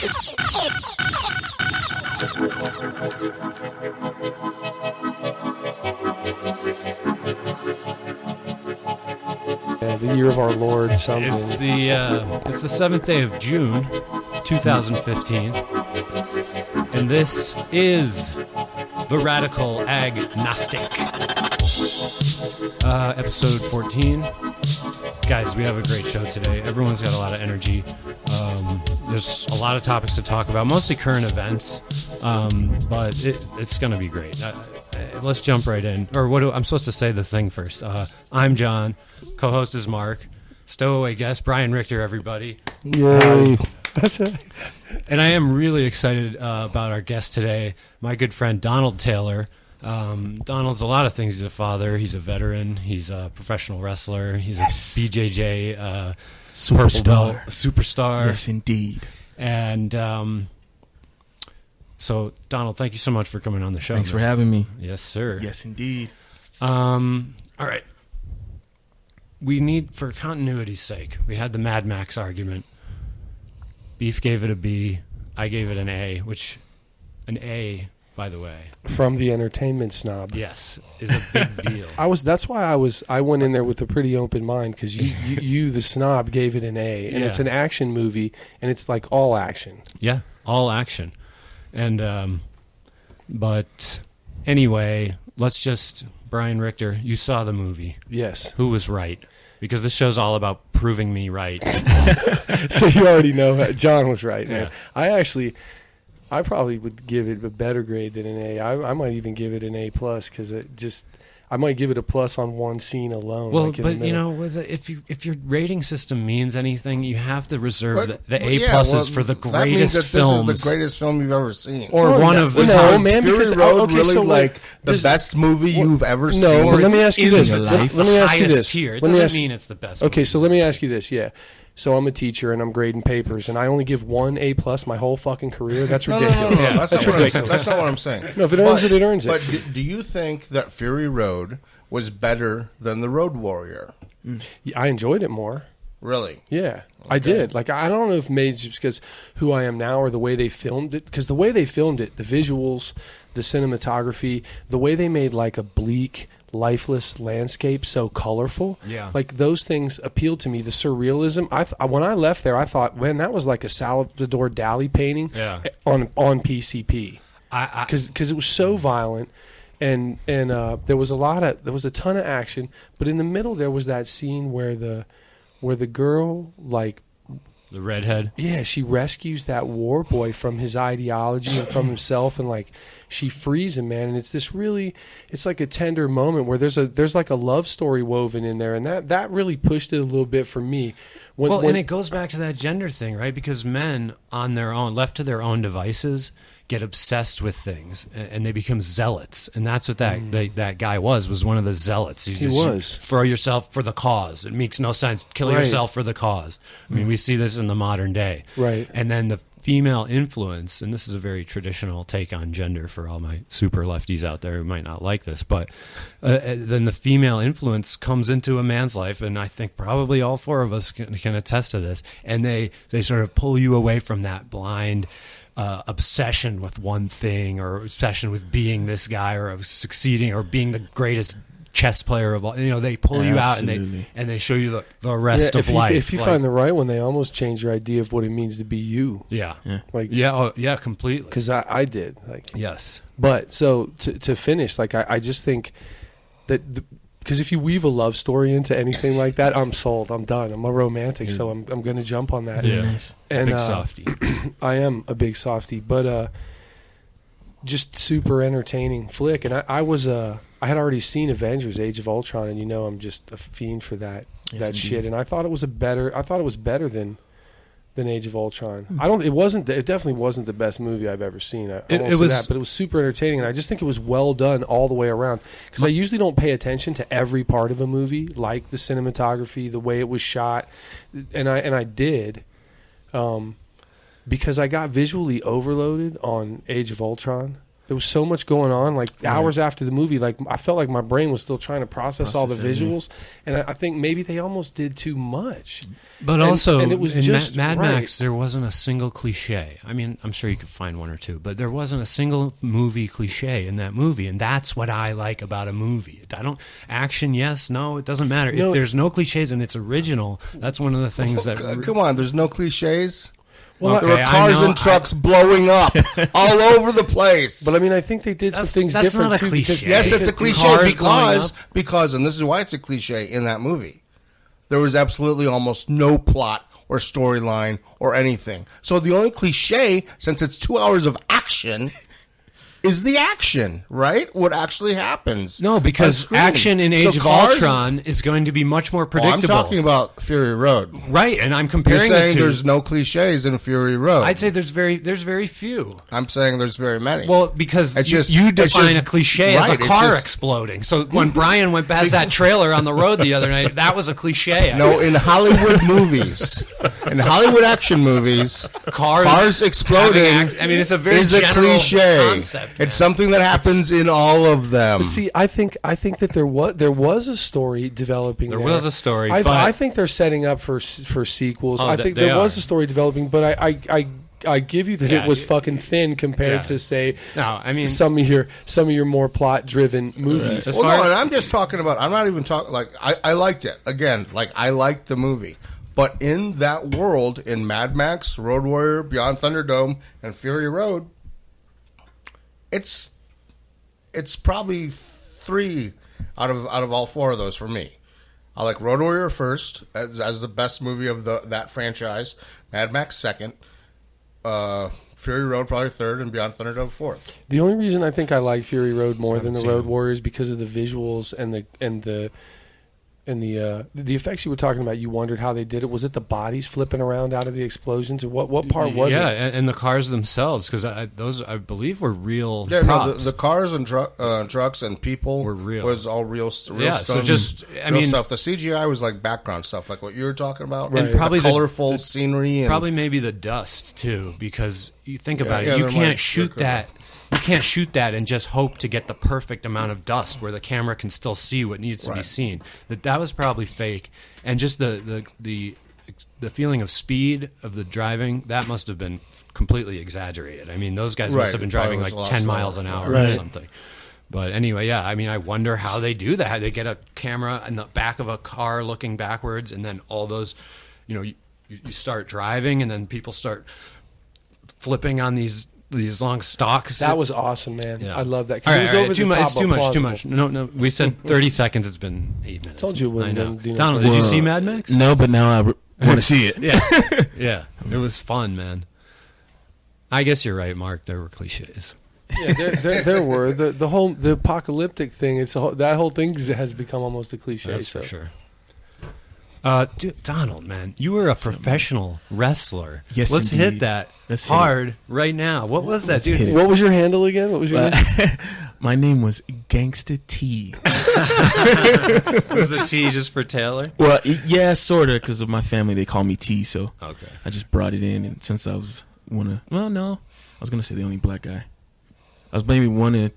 The year of our Lord something. It's the 7th day of June, 2015, and this is the Radical Agnostic, episode 14. Guys, we have a great show today. Everyone's got a lot of energy. There's a lot of topics to talk about, mostly current events, but it's going to be great. Let's jump right in. Or I'm supposed to say the thing first. I'm John. Co-host is Mark. Stowaway guest, Brian Richter, everybody. Yay. That's it. And I am really excited about our guest today, my good friend Donald Taylor. Donald's a lot of things. He's a father. He's a veteran. He's a professional wrestler. He's a BJJ superstar. Yes, indeed. And so, Donald, thank you so much for coming on the show. Thanks for having me. Yes, sir. Yes, indeed. All right. We need, for continuity's sake, we had the Mad Max argument. Beef gave it a B. I gave it an A, which an A, by the way, from the entertainment snob. Yes, is a big deal. That's why I went in there with a pretty open mind, because you the snob gave it an A, and it's an action movie, and it's like all action. Yeah, all action. And but anyway, Brian Richter, you saw the movie. Yes. Who was right? Because this show's all about proving me right. So you already know John was right, man. Yeah. I probably would give it a better grade than an A. I might even give it an A+, because I might give it a plus on one scene alone. Well, but you know, if your rating system means anything, you have to reserve the A pluses for the greatest that means that films. This is the greatest film you've ever seen, or one of the times. Man, Fury Road really like the best movie you've ever seen. No, let me ask you this. Let me ask you this. It doesn't mean it's the best. Okay, so let me ask you this. Yeah. So I'm a teacher and I'm grading papers, and I only give one A+ my whole fucking career. That's ridiculous. No. That's not what I'm saying. No, if it earns it, it earns it. But do you think that Fury Road was better than The Road Warrior? I enjoyed it more. Really? Yeah, okay. I did. Like, I don't know if maybe it's because who I am now or the way they filmed it. Because the way they filmed it, the visuals, the cinematography, the way they made like a bleak, lifeless landscape so colorful. Yeah. Like those things appealed to me. The surrealism. When I left there, I thought, man, that was like a Salvador Dali painting on PCP. Because it was so violent. And there was a ton of action, but in the middle there was that scene where the girl, like the redhead, she rescues that war boy from his ideology and from himself, and like she frees him, man. And it's like a tender moment where there's like a love story woven in there, and that really pushed it a little bit for me. And it goes back to that gender thing, right? Because men on their own, left to their own devices, get obsessed with things, and they become zealots. And that's what that guy was one of the zealots. He was. Throw yourself for the cause. It makes no sense. Kill yourself for the cause. I mean, we see this in the modern day. Right. And then the female influence, and this is a very traditional take on gender for all my super lefties out there who might not like this, but then the female influence comes into a man's life, and I think probably all four of us can attest to this, and they sort of pull you away from that blind obsession with one thing, or obsession with being this guy, or succeeding, or being the greatest chess player of all. You know, they pull you out and they show you the rest of life. If you find the right one, they almost change your idea of what it means to be you. Yeah. Completely. Because I did. Yes. But so to finish, I just think that because if you weave a love story into anything like that, I'm sold. I'm done. I'm a romantic, so I'm going to jump on that. Yeah. And big softie. I am a big softie, but just super entertaining flick. And I had already seen Avengers: Age of Ultron, and I'm just a fiend for that shit. And I thought it was better than Age of Ultron. It definitely wasn't the best movie I've ever seen. It was, but it was super entertaining, and I just think it was well done all the way around. Because I usually don't pay attention to every part of a movie, like the cinematography, the way it was shot, and I did, because I got visually overloaded on Age of Ultron. There was so much going on. Like hours after the movie, like I felt like my brain was still trying to process all the visuals, and I think maybe they almost did too much. But also, and it was in just Mad right. Max, there wasn't a single cliche. I mean, I'm sure you could find one or two, but there wasn't a single movie cliche in that movie, and that's what I like about a movie. I don't action, yes, no, it doesn't matter. If there's no cliches and it's original, that's one of the things that. Come on, there's no cliches. Well, there were cars and trucks blowing up all over the place. But I mean, I think they did some things that's different not a too. cliche. Because Yes, it's a cliche Cars because, and this is why it's a cliche in that movie. There was absolutely almost no plot or storyline or anything. So the only cliche, since it's 2 hours of action, is the action, right? What actually happens. No, because action in Age of Ultron is going to be much more predictable. I'm talking about Fury Road. Right, and I'm You're comparing saying it to... there's no cliches in Fury Road. I'd say there's very few. I'm saying there's very many. Well, because It's you just- define a cliche as a right, it's car just- exploding. So when Brian went past that trailer on the road the other night, that was a cliche. No, in Hollywood movies, in Hollywood action movies, cars exploding I mean, it's a very is a general cliche. concept. Man. It's something that happens in all of them. But see, I think that there was a story developing. There was a story, I but- think they're setting up for sequels. Oh, I think they there was are. a story developing, but I give you that Yeah, it was fucking thin compared yeah. to say No, I mean- some of your more plot driven movies. As Well, far no, as- and I'm just talking about. I'm not even talking like I liked it again. Like I liked the movie, but in that world, in Mad Max, Road Warrior, Beyond Thunderdome, and Fury Road, it's probably 3 out of all 4 of those for me. I like Road Warrior first as the best movie of that franchise. Mad Max second. Fury Road probably third, and Beyond Thunderdome fourth. The only reason I think I like Fury Road more than the seen Road it. Warriors because of the visuals and the effects you were talking about. You wondered how they did it. Was it the bodies flipping around out of the explosions, or what part was yeah, it? and the cars themselves, because those I believe were real Yeah, no, props. the cars and trucks and people Were real. was all real. Yeah, stuff, so just I real mean, stuff. The CGI was like background stuff, like what you were talking about, Right. And probably the colorful scenery, and probably maybe the dust too, because you think about yeah, it, you there can't might- shoot that. You can't shoot that and just hope to get the perfect amount of dust where the camera can still see what needs to be Right. seen. That was probably fake, and just the feeling of speed of the driving, that must have been completely exaggerated. I mean, those guys Right, must have been it probably driving was like a lot 10 slower. miles an hour Right. or something. But anyway, yeah, I mean, I wonder how they do that. How they get a camera in the back of a car looking backwards, and then all those, you start driving, and then people start flipping on these long stalks. That was awesome, man. Yeah. I love that. All It right, was all right, over too the much. top It's too much. Too plausible. much. No. We said 30 seconds. It's been 8 minutes. Told you it wouldn't I know. have been- Donald, did you see Mad Max? No, but now I want to see it. Yeah, yeah. It was fun, man. I guess you're right, Mark. There were cliches. Yeah, there were the apocalyptic thing. That whole thing has become almost a cliche. That's so. for sure. Dude, Donald, man, you were a professional wrestler. Yes, Let's indeed. hit that Let's hit hard right now. What was that, Let's dude? hit it. What was your handle again? What was your name? My name was Gangsta T. Was the T just for Taylor? Well, yeah, sort of, because of my family. They call me T, so Okay. I just brought it in. And since I was I was going to say the only black guy. I was maybe 1 of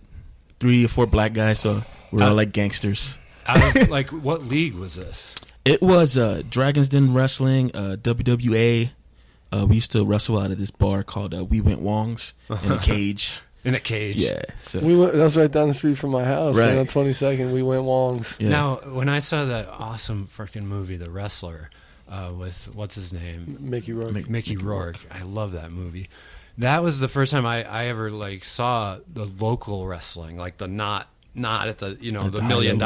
3 or 4 black guys, so we're all like gangsters. Out of, like, what league was this? It was Dragons Den Wrestling, WWA. We used to wrestle out of this bar called We Went Wong's in a cage. In a cage. Yeah. So That was right down the street from my house. Right. Right. On 22nd, we went Wong's. yeah. Now, when I saw that awesome freaking movie, The Wrestler, with, what's his name? Mickey Rourke. Mickey Rourke. I love that movie. That was the first time I ever like saw the local wrestling, like the not at the the the $1 million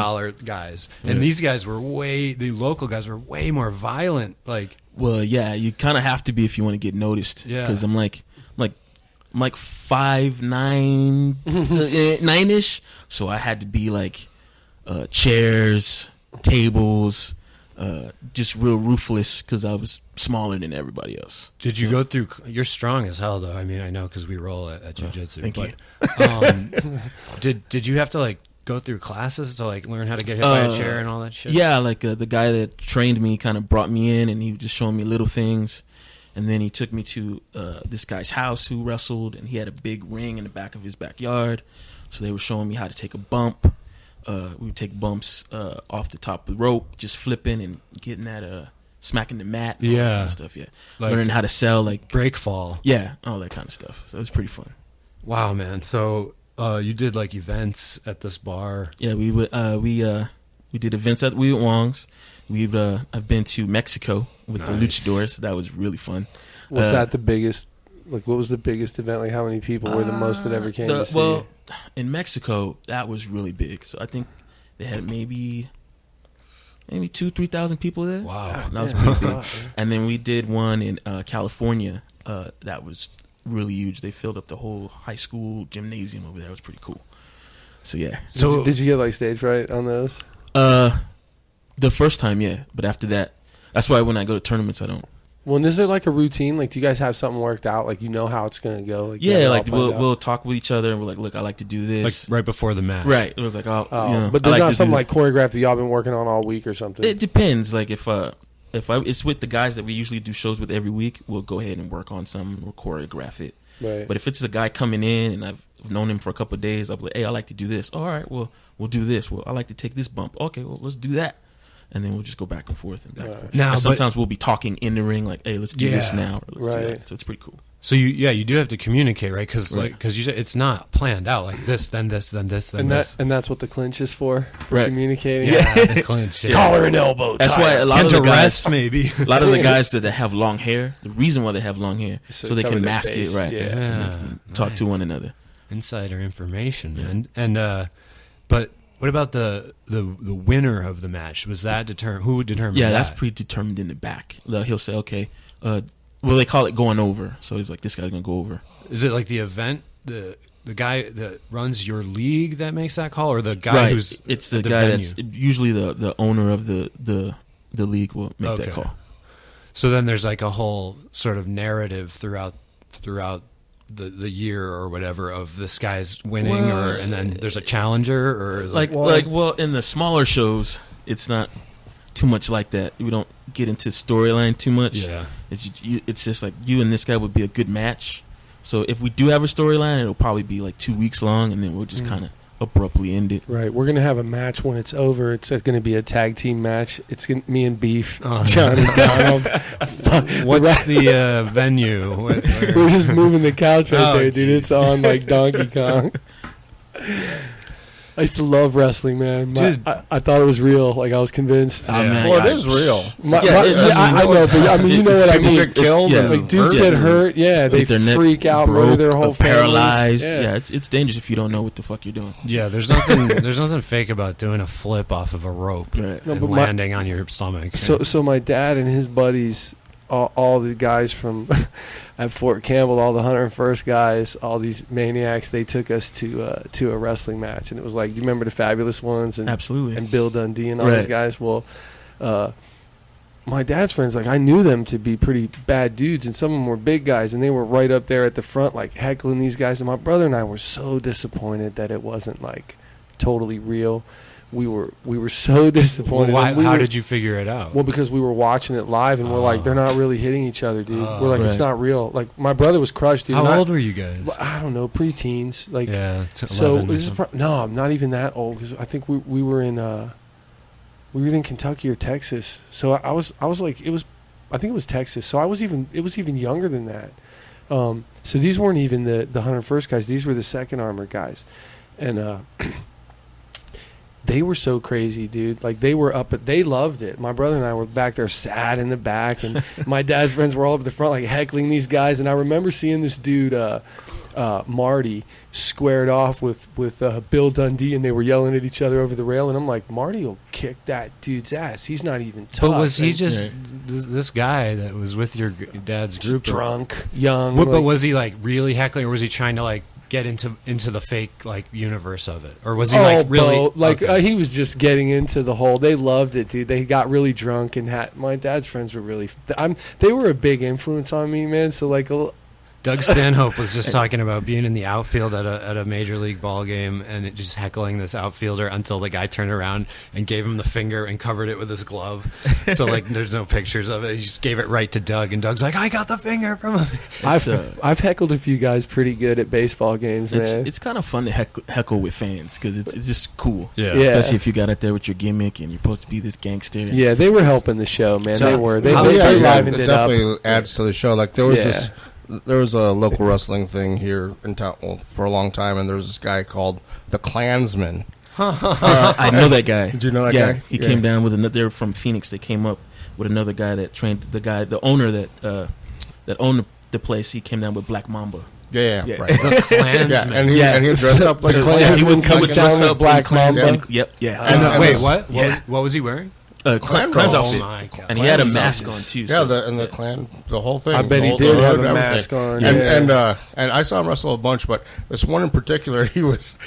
guys. And Yeah. these guys were the local guys were way more violent. Like, Well, yeah, you kind of have to be if you want to get noticed. Yeah. Because I'm like 5'9", 9-ish. So I had to be like chairs, tables, just real ruthless because I was smaller than everybody else. did you go through? You're strong as hell, though. I mean, I know because we roll at jiu-jitsu. Thank you. Did you have to like go through classes to like learn how to get hit by a chair and all that shit? Yeah, like the guy that trained me kind of brought me in, and he was just showing me little things. And then he took me to this guy's house who wrestled, and he had a big ring in the back of his backyard. So they were showing me how to take a bump. We would take bumps off the top of the rope, just flipping and getting that, smacking the mat. All that kind of stuff, yeah. Like learning how to sell, like break fall. Yeah, all that kind of stuff. So it was pretty fun. Wow, man. So you did like events at this bar. Yeah, we did events at Wee Wong's. I've been to Mexico with the luchadors. That was really fun. Was that the biggest? Like, what was the biggest event? Like, how many people were the most that ever came to see you? In Mexico, that was really big. So I think they had maybe 2,000-3,000 people there. Wow, that was pretty big. And then we did one in California. That was really huge. They filled up the whole high school gymnasium over there. It was pretty cool. So yeah. So did you get like stage fright on those? The first time, yeah. But after that, that's why when I go to tournaments, I don't. Well, and is it like a routine? Like, do you guys have something worked out? Like, you know how it's going to go? Like, yeah, like we'll talk with each other and we're like, look, I like to do this. Like right before the match. Right. It was like, but there's not something like choreographed that y'all been working on all week or something? It depends. Like, if it's with the guys that we usually do shows with every week, we'll go ahead and work on something. We'll choreograph it. Right. But if it's a guy coming in and I've known him for a couple of days, I'll be like, hey, I like to do this. All right, well, we'll do this. Well, I like to take this bump. Okay, well, let's do that. And then we'll just go back and forth and back and forth. Now, and sometimes we'll be talking in the ring, like, hey, let's do this now. Or let's do that. So it's pretty cool. So you do have to communicate, right? Because you said it's not planned out like this, then this, then this, then this. And that's what the clinch is for right. Communicating. Yeah, the clinch. Yeah. Collar and elbow. That's why a lot of the guys, maybe. A lot of the guys that have long hair, the reason why they have long hair, so they can mask it, right? Yeah. Talk to one another. Insider information, man. And but. What about the winner of the match? Was that determined? Who would determine that? Yeah, that's predetermined in the back. He'll say, okay, well, they call it going over. So he's like, this guy's going to go over. Is it like the event, the guy that runs your league that makes that call, or the guy who's it's the guy venue? That's usually the owner of the league will make that call. So then there's like a whole sort of narrative throughout the year or whatever of this guy's winning, and then there's a challenger, or is in the smaller shows it's not too much like that. We don't get into storyline too much. Yeah, it's just like you and this guy would be a good match. So if we do have a storyline, it'll probably be like 2 weeks long, and then we'll just kind of abruptly end it. Right. We're gonna have a match when it's over. It's gonna be a tag team match. It's me and Beef, John and Donald. What's the venue? We're just moving the couch right there, dude. It's on like Donkey Kong. I used to love wrestling, man. Dude. I thought it was real. Like, I was convinced. Oh, man, well, it is real. I know, but I mean, you know what I mean. People get killed. Like, dudes get hurt. Yeah, they freak out, murder their whole paralyzed. families. Yeah, it's dangerous if you don't know what the fuck you're doing. Yeah, there's nothing fake about doing a flip off of a rope and landing on your stomach. So my dad and his buddies, all the guys from at Fort Campbell, all the 101st guys, all these maniacs, they took us to a wrestling match, and it was like, you remember the Fabulous Ones and absolutely, and Bill Dundee and all those guys. Well, my dad's friends, like, I knew them to be pretty bad dudes, and some of them were big guys, and they were right up there at the front, like heckling these guys. And my brother and I were so disappointed that it wasn't like totally real. We were so disappointed. How did you figure it out? Well, because we were watching it live, and we're like, they're not really hitting each other, dude. We're like, it's not real. Like, my brother was crushed, dude. How old were you guys? I don't know, pre-teens. Like, yeah, so no, I'm not even that old, because I think we were in Kentucky or Texas. So I was like, I think it was Texas. So it was even younger than that. So these weren't even the 101st guys. These were the Second Armored guys, and they were so crazy, dude. Like, they were they loved it. My brother and I were back there sad in the back, and my dad's friends were all up at the front, like, heckling these guys. And I remember seeing this dude, Marty, squared off with Bill Dundee, and they were yelling at each other over the rail. And I'm like, Marty will kick that dude's ass. He's not even tough. But was he just this guy that was with your dad's group? Drunk, young. But was he, like, really heckling, or was he trying to, like, get into the fake, like, universe of it, or was he like really like he was just getting into the whole? They loved it, dude. They got really drunk, and my dad's friends were really they were a big influence on me, man. So, like, Doug Stanhope was just talking about being in the outfield at a major league ball game and it just heckling this outfielder until the guy turned around and gave him the finger and covered it with his glove. So like, there's no pictures of it. He just gave it right to Doug, and Doug's like, "I got the finger from him." I've heckled a few guys pretty good at baseball games, man. It's kind of fun to heckle with fans because it's just cool. Yeah. Especially if you got out there with your gimmick and you're supposed to be this gangster. Yeah, they were helping the show, man. So, They were. They It livened it up. definitely adds to the show. Like there was a local wrestling thing here in town for a long time, and there was this guy called the Klansman. I know that guy. Did you know that guy? He came down with another. They're from Phoenix. They came up with another guy that trained the owner that owned the place. He came down with Black Mamba. Yeah, Yeah. right. The Klansman. And he would dress up like The a Klansman comes down with Black Mamba. Yep. Yeah. And, Wait, what? Yeah. What was he wearing? Clan's robes. outfit. Oh my God. And he had a Clan's mask outfit. on too. Yeah, So. the Klan, the whole thing. I bet the he whole- did the have hood a and mask everything. on. And I saw him wrestle a bunch, but this one in particular, it was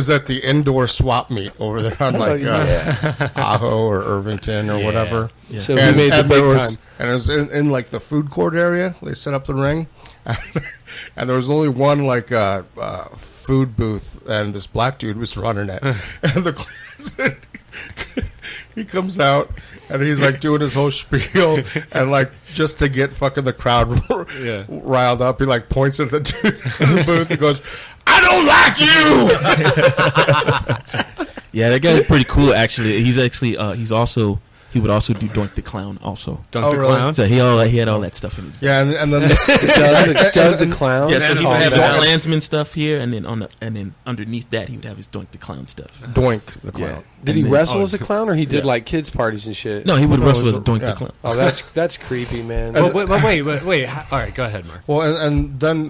at the indoor swap meet over there on like Ajo or Irvington or whatever. Yeah. So he made the there big was, time. and it was in like the food court area. They set up the ring, and there was only one like food booth, and this black dude was running it, and the Klansman, he comes out and he's like doing his whole spiel, and like just to get fucking the crowd riled up, he like points at the dude in the booth and goes, "I don't like you." Yeah, that guy's pretty cool. Actually, he would also do Doink the Clown also. Dunk the really? Clown? So he had all that stuff in his. Yeah, and then Doug the Clown. Yeah, so he would have his Doink. Klansman stuff here, and then underneath that he would have his Doink the Clown stuff. Doink the Clown. Did he And then- wrestle as a clown, or he did Yeah. like kids parties and shit? No, he would wrestle it as was Doink yeah. the Clown. Oh, that's creepy, man. Well, wait. All right, go ahead, Mark. Well, and then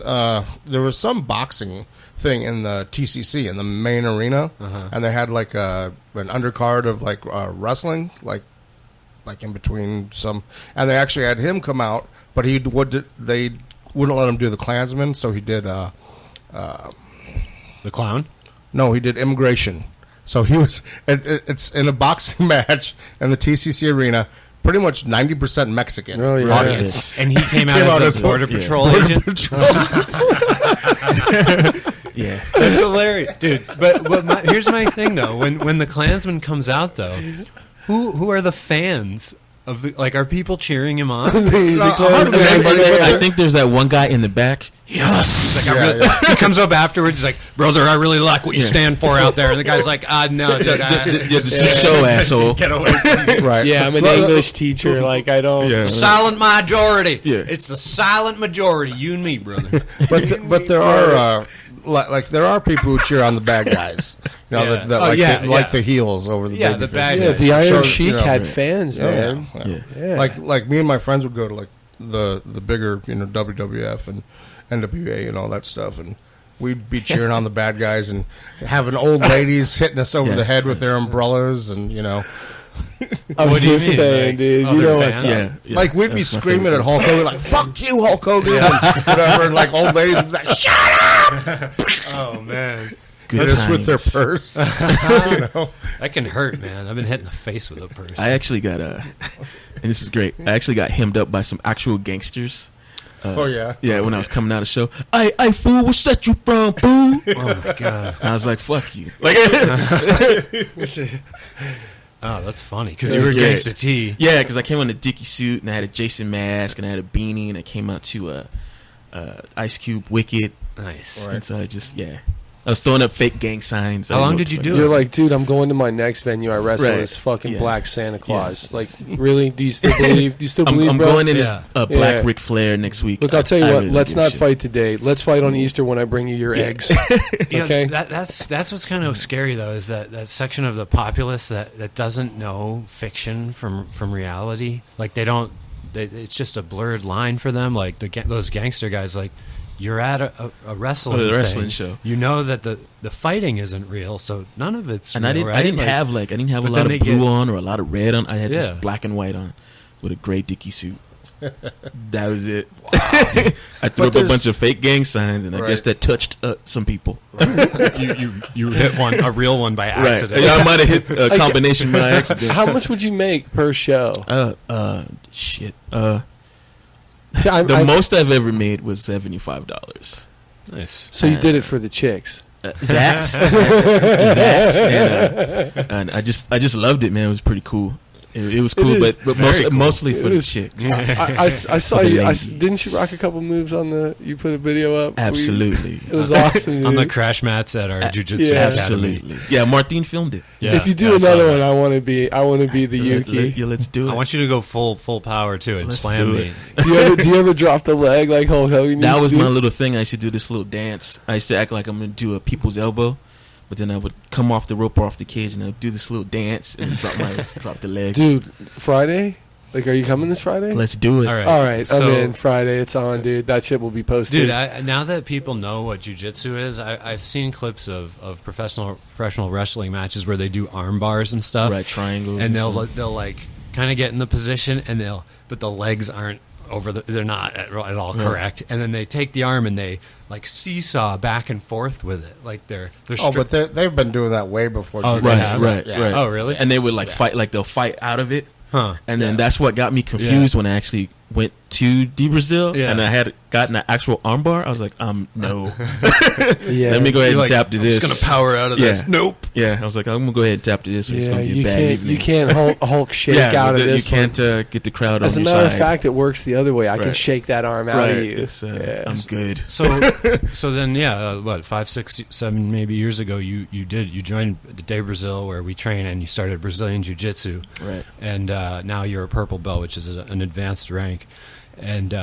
there was some boxing thing in the TCC in the main arena, and they had like an undercard of like wrestling, like in between some, and they actually had him come out, but they wouldn't let him do the Klansman, so he did The Clown? no, he did immigration. So he was it's in a boxing match in the TCC arena, pretty much 90% Mexican Oh, yeah. audience. And he came out as a Border Patrol agent? Yeah, That's hilarious. Dude, but here's my thing, though. When the Klansman comes out, though, who are the fans of the, like, are people cheering him on? I think there's that one guy in the back. Yes. He comes up afterwards, he's like, "Brother, I really like what you stand for out there." And the guy's like, no, dude. Just show asshole. Get away from me. Right. Yeah, I'm an English teacher. Like, I don't. Yeah. Silent majority. Yeah. It's the silent majority. You and me, brother. But there are like there are people who cheer on the bad guys. You know, Yeah. that Oh, like yeah, like the heels over the Yeah, baby the faces. bad Yeah, guys. the Iron Show, Sheik you know, had fans, man. Yeah. Yeah. Like me and my friends would go to like the bigger, you know, WWF and NWA and all that stuff, and we'd be cheering on the bad guys and having old ladies hitting us over the head with their umbrellas, and you know, I was What do you just mean? saying, Like, dude. You other know what's fans? up. like we'd be That's my screaming favorite at Hulk Hogan like "Fuck you, Hulk Hogan," and whatever, and like old ladies would be like "Shut up!" Oh, man. Good Just with their times. purse, you know. That can hurt, man. I've been hit in the face with a person. I actually got and this is great. I actually got hemmed up by some actual gangsters. Oh yeah, Yeah, when I was coming out of the show, I fool, where set you from, fool? Oh, my God. I was like, fuck you. Like, Oh, that's funny. Because It you was were great. Gangsta T. yeah, because I came on a Dickie suit and I had a Jason mask and I had a beanie and I came out to Ice Cube Wicked. Nice. Right. And so I just, I was throwing up fake gang signs. How long did you do You're it? like, dude, I'm going to my next venue. I wrestle Right. as fucking Yeah. Black Santa Claus. Like, really? Do you still believe? Do you still I'm believe, bro? going in Yeah. as Black Yeah. Ric Flair next week. Look, I'll tell you I what. really Let's don't give a not shit. fight today. Let's fight on Easter when I bring you your eggs. You know, Okay. that's what's kind of scary, though, is that section of the populace that doesn't know fiction from reality. Like, it's just a blurred line for them. Like, those gangster guys, like, you're at a wrestling, Oh, the wrestling thing. show. You know that the fighting isn't real, so none of it's And real, I didn't, right? I didn't Like, have a but lot then of they blue get- on or a lot of red on. I had Yeah. just black and white on with a gray Dickie suit. That was it. I threw up a there's- bunch of fake gang signs, and I Right. guess that touched some people. you hit a real one by accident. Yeah, I might have hit a combination by accident. How much would you make per show? Shit. The most I've ever made was $75. Nice. So you did it for the chicks. That and I just loved it, man. It was pretty cool. It was cool, but mostly for the chicks. I saw you. Didn't you rock a couple moves on the? You put a video up. Absolutely, it was awesome. On the crash mats at our jiu-jitsu academy. Absolutely. Yeah, Martin filmed it. Yeah, if you do another one, I want to be the Yuki. Let's do it. I want you to go full power too and Let's slam do me. Do you ever drop the leg like Hulk Hogan? That was my little thing. I used to do this little dance. I used to act like I'm gonna do a people's elbow. But then I would come off the rope or off the cage and I would do this little dance and drop the leg. Dude, Friday? Like, are you coming this Friday? Let's do it. All right. All right, So- I'm in. Friday, it's on, dude. That shit will be posted. Dude, now that people know what jiu-jitsu is, I've seen clips of professional wrestling matches where they do arm bars and stuff. Right, triangles. And they'll stuff. like kind of get in the position but the legs aren't they're not at all correct. And then they take the arm and they like seesaw back and forth with it. Like they're but they've been doing that way before. Oh, jiu-jitsu. right. Oh, really? And they would fight, like they'll fight out of it. Huh. And then that's what got me confused when I actually went to Brazil and I had gotten an actual armbar. I was like, no. Yeah. Let me go ahead and tap to I'm this. just gonna power out of this. Nope. Yeah, I was like, I'm gonna go ahead and tap to this. Or it's gonna be a bad evening. You can't Hulk shake out of this. You can't get the crowd As on a your matter side. of fact, it works the other way. I can Right. shake that arm out of you. It's, I'm good. So then, what 5, 6, 7 maybe years ago, you joined the Day Brazil where we train, and you started Brazilian Jiu-Jitsu, Right. and now you're a purple belt, which is an advanced rank, and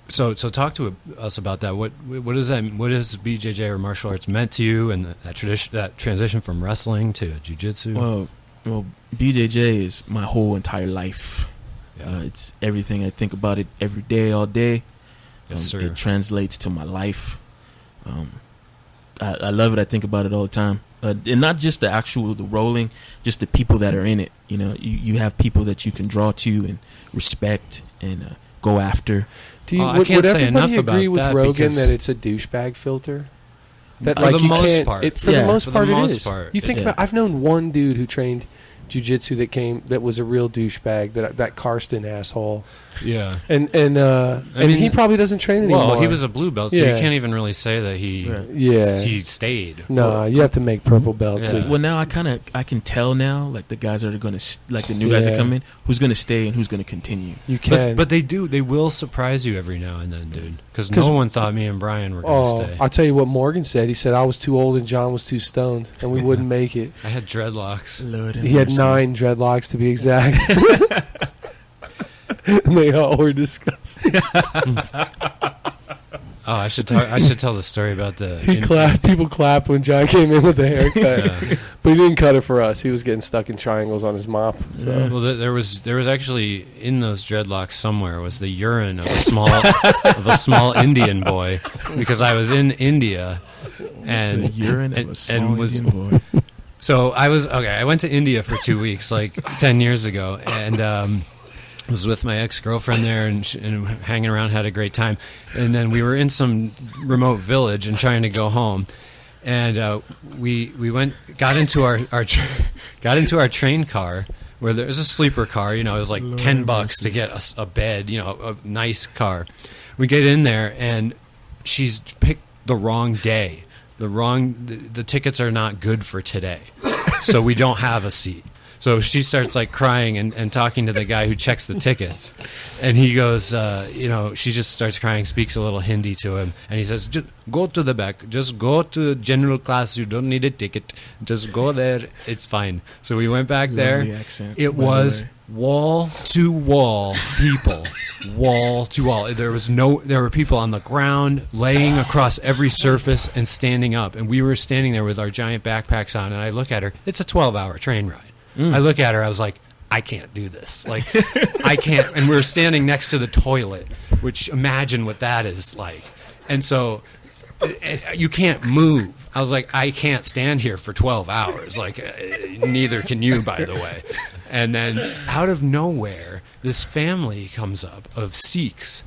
so talk to us about that. What is that? What has BJJ or martial arts meant to you, and that transition from wrestling to Jiu-Jitsu? Well, BJJ is my whole entire life. Yeah. It's everything. I think about it every day, all day. Yes, sir. It translates to my life. I love it. I think about it all the time. And not just the rolling, just the people that are in it. You know, you have people that you can draw to and respect and go after. I can't say enough about agree with that Rogan because- that it's a douchebag filter? That For the most part. For the most For the part, most it is. part, You think yeah. about. I've known one dude who trained jiu-jitsu that was a real douchebag. That Karsten asshole. Yeah. And mean, he probably doesn't train anymore. Well, he was a blue belt, so Yeah. you can't even really say that he stayed. No, you have to make purple belt. Yeah. Well, now I can tell now, like the guys that are going to, like the new guys that come in, who's going to stay and who's going to continue. You can. But they will surprise you every now and then, dude. Because no one thought me and Brian were going to stay. I'll tell you what Morgan said. He said I was too old and John was too stoned, and we wouldn't make it. I had dreadlocks. Lord have He had mercy. 9 dreadlocks to be exact. And they all were disgusting. Oh, I should tell the story about People clapped when John came in with the haircut, Yeah. but he didn't cut it for us. He was getting stuck in triangles on his mop. So. Well, there was actually in those dreadlocks somewhere was the urine of a small Indian boy, because I was in India, and The urine of a small and was Indian boy. so I went to India for 2 weeks, like 10 years ago, and was with my ex-girlfriend there and hanging around, had a great time. And then we were in some remote village and trying to go home. And we got into our train car, where there was a sleeper car. You know, it was like $10 to get a bed. You know, a nice car. We get in there and she's picked the wrong day. The tickets are not good for today, so we don't have a seat. So she starts like crying and talking to the guy who checks the tickets, and he goes, she just starts crying, speaks a little Hindi to him, and he says, just go to the back, just go to general class, you don't need a ticket, just go there, it's fine. So we went back there. Lovely accent, It by the was way. wall to wall people. Wall to wall. There were people on the ground, laying across every surface and standing up, and we were standing there with our giant backpacks on, and I look at her, it's a 12-hour train ride. I look at her, I was like, I can't do this. Like, I can't. And we were standing next to the toilet, which imagine what that is like. And so you can't move. I was like, I can't stand here for 12 hours. Like, neither can you, by the way. And then out of nowhere, this family comes up of Sikhs.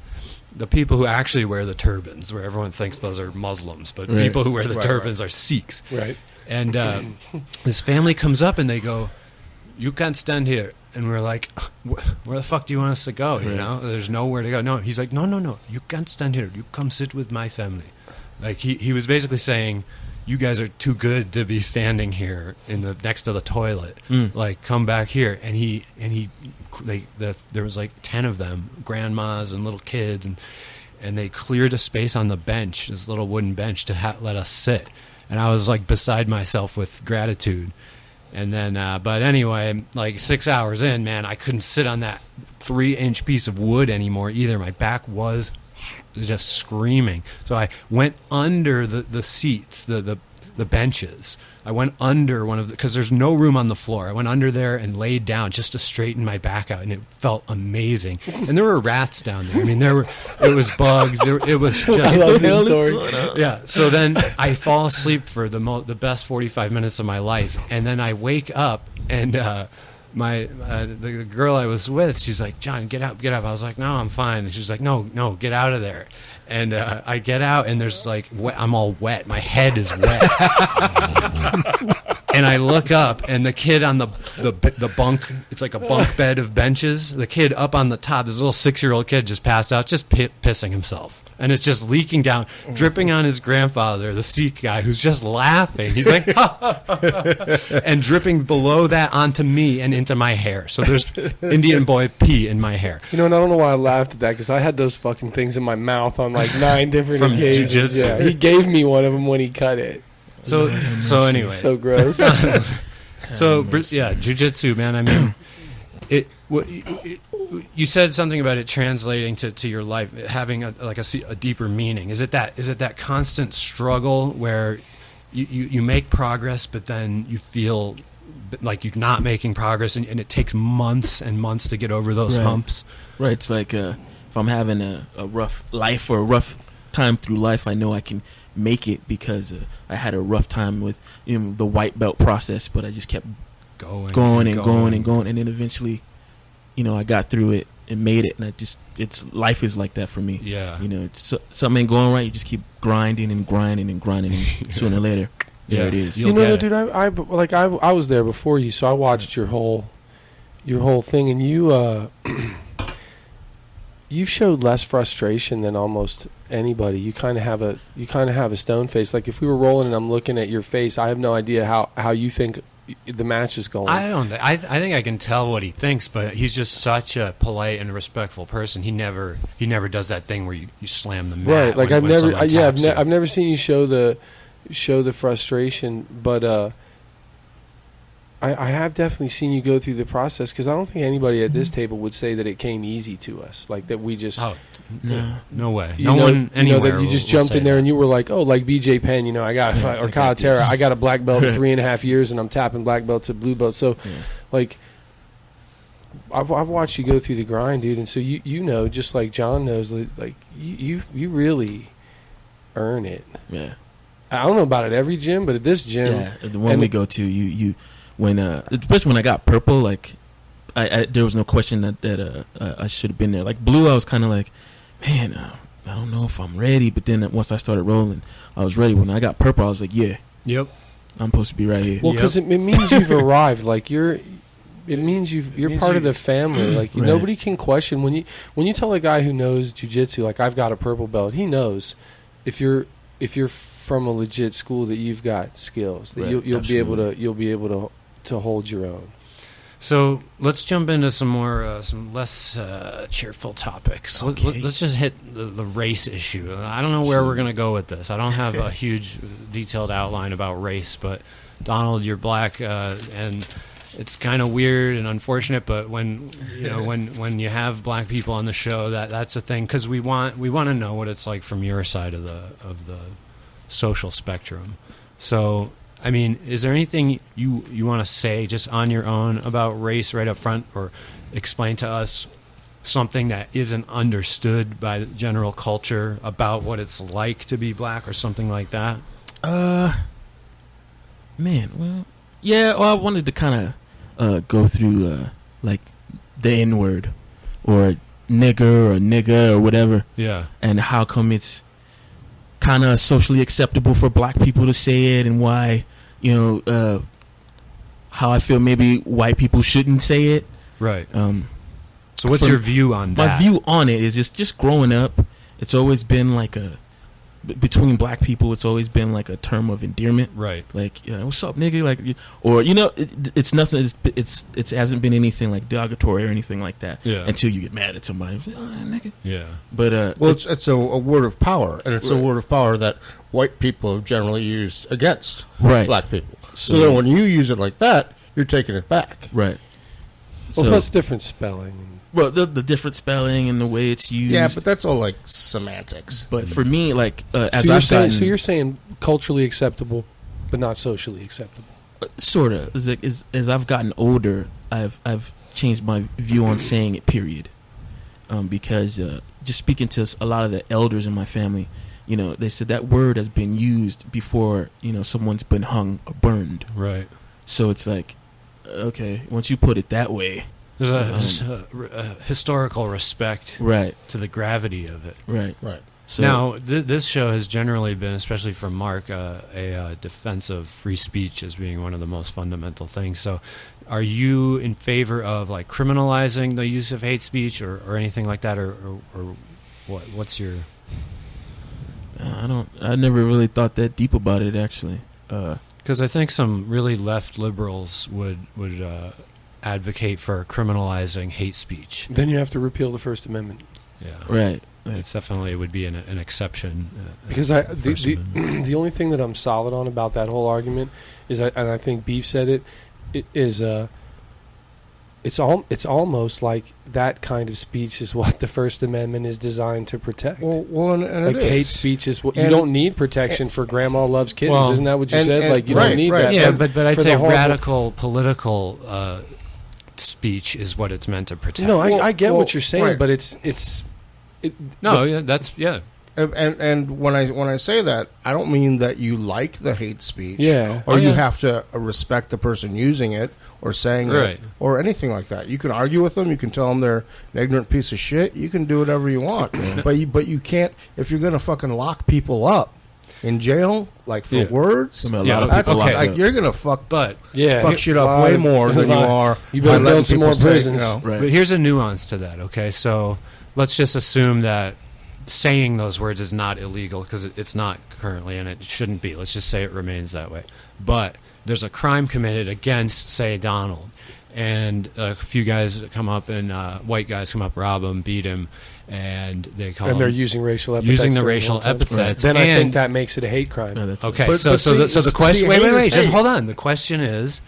The people who actually wear the turbans, where everyone thinks those are Muslims, but Right. people who wear the turbans are Sikhs. Right. And this family comes up and they go, you can't stand here. And we're like, where the fuck do you want us to go? You know, there's nowhere to go. No, he's like, no, you can't stand here. You come sit with my family. Like he was basically saying, you guys are too good to be standing here next to the toilet. Like, come back here. And there was like 10 of them, grandmas and little kids, and they cleared a space on the bench, this little wooden bench, to let us sit. And I was like beside myself with gratitude. And then, but anyway, like 6 hours in, man, I couldn't sit on that 3-inch piece of wood anymore either. My back was just screaming. So I went under the seats, the benches. I went under one of because there's no room on the floor. I went under there and laid down just to straighten my back out, and it felt amazing. And there were rats down there. I mean, it was bugs. It was just. I love this story. Yeah. So then I fall asleep for the best 45 minutes of my life, and then I wake up and. The girl I was with, she's like, John, get up. I was like, no, I'm fine. And she's like, no, get out of there. And I get out, and there's like, I'm all wet. My head is wet. And I look up, and the kid on the bunk, it's like a bunk bed of benches. The kid up on the top, this little 6-year-old kid just passed out, just pissing himself. And it's just leaking down, dripping on his grandfather, the Sikh guy, who's just laughing. He's like, and dripping below that onto me and into my hair. So there's Indian boy pee in my hair. You know, and I don't know why I laughed at that, because I had those fucking things in my mouth on like 9 different From occasions. jiu-jitsu. Yeah, he ggave me one of them when he cut it. So anyway. So gross. Jiu-jitsu, man. I mean, you said something about it translating to your life, having a deeper meaning. Is it that constant struggle where you make progress, but then you feel like you're not making progress, and it takes months and months to get over those humps? Right. It's like if I'm having a rough life or a rough time through life, I know I can make it because I had a rough time with the white belt process, but I just kept going, and then eventually, I got through it and made it, and life is like that for me. Yeah, something ain't going right, you just keep grinding, and sooner or later, there it is. Dude, I was there before you, so I watched your whole thing, and you showed less frustration than almost anybody. You kind of have a stone face. Like if we were rolling and I'm looking at your face, I have no idea how you think the match is going. I think I can tell what he thinks, but he's just such a polite and respectful person. He never does that thing where you slam the mat. Right. Like I've never seen you show the frustration, but I have definitely seen you go through the process, because I don't think anybody at this table would say that it came easy to us, like that we just. Oh, no way. No one anywhere. That you just jumped in there and you were like, oh, like BJ Penn, I got or Kalatera, I got a black belt in 3.5 years, and I'm tapping black belt to blue belt. So, like, I've watched you go through the grind, dude, and so you just like John knows, like you really earn it. Yeah. I don't know about at every gym, but at this gym, the one we go to, you. When especially when I got purple, like I there was no question that I should have been there. Like blue, I was kind of like, man, I don't know if I'm ready. But then once I started rolling, I was ready. When I got purple, I was like, yeah, yep, I'm supposed to be right here. Well, because it means you've arrived. Like you're part of the family. Like nobody can question when you tell a guy who knows jiu-jitsu, like I've got a purple belt. He knows if you're from a legit school that you've got skills that you'll be able to hold your own. So let's jump into some more, some less cheerful topics. Okay. Let's just hit the race issue. I don't know where we're going to go with this. I don't have a huge detailed outline about race, but Donald, you're black, and it's kind of weird and unfortunate. But when you have black people on the show, that's a thing, because we want to know what it's like from your side of the social spectrum. So, I mean, is there anything you want to say just on your own about race right up front, or explain to us something that isn't understood by the general culture about what it's like to be black or something like that? I wanted to kind of go through like the N-word or nigger or whatever. Yeah. And how come it's kind of socially acceptable for black people to say it, and why how I feel maybe white people shouldn't say it. Right. So what's your view on that? My view on it is just growing up, it's always been like between black people, it's always been like a term of endearment. Right. Like, what's up, nigga? Like, or, it's nothing, it hasn't been anything like derogatory or anything like that. Yeah. Until you get mad at somebody. Nigga. Yeah. But, well, it's a word of power, and it's a word of power that white people have generally used against black people. So then when you use it like that, you're taking it back. Right. Well, plus different spelling. Well, the different spelling and the way it's used. Yeah, but that's all like semantics. But for me, like as so you're saying culturally acceptable, but not socially acceptable. Sort of. As I've gotten older, I've changed my view on saying it. Period. Because just speaking to a lot of the elders in my family, they said that word has been used before. Someone's been hung or burned. Right. So it's like, okay, once you put it that way. There's a historical respect to the gravity of it. Right. So now, this show has generally been, especially from Mark, a defense of free speech as being one of the most fundamental things. So are you in favor of like criminalizing the use of hate speech or anything like that? Or what's your... I never really thought that deep about it, actually. Because I think some really left liberals would advocate for criminalizing hate speech. Then you have to repeal the First Amendment. Yeah. Right. It's definitely would be an exception. Because the only thing that I'm solid on about that whole argument is, and I think Beef said it is it's almost like that kind of speech is what the First Amendment is designed to protect. Well, and like it hate is. speech is what you don't need protection for grandma loves kittens. Well, isn't that what you said? Like you right, don't need right. that. Yeah, but I'd say horrible radical political speech is what it's meant to protect. No, I get what you're saying, right. but And when I say that, I don't mean that you like the hate speech, Yeah. or you have to respect the person using it or saying Right. it or anything like that. You can argue with them. You can tell them they're an ignorant piece of shit. You can do whatever you want, but you can't if you're gonna fucking lock people up in jail like for words. A lot of That's people locked like up. you're gonna fuck yeah, shit up way more than you are. You better by letting build some people more say, prisons. Right. But here's a nuance to that, okay? So let's just assume that saying those words is not illegal because it's not currently, and it shouldn't be. Let's just say it remains that way. But there's a crime committed against, say, Donald, and a few guys come up and white guys come up, rob him, beat him, and they call and they're him, using racial epithets. using the during racial one time. epithets. Then I and- think that makes it a hate crime. No, that's Okay, But so the question. hate Wait, is just hate. hold on. The question is,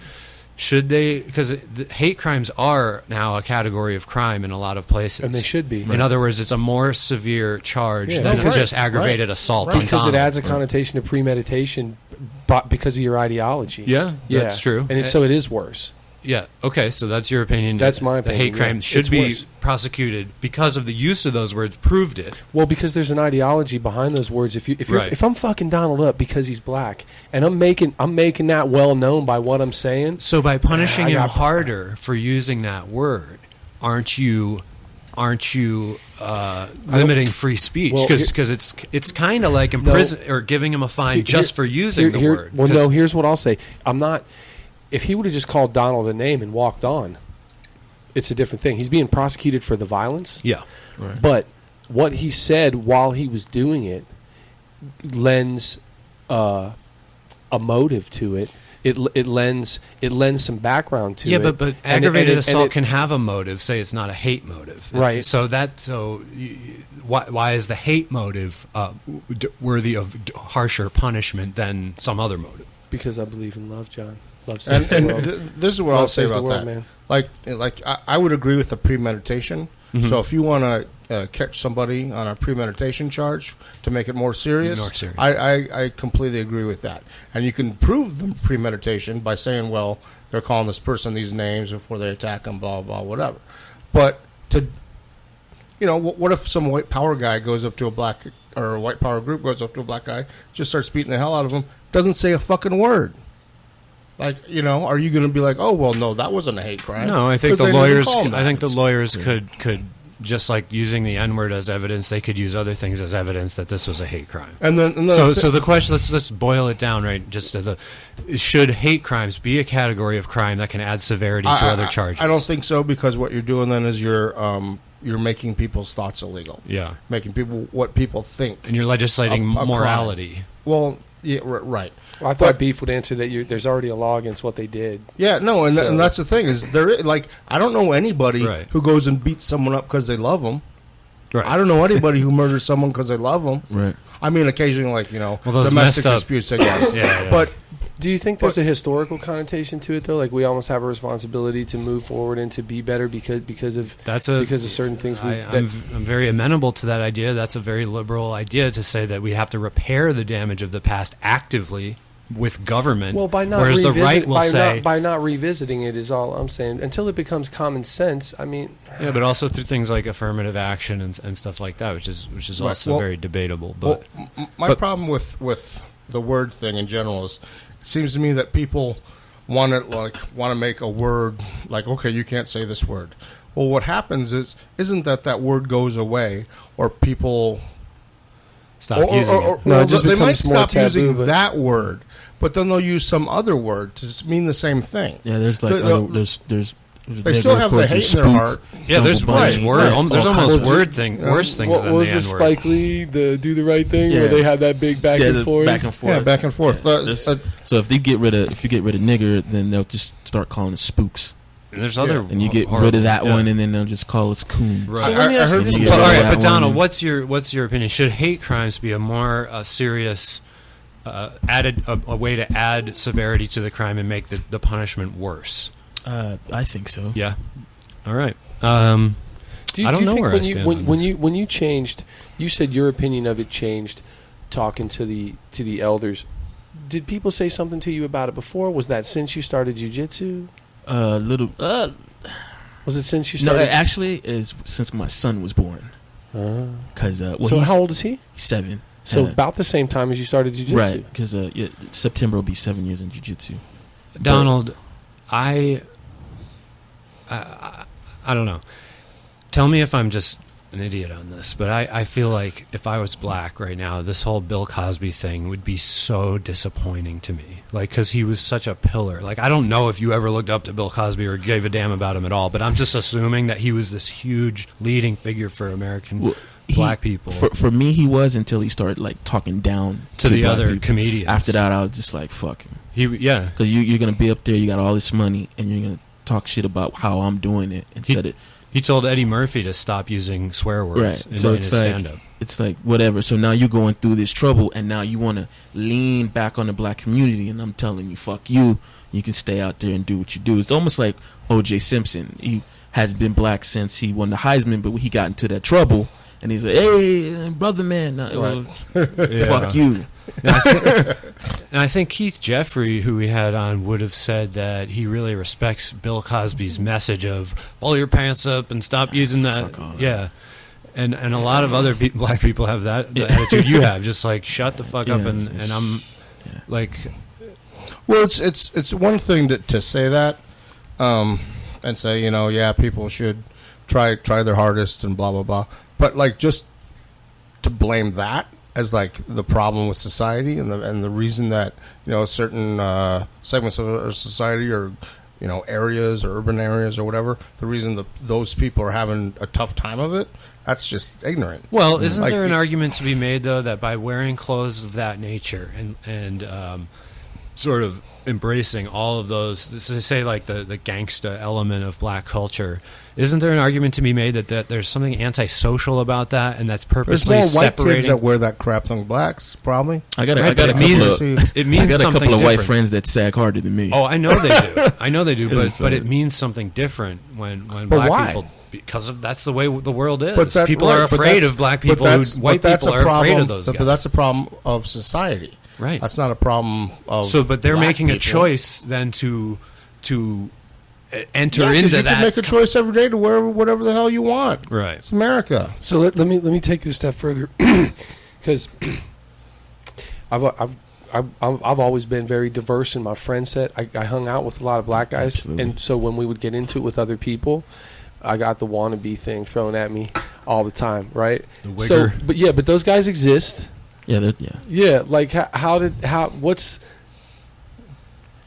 should they? Because hate crimes are now a category of crime in a lot of places, And they should be. In other words, it's a more severe charge Yeah. than Right, just aggravated assault on because it Donald. adds a connotation of premeditation, because of your ideology. Yeah, that's true. And so it is worse. Yeah. Okay. So that's your opinion. That's my The opinion, hate crime yeah. should It's be worse. prosecuted because of the use of those words. Proved it. Well, because there's an ideology behind those words. If I'm fucking Donald up because he's black, and I'm making that well known by what I'm saying. So by punishing I him got- harder for using that word, aren't you limiting free speech? Well, Because it's kind of like imprison or giving him a fine just for using the word. Well, no. Here's what I'll say. I'm not. If he would have just called Donald a name and walked on, it's a different thing. He's being prosecuted for the violence. Yeah. Right. But what he said while he was doing it lends a motive to it. It lends some background to it. Yeah, but And aggravated it- assault it- can have a motive. Say it's not a hate motive, Right. Why is the hate motive worthy of harsher punishment than some other motive? because I believe in love, John. Love And, saves the world. this is what Love I'll say saves the about world, that. man. Like I would agree with the premeditation. Mm-hmm. So if you want to catch somebody on a premeditation charge to make it more serious, More serious. I completely agree with that. And you can prove the premeditation by saying, well, they're calling this person these names before they attack them, blah, blah, whatever. But what if some white power guy goes up to a black, or a white power group goes up to a black guy, just starts beating the hell out of him, doesn't say a fucking word? Like, are you going to be like, oh, well, no, that wasn't a hate crime? No, I think 'Cause the they didn't lawyers. call him I think that. the lawyers could just like using the N-word as evidence, they could use other things as evidence that this was a hate crime. And then So the question, let's boil it down, right? Just to should hate crimes be a category of crime that can add severity to other charges? I don't think so, because what you're doing then is you're making people's thoughts illegal. Yeah, making people what people think, and you're legislating a morality. Crime. Well, yeah, right. Well, I thought Beef would answer that there's already a law against what they did. Yeah, no, and that's the thing is I don't know anybody who goes and beats someone up because they love them. Right. I don't know anybody who murders someone because they love them. Right. I mean, occasionally, those domestic disputes, I guess. Yeah. But do you think there's a historical connotation to it, though? Like, we almost have a responsibility to move forward and to be better because of certain things. I'm very amenable to that idea. That's a very liberal idea to say that we have to repair the damage of the past actively with government. Well, by not whereas the right will say by not revisiting it is all I'm saying. Until it becomes common sense. I mean, yeah, but also through things like affirmative action and stuff like that, which is also very debatable. But my problem with the word thing in general is, it seems to me that people want to make a word like, okay, you can't say this word. Well, what happens isn't that word goes away or people stop using it. No, they might stop taboo, using that word, but then they'll use some other word to mean the same thing. Yeah, there's there's they still have the hate in their heart. Yeah, there's worse things than the N-word. What was the Spike Lee, the Do the Right Thing, where they had that big back and forth? Yeah, back and forth. So if you get rid of nigger, then they'll just start calling it spooks. And there's other, and you get rid of that one, and then they'll just call it coon. Right. So all right, but Donald, what's your opinion? Should hate crimes be a more serious, a way to add severity to the crime and make the punishment worse? I think so. Yeah. All right. I don't know where I stand. When you changed, you said your opinion of it changed. Talking to the elders, did people say something to you about it before? Was that since you started jiu-jitsu? Was it since you started? No, it actually is since my son was born. Cause so how old is he? 7. So about the same time as you started jiu-jitsu, right? Because September will be 7 years in jiu-jitsu. Donald, I don't know. Tell me if I'm just an idiot on this, but I feel like if I was black right now, this whole Bill Cosby thing would be so disappointing to me. Like, because he was such a pillar. Like, I don't know if you ever looked up to Bill Cosby or gave a damn about him at all, but I'm just assuming that he was this huge leading figure for American black people. For me, he was until he started like talking down to the other people. Comedians. After that, I was just like, fuck him. Because you're gonna be up there, you got all this money, and you're gonna talk shit about how I'm doing it instead of. He told Eddie Murphy to stop using swear words in his stand-up. It's like, whatever. So now you're going through this trouble, and now you want to lean back on the black community, and I'm telling you, fuck you. You can stay out there and do what you do. It's almost like O.J. Simpson. He has been black since he won the Heisman, but when he got into that trouble, and he's like, hey, brother man, fuck you. And I think Keith Jeffrey, who we had on, would have said that he really respects Bill Cosby's message of pull your pants up and stop using that. Yeah. And a lot of other black people have that the attitude you have, just like shut the fuck up and I'm like. Well, it's one thing to say that and say, people should try their hardest and blah blah blah, but like just to blame that as like the problem with society and the reason that certain segments of our society or areas or urban areas or whatever, the reason those people are having a tough time of it, that's just ignorant. Well, isn't there an argument to be made though that by wearing clothes of that nature and sort of embracing all of those, say like the gangsta element of black culture, isn't there an argument to be made that there's something antisocial about that and that's purposely separating? There's more white kids that wear that crap than blacks, probably. I got a couple of white friends that sag harder than me. Oh, I know they do. But it means something different when black people. Because that's the way the world is. People are afraid of black people. White people are afraid of those guys. But that's a problem of society. Right. That's not a problem of. But they're making a choice then to enter into that. You can make a choice every day to wear whatever the hell you want. Right. It's America. So let me take it a step further, because I've always been very diverse in my friend set. I hung out with a lot of black guys, and so when we would get into it with other people, I got the wannabe thing thrown at me all the time, right? The wigger. So, but those guys exist. Yeah, Yeah, like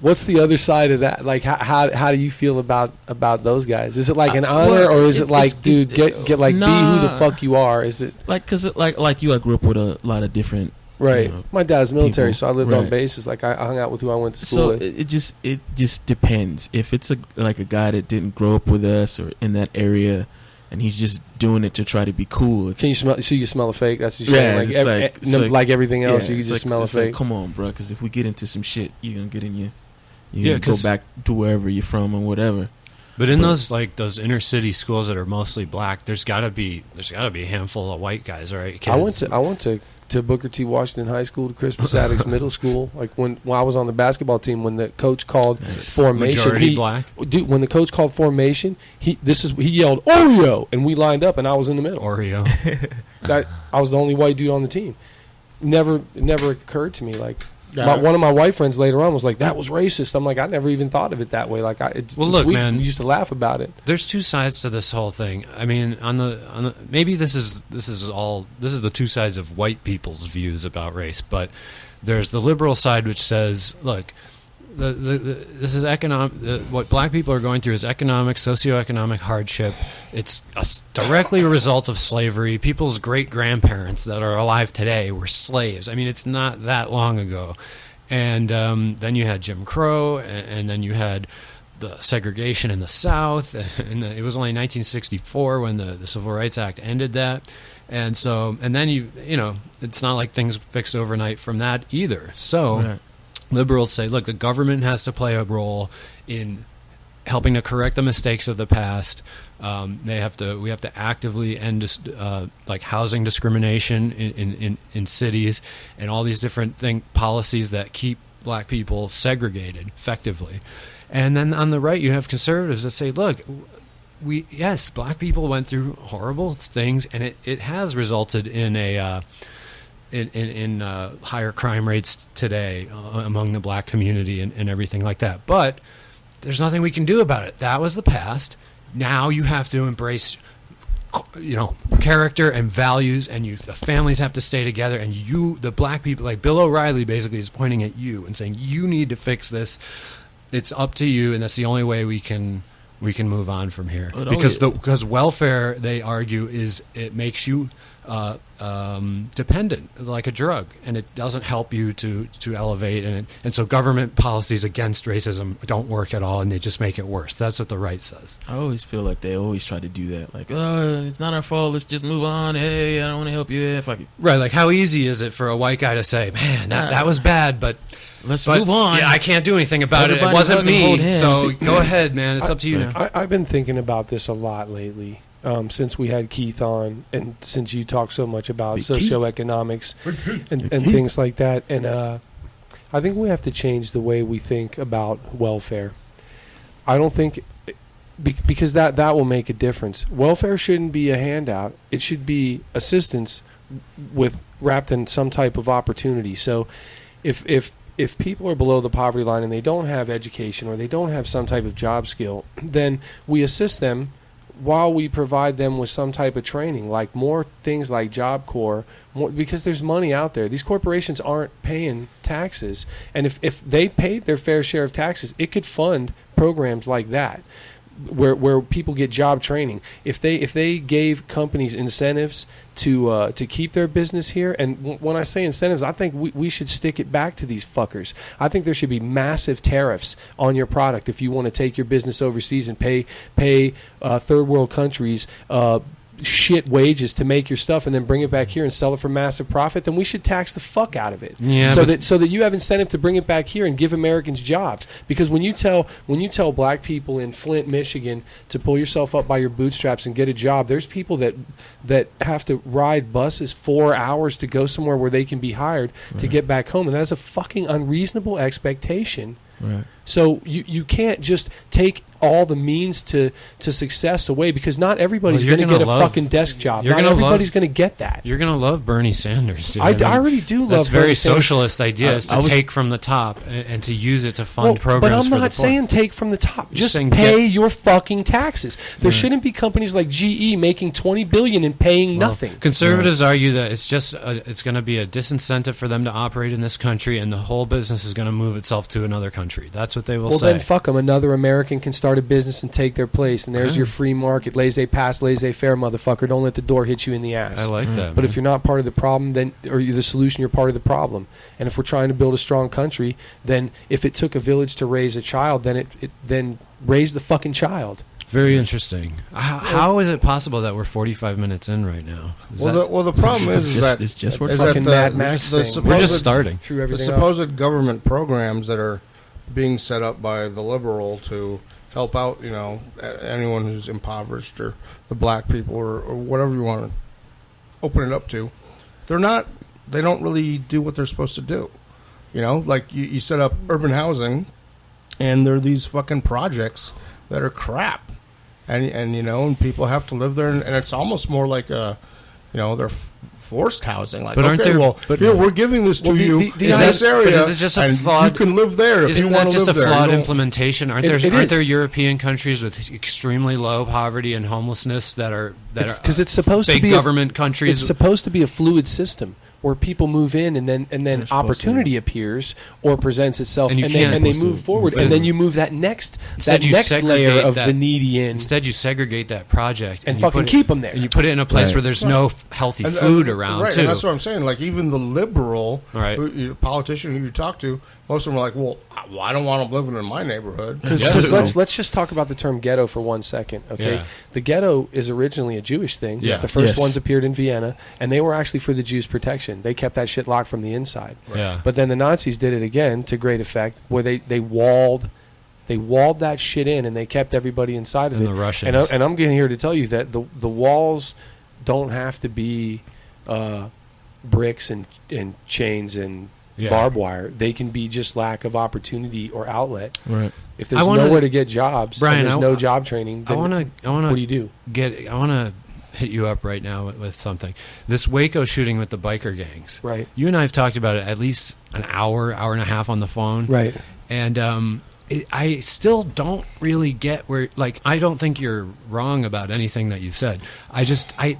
what's the other side of that? Like how do you feel about those guys? Is it like an honor, or is it like, dude, get like, be who the fuck you are? Is it like, cause like you, I grew up with a lot of different. Right. You know, my dad's military, people. so I lived on Right. bases. Like I hung out with who I went to school with. it just depends. If it's a guy that didn't grow up with us or in that area, and he's just doing it to try to be cool. Can you smell? So you smell a fake? That's what you're saying. It's Like everything else, yeah, you can it's just smell a it's fake. come on, bro. Because if we get into some shit, you're gonna get in your. Yeah, You go back to wherever you're from or whatever. But in those inner city schools that are mostly black, there's gotta be a handful of white guys, right? Kids. I went to Booker T. Washington High School, to Crispus Attucks Middle School. Like when I was on the basketball team, when the coach called formation, Majority black. Dude, when the coach called formation, he yelled Oreo, and we lined up, and I was in the middle. Oreo. I was the only white dude on the team. It never occurred to me like. One of my white friends later on was like, "That was racist." I'm like, I never even thought of it that way. Like, man, we used to laugh about it. There's two sides to this whole thing. I mean, on the maybe this is the two sides of white people's views about race. But there's the liberal side, which says, look, this is economic. What black people are going through is economic, socioeconomic hardship. It's directly a result of slavery. People's great-grandparents that are alive today were slaves. I mean, it's not that long ago. And then you had Jim Crow, and then you had the segregation in the South. And it was only 1964 when the Civil Rights Act ended that. And then you know, it's not like things fixed overnight from that either. So. Right. Liberals say, look, the government has to play a role in helping to correct the mistakes of the past. We have to actively end like housing discrimination in cities and all these different policies that keep black people segregated effectively. And then on the right, you have conservatives that say, look, yes, black people went through horrible things, and it has resulted in a in higher crime rates today among the black community and everything like that. But there's nothing we can do about it. That was the past. Now you have to embrace, you know, character and values, and the families have to stay together. And the black people, like Bill O'Reilly, basically is pointing at you and saying, you need to fix this. It's up to you, and that's the only way we can move on from here. Because welfare, they argue, it makes you dependent, like a drug, and it doesn't help you to elevate, and so government policies against racism don't work at all, and they just make it worse. That's what the right says. I always feel like they always try to do that, like, oh, it's not our fault, let's just move on. Hey, I don't want to help you. If I could. Right, like how easy is it for a white guy to say, man, that was bad, but let's move on. Yeah, I can't do anything about it. It wasn't me. So go ahead, man. It's up to you now. I've been thinking about this a lot lately. Since we had Keith on, and since you talk so much about socioeconomics and things like that, and I think we have to change the way we think about welfare. I don't think, because that will make a difference. Welfare shouldn't be a handout. It should be assistance wrapped in some type of opportunity. So if people are below the poverty line and they don't have education or they don't have some type of job skill, then we assist them while we provide them with some type of training, like more things like Job Corps, because there's money out there. These corporations aren't paying taxes, and if they paid their fair share of taxes, it could fund programs like that, where people get job training. If they gave companies incentives to keep their business here, and when I say incentives, I think we should stick it back to these fuckers. I think there should be massive tariffs on your product if you want to take your business overseas and pay third world countries shit wages to make your stuff and then bring it back here and sell it for massive profit. Then we should tax the fuck out of it, so that you have incentive to bring it back here and give Americans jobs. Because when you tell black people in Flint, Michigan, to pull yourself up by your bootstraps and get a job, there's people that have to ride buses 4 hours to go somewhere where they can be hired to get back home, and that is a fucking unreasonable expectation. Right. So you can't just take all the means to success away, because not everybody's going to get a fucking desk job. Not everybody's going to get that. You're going to love Bernie Sanders. Dude. I already do love That's very Bernie Sanders. socialist ideas to take from the top and to use it to fund programs but I'm for the not poor. saying take from the top. Just saying pay your fucking taxes. There shouldn't be companies like GE making $20 billion and paying nothing. Conservatives argue that it's just it's going to be a disincentive for them to operate in this country, and the whole business is going to move itself to another country. That's what they will say. Well, then fuck them. Another American can start a business and take their place, and there's your free market, laissez-passe, laissez-faire, motherfucker. Don't let the door hit you in the ass. I like that. But if you're not part of the problem, then, or you're the solution, you're part of the problem. And if we're trying to build a strong country, then if it took a village to raise a child, then then raise the fucking child. Very interesting. How is it possible that we're 45 minutes in right now? The problem is that it's just we're fucking Mad Max thing. We're just starting. Through The everything supposed government programs that are being set up by the liberal to help out, anyone who's impoverished, or the black people, or whatever you want to open it up to, they don't really do what they're supposed to do. Like you set up urban housing, and there are these fucking projects that are crap, and people have to live there, and it's almost more like they're forced housing. Like, but aren't okay, we're giving this to you in this area, but is it just a flawed? You can live there if you want to live there. Isn't that just a flawed implementation? Aren't there is. European countries with extremely low poverty and homelessness that are because it's supposed to be government countries? It's supposed to be a fluid system where people move in, and then opportunity appears or presents itself, and they move forward, and then you move that next layer of the needy in. Instead, you segregate that project and fucking keep them there, and you put it in a place where there's no healthy food around. Right, too. and that's what I'm saying. Like, even the liberal politician who you talk to, most of them are like, "Well, I don't want them living in my neighborhood." Because let's just talk about the term ghetto for 1 second, okay? Yeah. The ghetto is originally a Jewish thing. Yeah. The first ones appeared in Vienna, and they were actually for the Jews' protection. They kept that shit locked from the inside. Right. Yeah. But then the Nazis did it again to great effect, where they walled that shit in, and they kept everybody inside of it. And the Russians. And I'm getting here to tell you that the walls don't have to be bricks and chains and barbed wire. They can be just lack of opportunity or outlet. Right. If there's nowhere to get jobs, Brian, and there's no job training, then what do you do? I want to hit you up right now with something. This Waco shooting with the biker gangs. Right. You and I have talked about it at least an hour and a half on the phone. Right. And I still don't really get where, like, I don't think you're wrong about anything that you've said.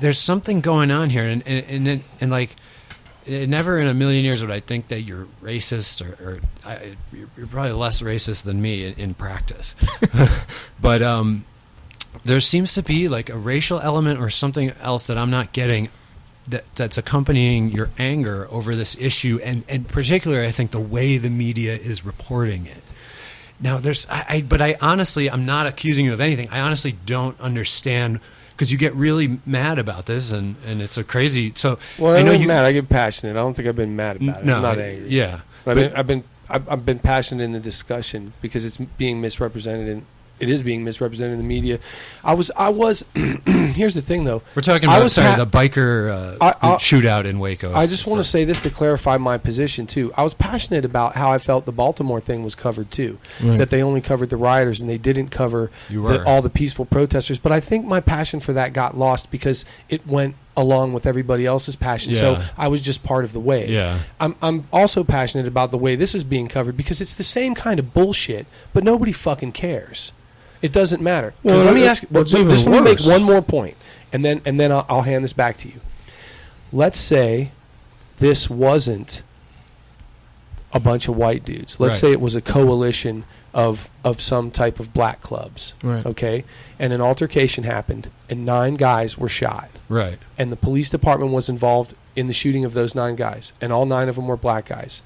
There's something going on here, and like, never in a million years would I think that you're racist, or you're probably less racist than me in practice. But there seems to be like a racial element or something else that I'm not getting that's accompanying your anger over this issue, and particularly I think the way the media is reporting it. Now, but I honestly, I'm not accusing you of anything. I honestly don't understand, because you get really mad about this, and it's a crazy. So well, I know you're mad. I get passionate. I don't think I've been mad about it. No, I'm not angry. Yeah, but I've been passionate in the discussion because it's being misrepresented, it is being misrepresented in the media. I was. Here's the thing, though. We're talking about the biker shootout in Waco. I just want to say this to clarify my position too. I was passionate about how I felt the Baltimore thing was covered too. Right. That they only covered the rioters and they didn't cover all the peaceful protesters. But I think my passion for that got lost because it went along with everybody else's passion. Yeah. So I was just part of the wave. Yeah. I'm also passionate about the way this is being covered because it's the same kind of bullshit, but nobody fucking cares. It doesn't matter. Well, let me ask you. Let me make one more point, and then I'll hand this back to you. Let's say this wasn't a bunch of white dudes. Let's say it was a coalition of some type of black clubs. Right. Okay, and an altercation happened, and 9 guys were shot. Right. And the police department was involved in the shooting of those 9 guys, and all 9 of them were black guys.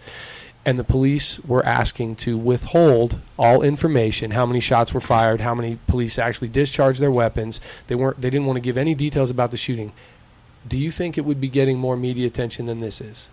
And the police were asking to withhold all information, how many shots were fired, how many police actually discharged their weapons. They didn't want to give any details about the shooting. Do you think it would be getting more media attention than this is?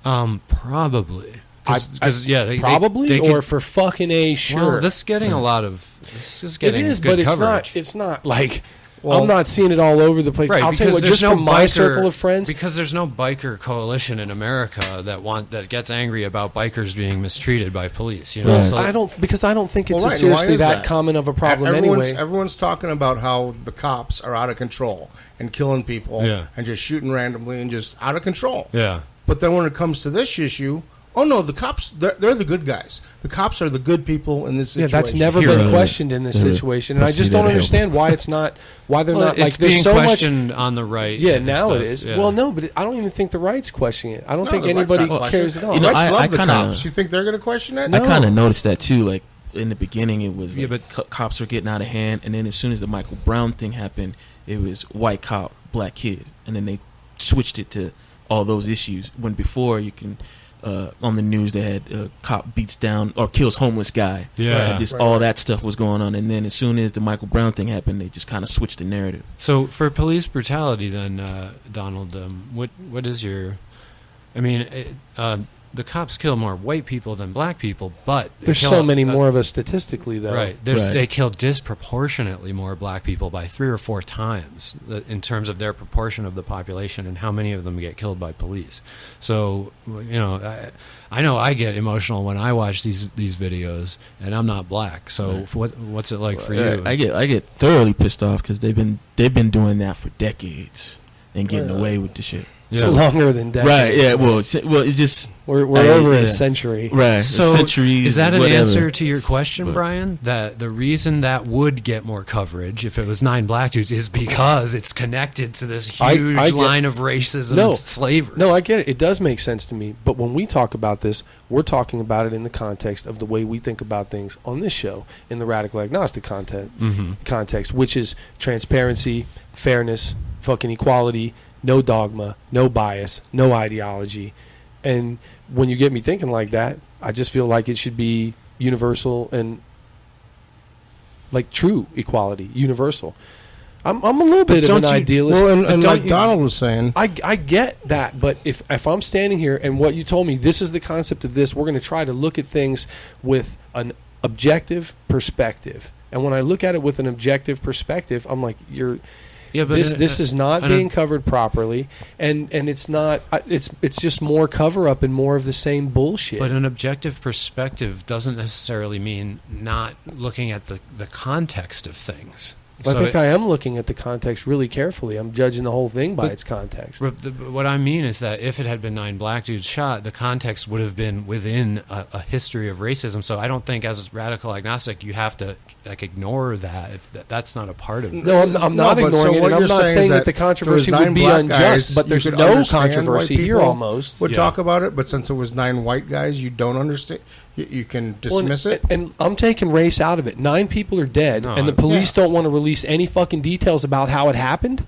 Probably. Probably, or for fucking A, sure. Well, this is getting a lot of. This is getting it is, good but coverage. it's not like I'm not seeing it all over the place. Right, I'll tell you what, there's just from my circle of friends. Because there's no biker coalition in America that gets angry about bikers being mistreated by police. You know, Right. so I don't think it's Right, seriously why is that common of a problem anyway. Everyone's talking about how the cops are out of control and killing people Yeah. and just shooting randomly and just out of control. yeah. But then when it comes to this issue, oh no, the cops, they're the good guys. The cops are the good people in this Yeah, situation. that's never been questioned in this situation, and I just don't understand why they're not like. It's There's being so much. questioned on the right. Yeah, and now stuff. it is. Yeah. Well, no, but I don't even think the right's questioning it. I don't No, think the right's anybody not cares questioning at all. it. The rights love the kinda- cops. You think they're going to question it? I No. kind of noticed that too. Like in the beginning, it was Yeah, like, cops were getting out of hand, and then as soon as the Michael Brown thing happened, it was white cop, black kid, and then they switched it to all those issues. When before you can. On the news, they had cop beats down or kills homeless guy. Yeah. and just all that stuff was going on. And then as soon as the Michael Brown thing happened, they just kind of switched the narrative. So for police brutality, then Donald, what is your? I mean, the cops kill more white people than black people, but they There's kill, so many more of us statistically, though. Right. They kill disproportionately more black people by 3 or 4 times in terms of their proportion of the population and how many of them get killed by police. So, you know, I know I get emotional when I watch these videos, and I'm not black. So what's it like for you? I get thoroughly pissed off because they've been doing that for decades and getting away with the shit. So longer than decades. Right? Yeah. Well, it just we're over a century. right. So centuries. is that an whatever. answer to your question, But- Brian? That the reason that would get more coverage if it was 9 black dudes is because it's connected to this huge I get- line of racism No. and slavery. No, I get it. It does make sense to me. But when we talk about this, we're talking about it in the context of the way we think about things on this show, in the radical agnostic context, which is transparency, fairness, fucking equality, no dogma, no bias, no ideology. And when you get me thinking like that, I just feel like it should be universal and like true equality, universal. I'm a little bit of an idealist. Well, and but like Donald was saying, I get that, but if I'm standing here and what you told me, this is the concept of this, we're going to try to look at things with an objective perspective. And when I look at it with an objective perspective, I'm like, Yeah, but this is not being covered properly, and it's not. It's just more cover up and more of the same bullshit. But an objective perspective doesn't necessarily mean not looking at the context of things. I think I am looking at the context really carefully. I'm judging the whole thing by its context. What I mean is that if it had been 9 black dudes shot, the context would have been within a history of racism. So I don't think, as a radical agnostic, you have to ignore that if that's not a part of it. No, I'm not but ignoring so it, what and I'm you're not saying saying is that the that controversy if it was would be 9 black unjust, guys, but you there's could no understand controversy white here people almost. would talk about it, but since it was 9 white guys, you don't understand. You can dismiss it. And I'm taking race out of it. 9 people are dead, No, and the police don't want to release any fucking details about how it happened.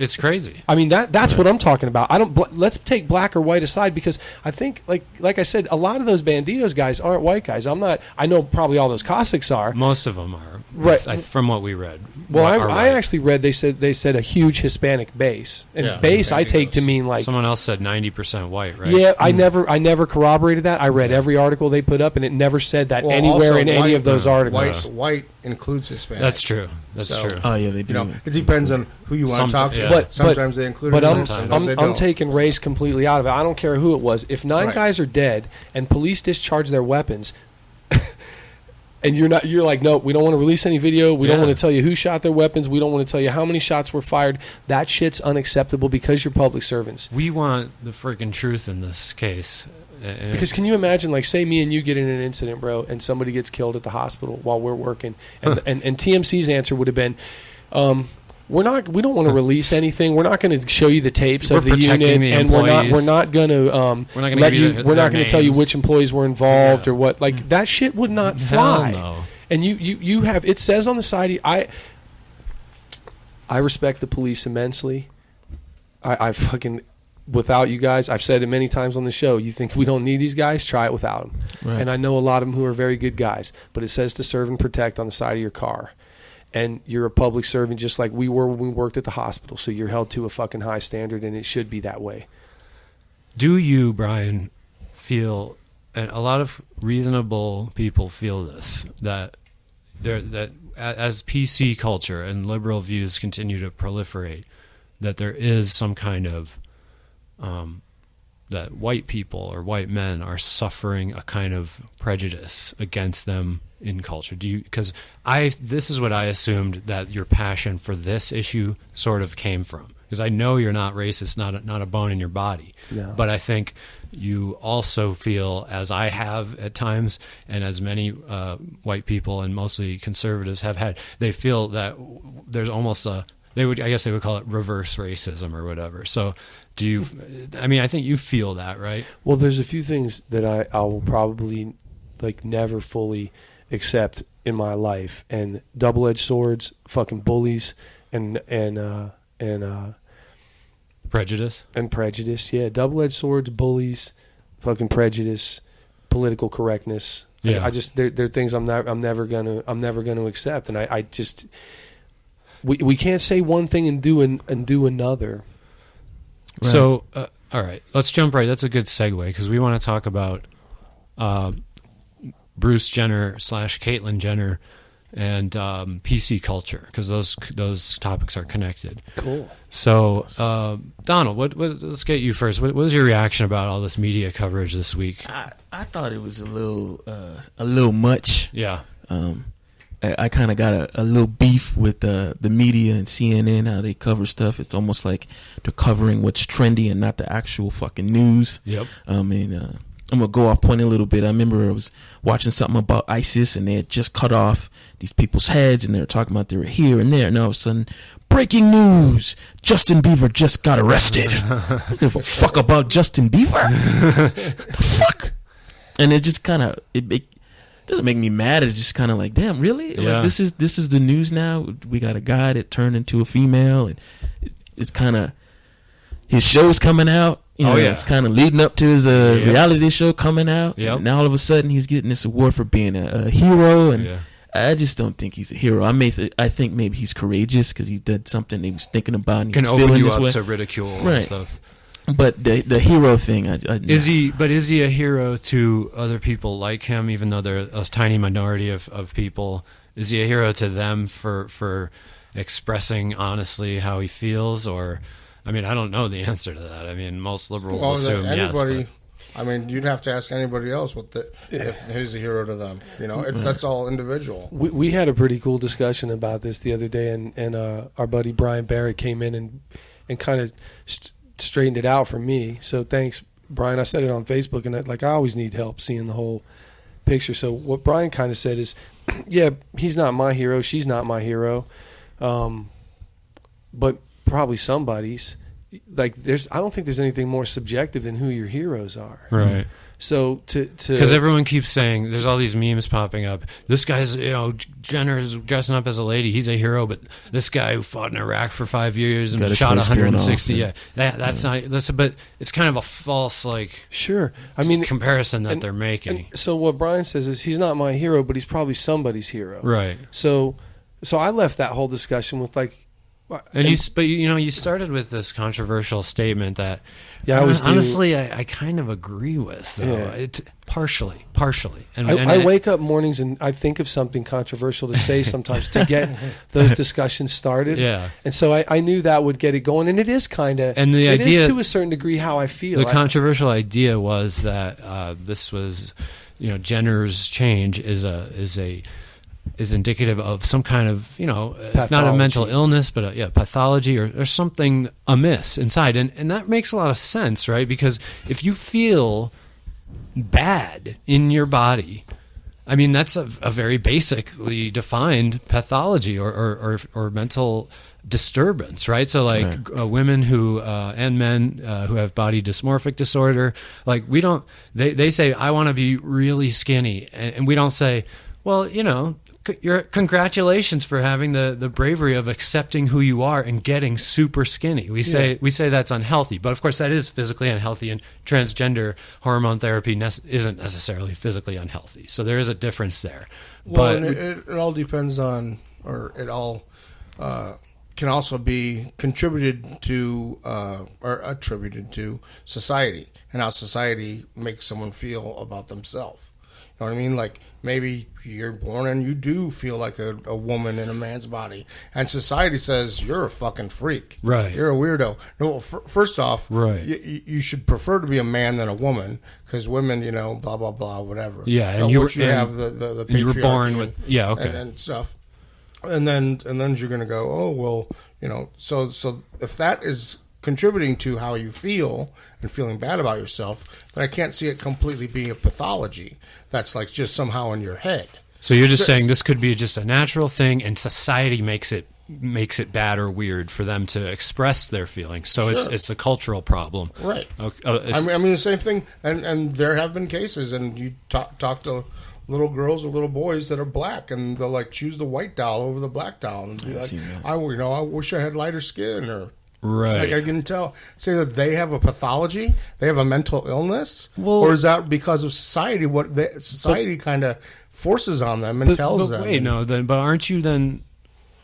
It's crazy. I mean that's what I'm talking about. I don't. Let's take black or white aside, because I think, like I said, a lot of those Bandidos guys aren't white guys. I'm not. I know probably all those Cossacks are. Most of them are, Right. from what we read. Well, are I white. actually read they said a huge Hispanic base, and Yeah, base I take to Bandidos. mean like. Someone else said 90% white, right? Yeah, I never corroborated that. I read every article they put up, and it never said that Well, anywhere also in any white- of those articles. White includes Hispanic. That's true. That's So- true. Oh yeah, they do. You know, it depends on who you want to talk to. Yeah. But- Sometimes they include But it, I'm sometimes they I'm don't. taking race completely out of it. I don't care who it was. If 9 Right. guys are dead and police discharge their weapons, and you're like, no, we don't want to release any video. We don't Yeah. want to tell you who shot their weapons. We don't want to tell you how many shots were fired. That shit's unacceptable because you're public servants. We want the freaking truth in this case. And Because can you imagine, like, say me and you get in an incident, bro, and somebody gets killed at the hospital while we're working, and and TMC's answer would have been, we don't want to release anything. We're not going to show you the tapes We're of the protecting unit, the and employees. we're not going to We're not gonna let give you you. their- We're not their going to tell you names. which employees were involved Yeah. or what. Like that shit would not Hell fly. no. And you have, it says on the side, I respect the police immensely. I fucking, without you guys, I've said it many times on the show, you think we don't need these guys? Try it without them. Right. And I know a lot of them who are very good guys, but it says to serve and protect on the side of your car. And you're a public servant just like we were when we worked at the hospital, so you're held to a fucking high standard, and it should be that way. Do you, Brian, feel, and a lot of reasonable people feel this, that as PC culture and liberal views continue to proliferate, that there is some kind of that white people or white men are suffering a kind of prejudice against them in culture. Because this is what I assumed that your passion for this issue sort of came from. Because I know you're not racist, not a bone in your body. No. But I think you also feel, as I have at times, and as many white people and mostly conservatives have had, they feel that there's almost I guess they would call it reverse racism or whatever. So I think you feel that, right? Well, there's a few things that I will probably never fully accept in my life, and double-edged swords, fucking bullies, and prejudice. And prejudice, yeah. Double-edged swords, bullies, fucking prejudice, political correctness. Yeah. I just they're things I'm never gonna accept, and I just we can't say one thing and do another. Right. So, all right, let's jump right. That's a good segue because we want to talk about Bruce Jenner / Caitlyn Jenner and PC culture, because those topics are connected. Cool. So, Donald, let's get you first. What was your reaction about all this media coverage this week? I thought it was a little much. Yeah. I kind of got a little beef with the media and CNN, how they cover stuff. It's almost like they're covering what's trendy and not the actual fucking news. Yep. I'm going to go off point a little bit. I remember I was watching something about ISIS, and they had just cut off these people's heads, and they were talking about they were here and there. And all of a sudden, breaking news, Justin Bieber just got arrested. I don't give a fuck about Justin Bieber. The fuck? And it just kind of... It doesn't make me mad. It's just kind of like, damn, really? Yeah. Like, this is the news now. We got a guy that turned into a female, and it's kind of his show's coming out. It's kind of leading up to his reality show coming out. Yep. And now all of a sudden he's getting this award for being a hero, and I just don't think he's a hero. I think maybe he's courageous because he did something he was thinking about. And Can open you up to ridicule and stuff. But the hero thing, is he a hero to other people like him, even though they're a tiny minority of people? Is he a hero to them for expressing honestly how he feels? Or, I mean, I don't know the answer to that. I mean, most liberals assume yes. I mean, you'd have to ask anybody else if he's a hero to them. That's all individual. We had a pretty cool discussion about this the other day, and our buddy Brian Barrett came in and kind of straightened it out for me. So thanks, Brian. I said it on Facebook, and I always need help seeing the whole picture. So what Brian kind of said is, yeah, he's not my hero, she's not my hero, but probably somebody's. I don't think there's anything more subjective than who your heroes are. Right. So because everyone keeps saying, there's all these memes popping up. This guy's, Jenner's dressing up as a lady. He's a hero, but this guy who fought in Iraq for 5 years and shot 160. But it's kind of a false sure. comparison that they're making. And so what Brian says is he's not my hero, but he's probably somebody's hero. Right. So I left that whole discussion with you started with this controversial statement that, honestly, I kind of agree with. Though. Yeah. It's partially, and I wake up mornings and I think of something controversial to say sometimes to get those discussions started. Yeah, and so I knew that would get it going, and it is kind of, and the idea is to a certain degree how I feel. The controversial idea was that this was, Jenner's change is indicative of some kind of, if not a mental illness, but pathology or something amiss inside. And that makes a lot of sense, right? Because if you feel bad in your body, I mean, that's a very basically defined pathology or mental disturbance, right? So women who and men who have body dysmorphic disorder, they say, I want to be really skinny. And we don't say, well, congratulations for having the bravery of accepting who you are and getting super skinny. We say that's unhealthy, but of course that is physically unhealthy, and transgender hormone therapy isn't necessarily physically unhealthy. So there is a difference there. Well, but it all depends on, or it all can also be contributed to or attributed to society and how society makes someone feel about themselves. know what I mean? Like, maybe you're born and you do feel like a woman in a man's body. And society says, you're a fucking freak. Right. You're a weirdo. No, first off, Right. you should prefer to be a man than a woman, because women, you know, blah, blah, blah, whatever. Yeah, and have the you were born patriarchy with, yeah, okay. and stuff. And then you're going to go, oh, well, you know, so if that is contributing to how you feel and feeling bad about yourself, then I can't see it completely being a pathology that's like just somehow in your head. So you're just saying this could be just a natural thing, and society makes it bad or weird for them to express their feelings. So Sure. it's a cultural problem, Right. Okay, I mean the same thing, and there have been cases, and you talk to little girls or little boys that are black, and they'll like choose the white doll over the black doll, and be like, I wish I had lighter skin, or right. like I can say that they have a pathology, they have a mental illness, Well, or is that because of society? What society kind of forces on them and tells them. Wait, no, but aren't you then?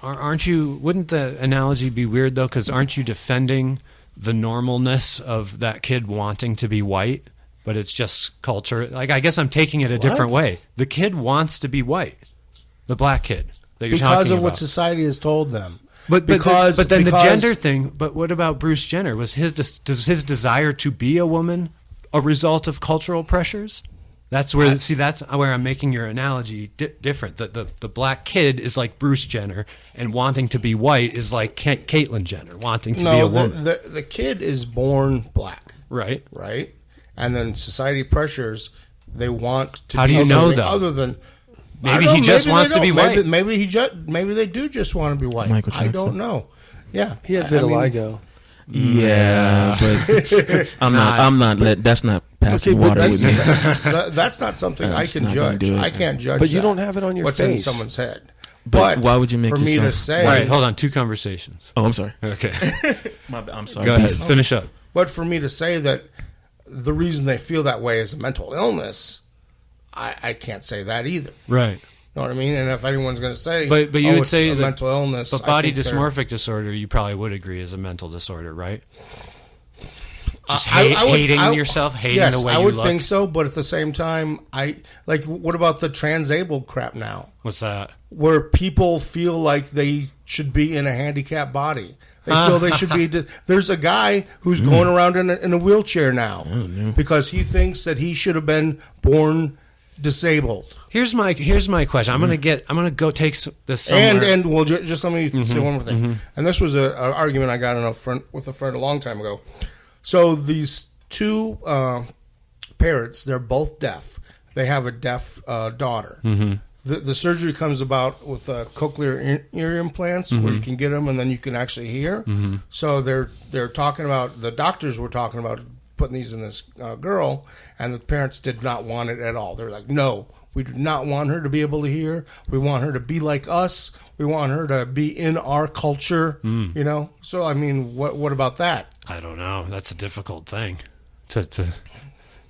Aren't you? Wouldn't the analogy be weird though? Because aren't you defending the normalness of that kid wanting to be white? But it's just culture. Like, I guess I'm taking it a different way. The kid wants to be white, the black kid that you're talking about, because of what society has told them. But then the gender thing. But what about Bruce Jenner? Was his desire to be a woman a result of cultural pressures? That's where that's where I'm making your analogy different. The black kid is like Bruce Jenner, and wanting to be white is like Caitlyn Jenner wanting to be a woman. The kid is born black, right? Right, and then society pressures. They want to. How do be you know something though? Other than maybe he just wants to be white. Maybe they do just want to be white. Michael I Jackson. don't know. Yeah, He had vitiligo. Yeah, but I'm not. That's not passing but water with me. that's not something I just can not gonna judge. do it. I can't judge. But you that, don't have it on your what's face. in someone's head. But why would you make for me to yourself- say? All right, hold on. Two conversations. Oh, I'm sorry. Okay, I'm sorry. go ahead. Finish up. But for me to say that the reason they feel that way is a mental illness, I can't say that either. Right. You know what I mean? And if anyone's going to say, But you would it's say a that, mental illness, but I body think they're- dysmorphic disorder, you probably would agree is a mental disorder, right? Just I would- hating yourself, hating yes, the way I you would look. think so. But at the same time, what about the transabled crap now, What's that? where people feel like they should be in a handicapped body? They feel they should be. There's a guy who's going around in a wheelchair now because he thinks that he should have been born disabled. Here's my question. I'm gonna go take this somewhere. And well, just let me say one more thing. And this was an argument I got with a friend a long time ago. So these two parents, they're both deaf. They have a deaf daughter. The surgery comes about with cochlear ear implants, where you can get them and then you can actually hear. So they're talking about, the doctors were talking about putting these in this girl, and the parents did not want it at all. They're like, no, we do not want her to be able to hear. We want her to be like us. We want her to be in our culture. You know. So I mean, what about that? I don't know. That's a difficult thing.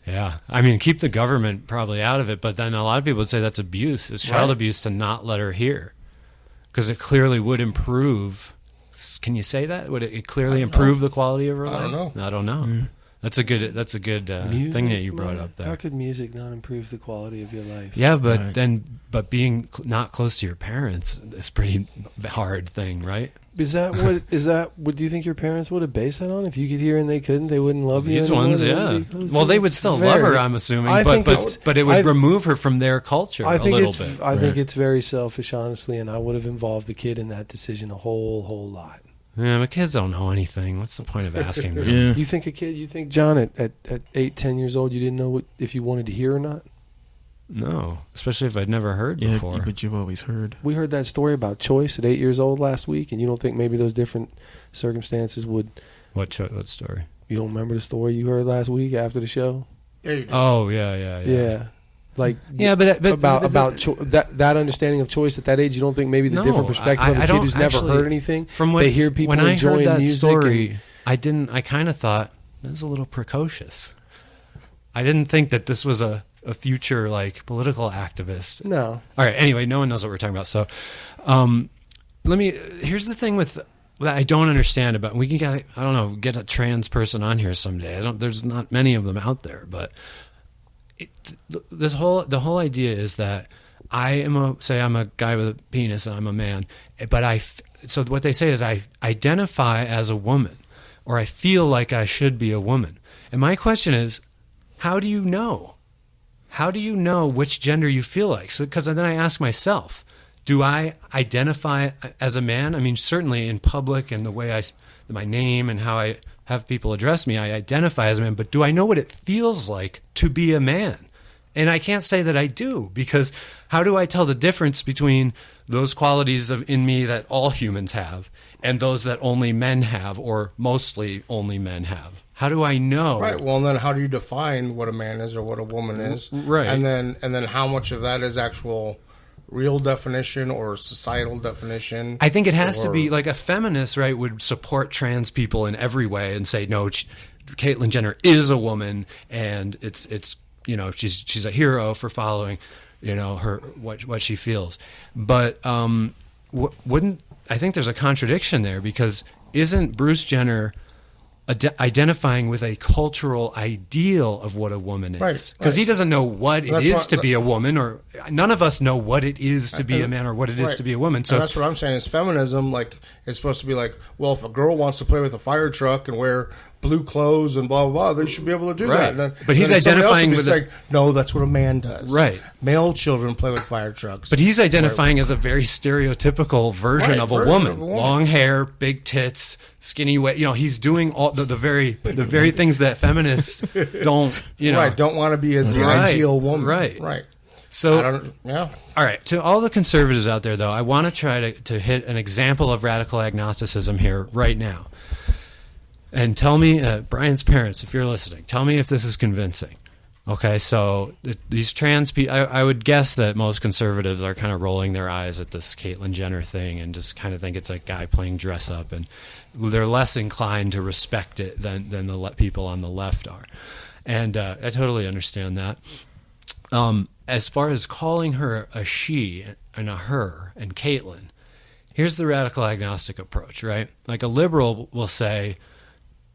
Yeah. I mean, keep the government probably out of it, but then a lot of people would say that's abuse. It's child abuse to not let her hear, because it clearly would improve. Can you say that? Would it clearly improve the quality of her life? I don't know. I don't know. That's a good thing that you brought up there. How could music not improve the quality of your life? Yeah, but being not close to your parents is a pretty hard thing, right? Is that what do you think your parents would have based that on? If you could hear and they couldn't, they wouldn't love you These anymore? ones, They yeah. wouldn't be close? Well, they would It's still very- love her, I'm assuming, I think but it would remove her from their culture a little bit. I think it's very selfish, honestly, and I would have involved the kid in that decision a whole lot. Yeah, but kids don't know anything. What's the point of asking them? Yeah. You think John at 8, 10 years old, you didn't know if you wanted to hear or not? No, especially if I'd never heard before. But you've always heard. We heard that story about choice at 8 years old last week, and you don't think maybe those different circumstances would... What story? You don't remember the story you heard last week after the show? Yeah, you do. Oh, yeah. Yeah. Like, Yeah, but that understanding of choice at that age, you don't think maybe the No, different perspective of a I kid don't who's never actually- heard anything, from what, they hear people when I enjoying heard that music story, and- I kind of thought this is a little precocious. I didn't think that this was a future like political activist. No. All right. Anyway, no one knows what we're talking about. So, here's the thing that I don't understand about. We can get a trans person on here someday. There's not many of them out there, but the whole idea is that I'm a guy with a penis and I'm a man, but so what they say is I identify as a woman, or I feel like I should be a woman. And my question is, how do you know? How do you know which gender you feel like? So, because then I ask myself, do I identify as a man? I mean, certainly in public and the way my name and how I have people address me, I identify as a man, but do I know what it feels like to be a man? And I can't say that I do, because how do I tell the difference between those qualities in me that all humans have and those that only men have, or mostly only men have? How do I know? Right. Well, then how do you define what a man is or what a woman is? Right. And then how much of that is actual real definition or societal definition? I think it has to be like a feminist, right, would support trans people in every way and say, no, Caitlyn Jenner is a woman, and it's she's a hero for following, her what she feels. But wouldn't I think there's a contradiction there, because isn't Bruce Jenner identifying with a cultural ideal of what a woman is? Right. Because he doesn't know what it is to be a woman, or none of us know what it is to be a man or what it is to be a woman. So and that's what I'm saying is feminism, like, it's supposed to be like, well, if a girl wants to play with a fire truck and wear blue clothes and blah, blah, blah, they should be able to do that. And then, but he's identifying with saying, no, that's what a man does. Right. Male children play with fire trucks. But he's identifying as a very stereotypical version of a woman. Long hair, big tits, skinny waist. He's doing all the very things that feminists don't, Right, don't want to be as the ideal woman. Right. So, all right. To all the conservatives out there, though, I want to try to hit an example of radical agnosticism here right now. And tell me, Brian's parents, if you're listening, tell me if this is convincing. Okay, so these trans people, I would guess that most conservatives are kind of rolling their eyes at this Caitlyn Jenner thing and just kind of think it's a guy playing dress up, and they're less inclined to respect it than the people on the left are. And I totally understand that. As far as calling her a she and a her and Caitlyn, here's the radical agnostic approach, right? Like a liberal will say,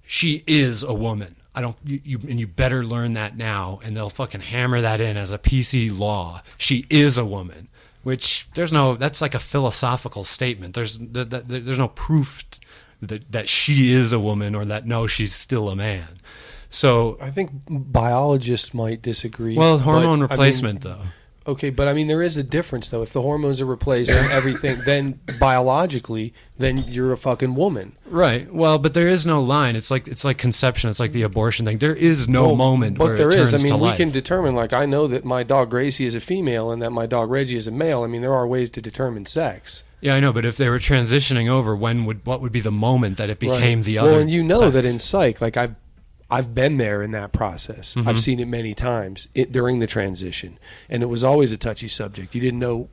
she is a woman. You better learn that now, and they'll fucking hammer that in as a PC law. She is a woman, which that's like a philosophical statement. There's no proof that she is a woman, or that no, she's still a man. So I think biologists might disagree. Well, hormone replacement, though. Okay, but I mean, there is a difference, though. If the hormones are replaced and everything, then biologically, then you're a fucking woman. Right. Well, but there is no line. It's like conception. It's like the abortion thing. There is no moment where it turns to life. We can determine, like, I know that my dog Gracie is a female and that my dog Reggie is a male. I mean, there are ways to determine sex. Yeah, I know, but if they were transitioning over, what would be the moment that it became the other? Well, and you know sex? that in psych, like I've been there in that process. Mm-hmm. I've seen it many times during the transition, and it was always a touchy subject. You didn't know,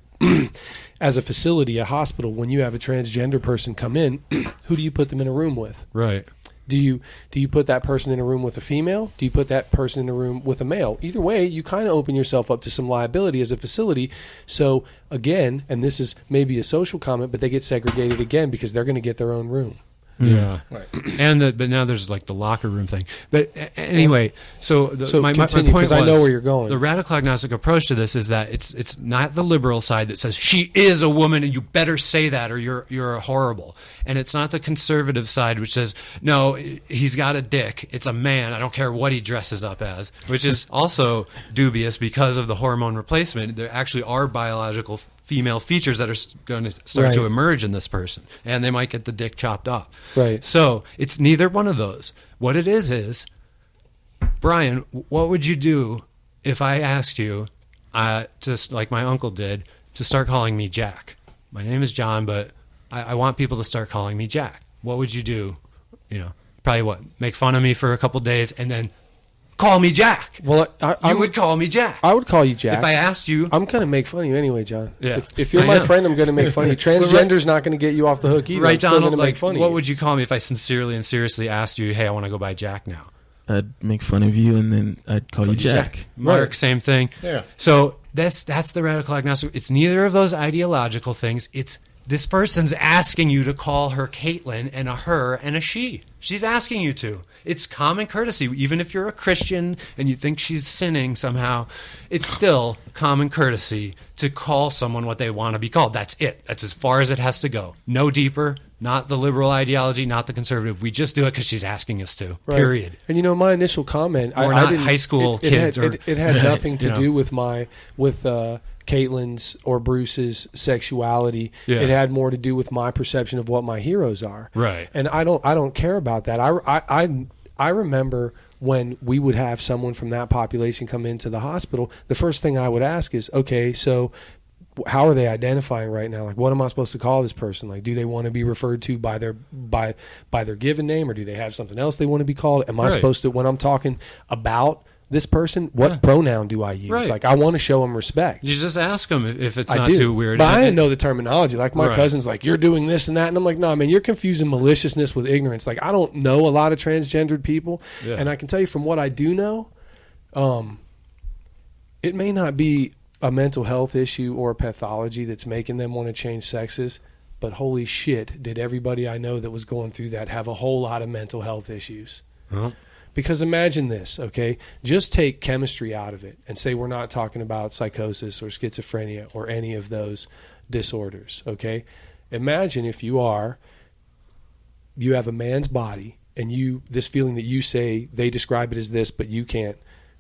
as a facility, a hospital, when you have a transgender person come in, who do you put them in a room with? Right. Do you put that person in a room with a female? Do you put that person in a room with a male? Either way, you kind of open yourself up to some liability as a facility. So again, and this is maybe a social comment, but they get segregated again because they're going to get their own room. Yeah, Right. But now there's like the locker room thing. But anyway, my point was, I know where you're going. The radical agnostic approach to this is that it's not the liberal side that says she is a woman and you better say that or you're horrible, and it's not the conservative side which says no, he's got a dick, it's a man, I don't care what he dresses up as, which is also dubious because of the hormone replacement. There actually are biological female features that are going to start to emerge in this person, and they might get the dick chopped off. Right. So it's neither one of those. What it is, Brian, what would you do if I asked you, just like my uncle did, to start calling me Jack? My name is John, but I want people to start calling me Jack. What would you do? Probably make fun of me for a couple days and then call me Jack. Well, you would call me Jack. I would call you Jack. If I asked you, I'm going to make fun of you anyway, John. Yeah. If you're my friend, I'm going to make fun of you. Transgender's not going to get you off the hook either. Right, I'm still Donald? gonna make fun of what you. would you call me if I sincerely and seriously asked you, hey, I want to go by Jack now? I'd make fun of you, and then I'd call you Jack. Mark, Right. same thing. Yeah. So that's the radical agnostic. It's neither of those ideological things. It's This person's asking you to call her Caitlin and a her and a she. She's asking you to. It's common courtesy. Even if you're a Christian and you think she's sinning somehow, it's still common courtesy to call someone what they want to be called. That's it. That's as far as it has to go. No deeper. Not the liberal ideology, not the conservative. We just do it because she's asking us to. Right. Period. And my initial comment, we're not high school kids. It had nothing to do with Caitlin's or Bruce's sexuality. Yeah. It had more to do with my perception of what my heroes are. Right. And I don't care about that. I remember when we would have someone from that population come into the hospital, the first thing I would ask is, okay, so how are they identifying right now? Like, what am I supposed to call this person? Like, do they want to be referred to by their given name, or do they have something else they want to be called? Am I supposed to, when I'm talking about this person, what pronoun do I use? Right. Like, I want to show them respect. You just ask them if it's not too weird. But I didn't know the terminology. Like, my cousin's like, you're doing this and that. And I'm like, no, man, you're confusing maliciousness with ignorance. Like, I don't know a lot of transgendered people. Yeah. And I can tell you from what I do know, it may not be a mental health issue or a pathology that's making them want to change sexes, but holy shit, did everybody I know that was going through that have a whole lot of mental health issues. Because imagine this, okay? Just take chemistry out of it and say we're not talking about psychosis or schizophrenia or any of those disorders, okay? Imagine if you have a man's body and this feeling that you say they describe it as this, but you can't.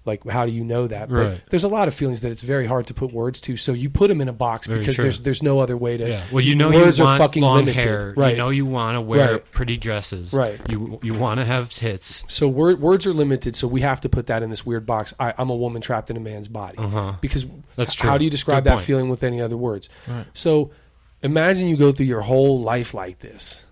Like, how do you know that? Right. But there's a lot of feelings that it's very hard to put words to, so you put them in a box because there's no other way to. Yeah. Well, words you want long limited. Hair. Right. You want to wear pretty dresses. Right. You want to have tits. So words are limited, so we have to put that in this weird box. I'm a woman trapped in a man's body. Because that's true. How do you describe that feeling with any other words? Right. So imagine you go through your whole life like this.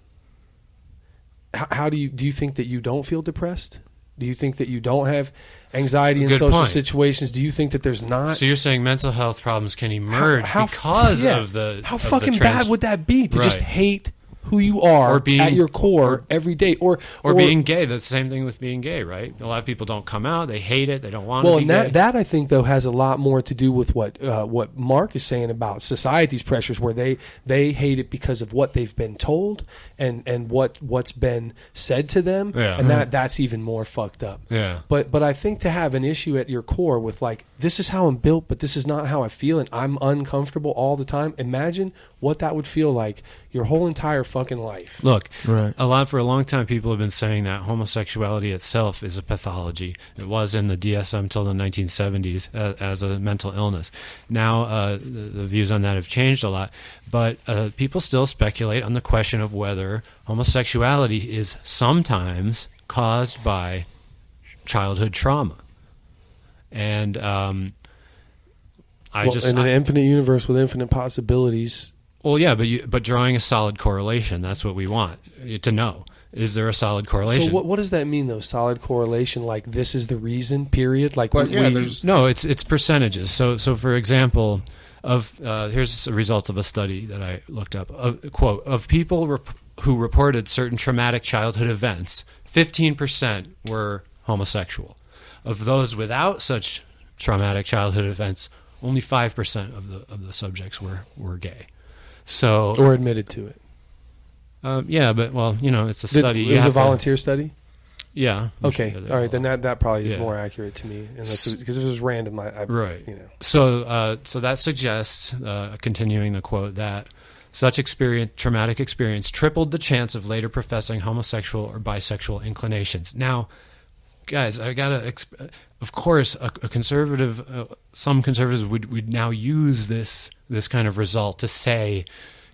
How do you think that you don't feel depressed? Do you think that you don't have anxiety in social situations? Do you think that there's not? So you're saying mental health problems can emerge because of the How fucking bad would that be to just hate who you are at your core every day, or being gay? That's the same thing with being gay, right? A lot of people don't come out; they hate it, they don't want to be gay. Well, that I think though has a lot more to do with what Mark is saying about society's pressures, where they hate it because of what they've been told and what's been said to them, and that's even more fucked up. Yeah. But I think to have an issue at your core with like, this is how I'm built, but this is not how I feel, and I'm uncomfortable all the time. Imagine what that would feel like your whole entire fucking life. Look, for a long time, people have been saying that homosexuality itself is a pathology. It was in the DSM till the 1970s as a mental illness. Now, the views on that have changed a lot, but people still speculate on the question of whether homosexuality is sometimes caused by childhood trauma. And in an infinite universe with infinite possibilities. Well, yeah, but drawing a solid correlation, that's what we want to know. Is there a solid correlation? So what does that mean, though? Solid correlation, like this is the reason, period? Like, no, it's percentages. So for example, here's the results of a study that I looked up. Quote, of people who reported certain traumatic childhood events, 15% were homosexual. Of those without such traumatic childhood events, only 5% of the subjects were gay. So, or admitted to it. Yeah, but it's a study. It was a volunteer study. Yeah. Okay. All right. Then that probably is more accurate to me, because if it was random, right. So that suggests, continuing the quote, that such traumatic experience, tripled the chance of later professing homosexual or bisexual inclinations. Now, guys, I gotta. Of course, a conservative. Some conservatives would now use this kind of result to say,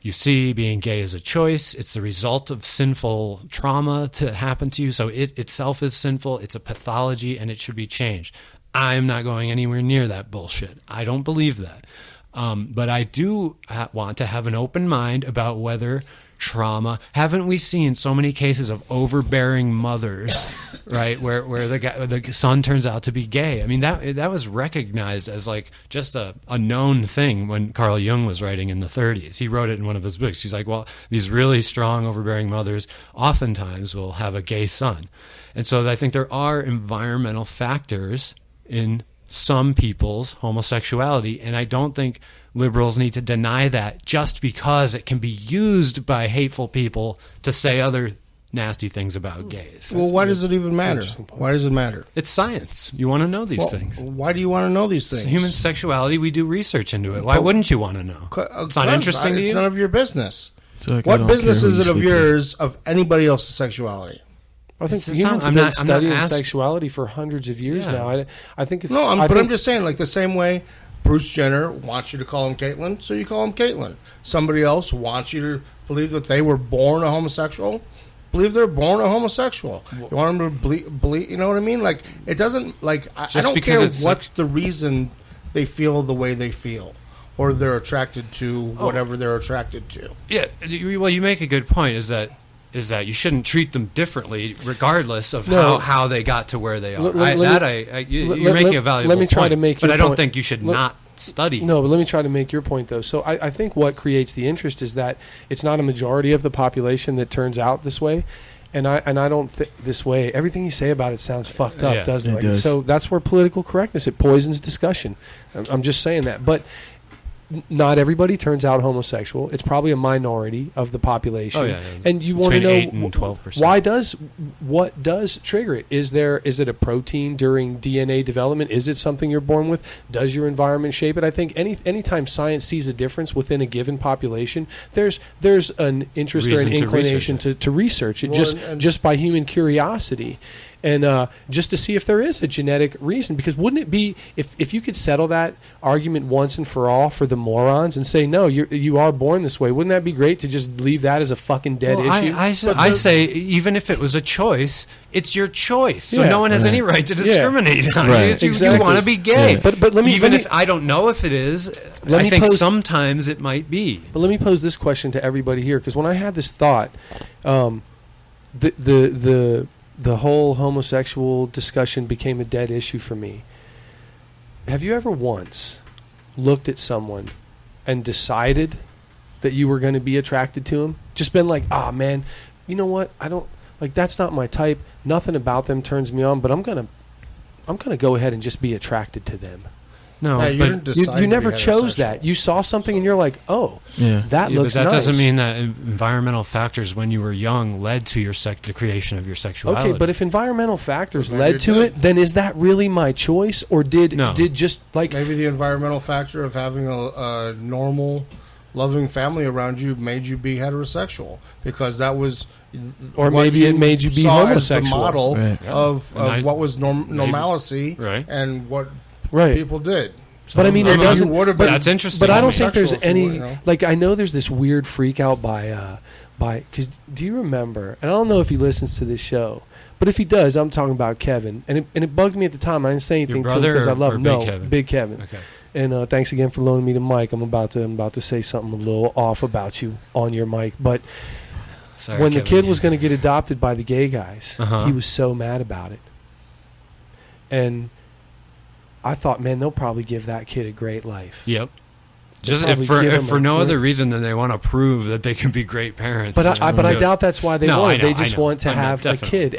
you see, being gay is a choice. It's the result of sinful trauma to happen to you. So it itself is sinful. It's a pathology, and it should be changed. I'm not going anywhere near that bullshit. I don't believe that. But I do want to have an open mind about whether trauma. Haven't we seen so many cases of overbearing mothers, right, where the son turns out to be gay? I mean, that was recognized as like just a known thing when Carl Jung was writing in the 30s. He wrote it in one of his books. He's like, well, these really strong, overbearing mothers oftentimes will have a gay son. And so I think there are environmental factors in some people's homosexuality, and I don't think liberals need to deny that just because it can be used by hateful people to say other nasty things about gays. Well, why does it even matter? Why does it matter? It's science. You want to know these things. Why do you want to know these things? It's human sexuality. We do research into it. Why wouldn't you want to know? It's not interesting to you? It's none of your business. So like, What business is it of yours of anybody else's sexuality? I think humans have been studying sexuality for hundreds of years now. I think it's... I'm just saying, like the same way Bruce Jenner wants you to call him Caitlyn, so you call him Caitlyn. Somebody else wants you to believe that they were born a homosexual, believe they're born a homosexual. You want them to believe, you know what I mean? Like, it doesn't, like, I don't care what the reason they feel the way they feel, or they're attracted to whatever they're attracted to. Yeah, well, you make a good point, is that you shouldn't treat them differently regardless of how they got to where they are. You're making a valuable point, but I don't think you should not study. No, but let me try to make your point, though. So I think what creates the interest is that it's not a majority of the population that turns out this way. And I don't think this way. Everything you say about it sounds fucked up, doesn't it? Does. So that's where political correctness, it poisons discussion. I'm just saying that. But not everybody turns out homosexual. It's probably a minority of the population. Oh, yeah. And you want to know 8 and 12%. What does trigger it? Is it a protein during DNA development? Is it something you're born with? Does your environment shape it? I think anytime science sees a difference within a given population, there's an interest or an inclination to research it just by human curiosity. And just to see if there is a genetic reason. Because wouldn't it be, if you could settle that argument once and for all for the morons and say, no, you are born this way, wouldn't that be great to just leave that as a fucking dead issue? I say, even if it was a choice, it's your choice. So no one has any right to discriminate on you. You want to be gay. Yeah. But let me, if I don't know if it is, I think sometimes it might be. But let me pose this question to everybody here. Because when I had this thought, the whole homosexual discussion became a dead issue for me. Have you ever once looked at someone and decided that you were going to be attracted to him? Just been like, man, you know what? I don't like, that's not my type. Nothing about them turns me on, but I'm going to go ahead and just be attracted to them. No, but you never chose that. You saw something and you're like, that looks nice. That doesn't mean that environmental factors when you were young led to the creation of your sexuality. Okay, but if environmental factors led to it, then is that really my choice? Or did just like... Maybe the environmental factor of having a normal, loving family around you made you be heterosexual. Because that was... Or maybe it made you be homosexual. As the model of what was normalcy and what... people did. So but I mean, it doesn't. But that's interesting. But I don't think there's any. Like, I know there's this weird freak out by. Because do you remember? And I don't know if he listens to this show, but if he does, I'm talking about Kevin. And it bugged me at the time. I didn't say anything to him because I love him. Big Kevin. Okay. And thanks again for loaning me the mic. I'm about to say something a little off about you on your mic, but. Sorry, when Kevin, the kid was going to get adopted by the gay guys, he was so mad about it, and. I thought, man, they'll probably give that kid a great life. Yep. Just if for no other reason than they want to prove that they can be great parents. But I doubt that's why they want it. They just want to have a kid.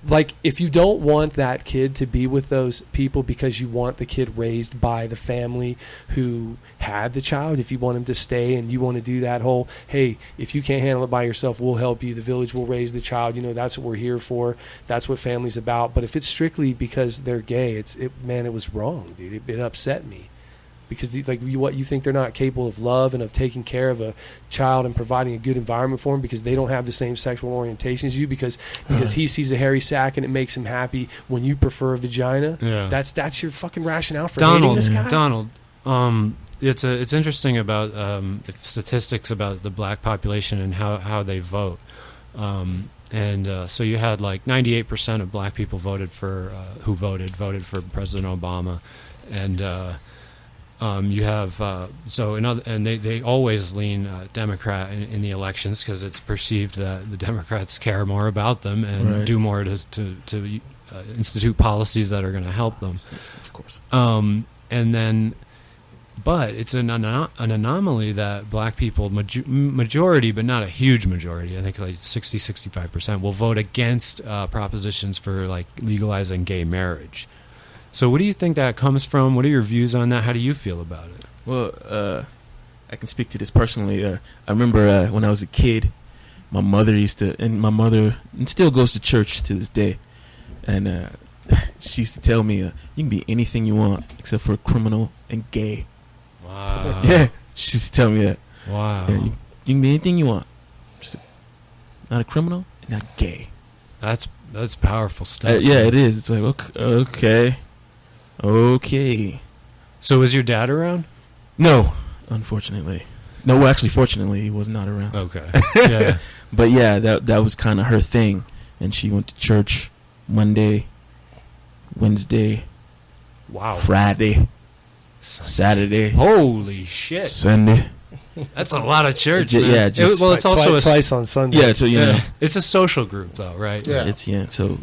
Like, if you don't want that kid to be with those people because you want the kid raised by the family who had the child, if you want him to stay and you want to do that whole, hey, if you can't handle it by yourself, we'll help you. The village will raise the child. That's what we're here for. That's what family's about. But if it's strictly because they're gay, it was wrong, dude. It upset me. Because what you think they're not capable of love and of taking care of a child and providing a good environment for him because they don't have the same sexual orientation as you because he sees a hairy sack and it makes him happy when you prefer a vagina. Yeah. That's your fucking rationale for hating this guy. Donald, it's interesting about statistics about the black population and how they vote. So you had like 98% of black people voted for President Obama, and you have they always lean Democrat in the elections because it's perceived that the Democrats care more about them and do more to institute policies that are going to help them. Of course. And then But it's an anomaly that black people, majority, but not a huge majority, I think like 60-65%, will vote against propositions for like legalizing gay marriage. So what do you think that comes from? What are your views on that? How do you feel about it? Well, I can speak to this personally. I remember when I was a kid, my mother and still goes to church to this day, and she used to tell me, you can be anything you want except for a criminal and gay. Wow. Yeah, she used to tell me that. Wow. Yeah, you can be anything you want, just not a criminal and not gay. That's powerful stuff. Yeah, it is. It's like okay. So was your dad around? No, unfortunately. No, well, actually, fortunately, he was not around. Okay. Yeah. But yeah, that was kind of her thing, and she went to church Monday, Wednesday, Wow. Friday, Saturday, Holy shit. Sunday. That's a lot of church. Yeah, Man. just well, it's also twice on Sunday. Yeah, so you know, it's a social group though, right? Yeah. So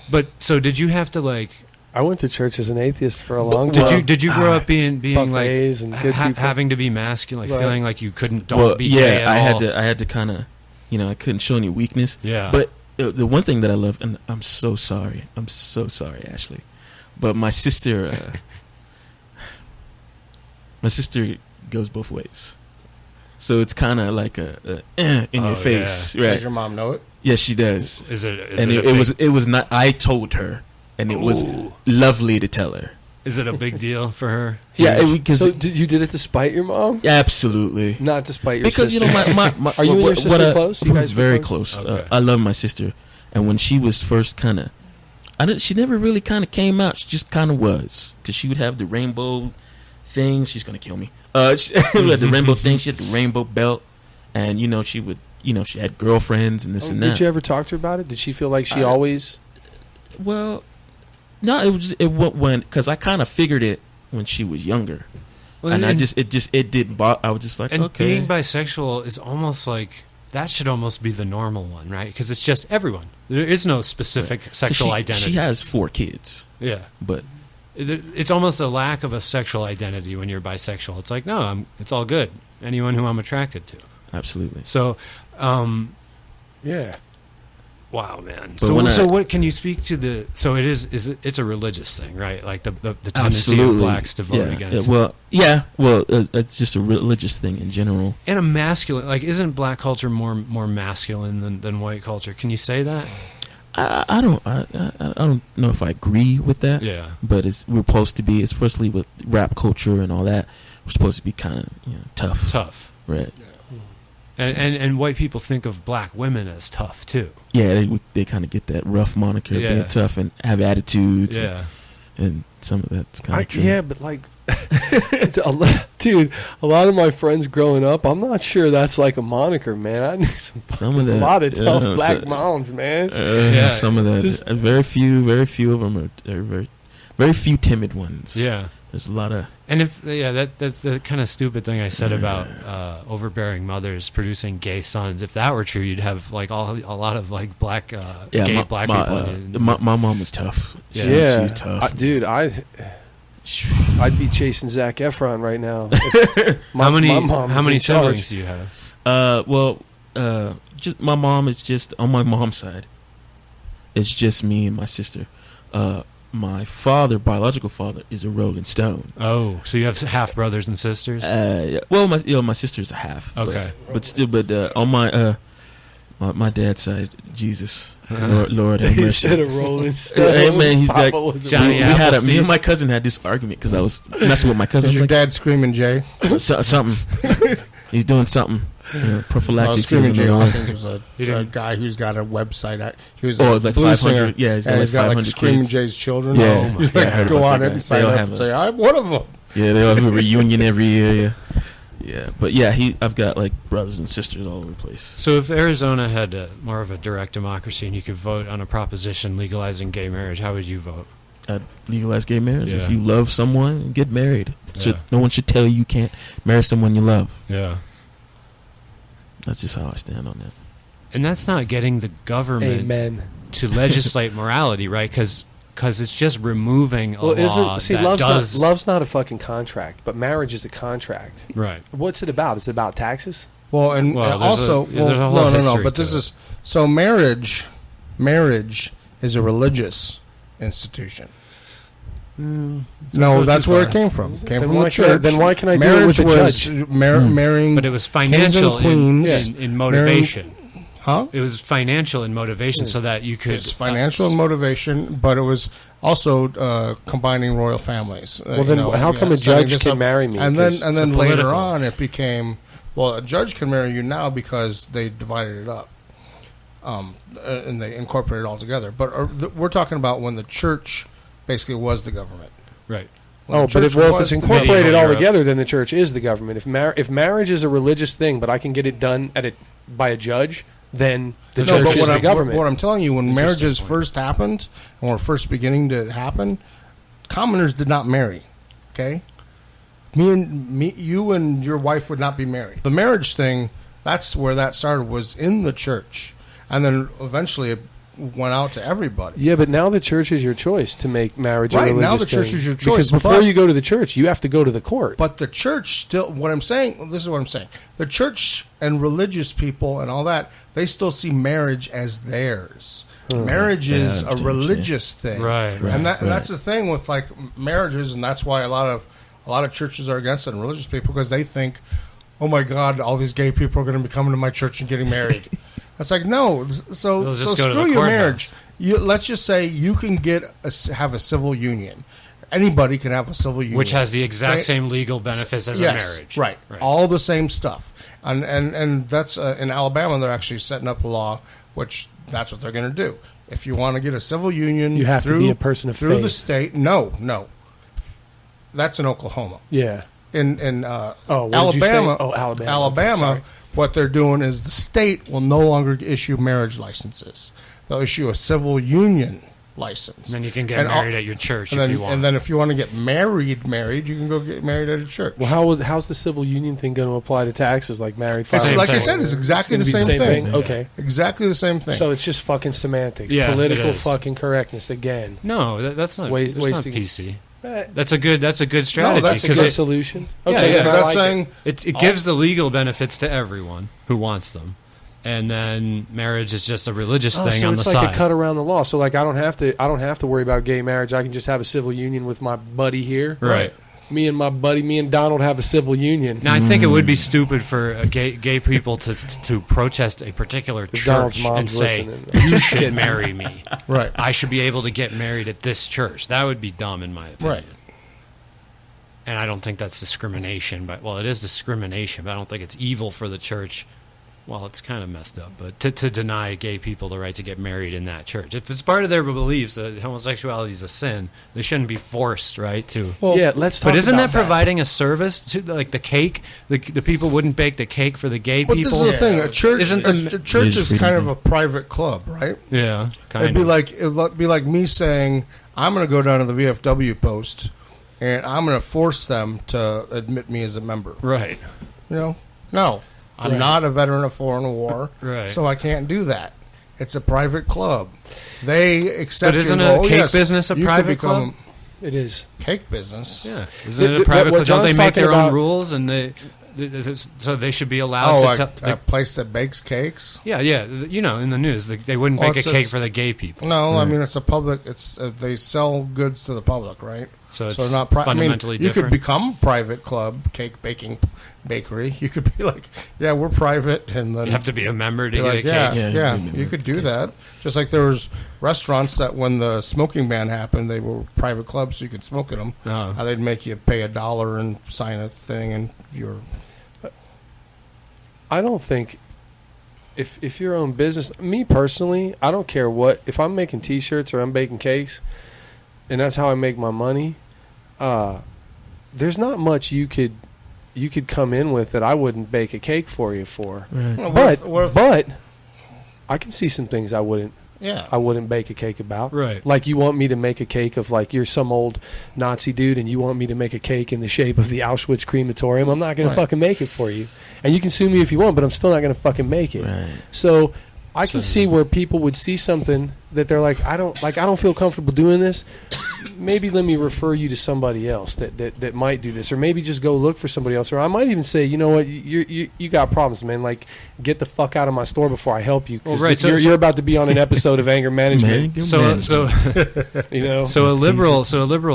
But so did you have to like? I went to church as an atheist for a long time. Did you grow up being buffets like and good people. having to be masculine, like Right. feeling like you couldn't well, be gay at I all? had to kind of, I couldn't show any weakness. Yeah. But the one thing that I love, and I'm so sorry, Ashley, but my sister goes both ways. So it's kind of like a in your face, yeah. right? Does your mom know it? Yes, she does. Is it? And it was not. I told her, and it was Ooh. lovely to tell her. Is it a big deal for her? Yeah, because So you did it to spite your mom? absolutely. Not to spite your Because sister? my Are you and your sister close? You We're guys very close? close. Okay. I love my sister, and when she was first kind of, she never really kind of came out. She just kind of was, because she would have the rainbow thing. She's gonna kill me. She had the rainbow thing. She had the rainbow belt, and she would, she had girlfriends and this and that. Did you ever talk to her about it? Did she feel like she always? Well, no, it went because I kind of figured it when she was younger, Well, and it didn't bother. I was just like, And okay. being bisexual is almost like that should almost be the normal one, right? Because it's just everyone. There is no specific sexual identity. She has 4 kids, Yeah. but It's almost a lack of a sexual identity when you're bisexual. It's like, no, it's all good. Anyone who I'm attracted to. absolutely. So, Yeah. wow, man. But So what can you speak to the? So it's a religious thing, right? Like the tendency Absolutely. of blacks to vote against. Well, it's just a religious thing in general. And a masculine, like, isn't black culture more masculine than white culture? Can you say that? I don't know if I agree with that. Yeah. But we're supposed to be, especially with rap culture and all that, we're supposed to be kind of tough. Tough. Right. And white people think of black women as tough too. Yeah, they kind of get that rough moniker, Yeah. being tough and have attitudes. Yeah. And some of that's kind of true. Yeah, but like, dude, a lot of my friends growing up, I'm not sure that's like a moniker, man. I knew Some of that, a lot of tough yeah, black so- moms, man. Yeah. Some of that. Just- Very few of them are very few timid ones. Yeah. There's a lot of. And that's the kind of stupid thing I said about overbearing mothers producing gay sons. If that were true, you'd have like a lot of like black gay black people. My mom was tough. Yeah, she's tough. Dude, I'd be chasing Zac Efron right now. How many was in siblings charge. do you have? Just my mom is just on my mom's side. It's just me and my sister. My father, biological father, is a Rolling Stone. Oh, so you have half brothers and sisters? Well, my sister's a half. Okay. but still, on my dad's side, Jesus, Lord have He mercy. said a Rolling Stone. Hey man, he's Papa got was a Johnny we had Appleseed. me and my cousin had this argument because I was messing with my cousin. Is your Like, dad Screaming Jay? something. He's doing something. Prophylactic. Screaming Jay season. Hawkins was a guy who's got a website. He was Oh, a it's like blues 500. singer. Yeah, he's got and like he's got like 500 Screaming kids. Jay's children. Yeah. You Yeah, I heard go about on that it guy. and sign They all up have and a- say, I'm one of them. Yeah, they all have a reunion every year. Yeah, but yeah, I've got like brothers and sisters all over the place. So if Arizona had more of a direct democracy and you could vote on a proposition legalizing gay marriage, how would you vote? I'd legalize gay marriage. Yeah. If you love someone, get married. Yeah. No one should tell you can't marry someone you love. Yeah. That's just how I stand on that. And that's not getting the government Amen. to legislate morality, right? Because because it's just removing a law that love's not a fucking contract, but marriage is a contract. Right. What's it about? Is it about taxes? Well, and also, no. But this is so marriage. Marriage is a religious institution. No, that's where it came from. It came from the church. Then why can I do it with a judge? Marrying, but it was financial in motivation. Huh? It was financial in motivation, so that you could. It's financial and motivation, but it was also combining royal families. Well, then how come a judge can marry me? And then later on, it became, well, a judge can marry you now because they divided it up, and they incorporated it all together. But we're talking about when the church basically was the government. Right. But if it's incorporated all together, then the church is the government. If marriage is a religious thing, but I can get it done by a judge, then the church is the government. What I'm telling you, when marriages first happened, and were first beginning to happen, commoners did not marry. Okay? You and your wife would not be married. The marriage thing, that's where that started, was in the church. And then eventually it went out to everybody. Yeah, but now the church is your choice to make marriage a religious thing. Right, now the church is your choice. Because before you go to the church, you have to go to the court. But the church still, this is what I'm saying. The church and religious people and all that, they still see marriage as theirs. Marriage is a religious thing. Right. And that's the thing with like marriages, and that's why a lot of churches are against it, and religious people, because they think, oh my God, all these gay people are going to be coming to my church and getting married. It's like, no. So screw your marriage. Let's just say you can have a civil union. Anybody can have a civil union, which has the exact same legal benefits as a marriage. Right. All the same stuff. And that's in Alabama. They're actually setting up a law, which that's what they're going to do. If you want to get a civil union, you have to be a person of through faith. The state. No. That's in Oklahoma. Yeah. In Alabama. Alabama. What they're doing is the state will no longer issue marriage licenses. They'll issue a civil union license. And then you can get married at your church if you want. And then if you want to get married, you can go get married at a church. Well, how's the civil union thing going to apply to taxes like married? Like I said, it's exactly the same thing. Okay. Exactly the same thing. So it's just fucking semantics. Yeah, political fucking correctness again. No, that's not PC. That's a good strategy. No, that's a good solution. Okay, that's saying it gives the legal benefits to everyone who wants them, and then marriage is just a religious thing on the side. It's like a cut around the law. So like I don't have to worry about gay marriage. I can just have a civil union with my buddy here. Right. Me and Donald have a civil union. Now I think it would be stupid for gay people to protest a particular church and say you should marry me. Right. I should be able to get married at this church. That would be dumb in my opinion. Right. And I don't think that's discrimination. But it is discrimination. But I don't think it's evil for the church. Well, it's kind of messed up, but to deny gay people the right to get married in that church. If it's part of their beliefs that homosexuality is a sin, they shouldn't be forced, right? Let's talk. But isn't that providing a service to like the cake? The people wouldn't bake the cake for the gay people. This is the thing. A church is kind of a private club, right? Yeah, it'd be like me saying, I'm going to go down to the VFW post, and I'm going to force them to admit me as a member. Right. No. I'm not a veteran of foreign war, so I can't do that. It's a private club. They accept. But isn't a cake business a private club? It is. Cake business. Yeah. Isn't it a private club? Don't they make their own rules and so they should be allowed to a place that bakes cakes? Yeah. In the news, they wouldn't bake a cake for the gay people. No, I mean it's a public. They sell goods to the public, right? So it's not fundamentally different. You could become a private club, cake baking bakery. You could be like, yeah, we're private, and then you have to be a member to get a cake. Yeah, you could do that. Just like there was restaurants that when the smoking ban happened, they were private clubs, so you could smoke in them. Oh. They'd make you pay $1 and sign a thing, and you're. I don't think if your own business, me personally, I don't care what. If I'm making T-shirts or I'm baking cakes, and that's how I make my money, there's not much you could come in with that I wouldn't bake a cake for you for. Right. But I can see some things I wouldn't Yeah. I wouldn't bake a cake about. Right. Like you want me to make a cake of like you're some old Nazi dude and you want me to make a cake in the shape of the Auschwitz crematorium. I'm not going to fucking make it for you. And you can sue me if you want, but I'm still not going to fucking make it. Right. So I can see where people would see something that they're like, I don't feel comfortable doing this. Maybe let me refer you to somebody else that might do this, or maybe just go look for somebody else. Or I might even say, you know what, you got problems, man. Like, get the fuck out of my store before I help you. Well, right, you're about to be on an episode of anger management. So you know, so a liberal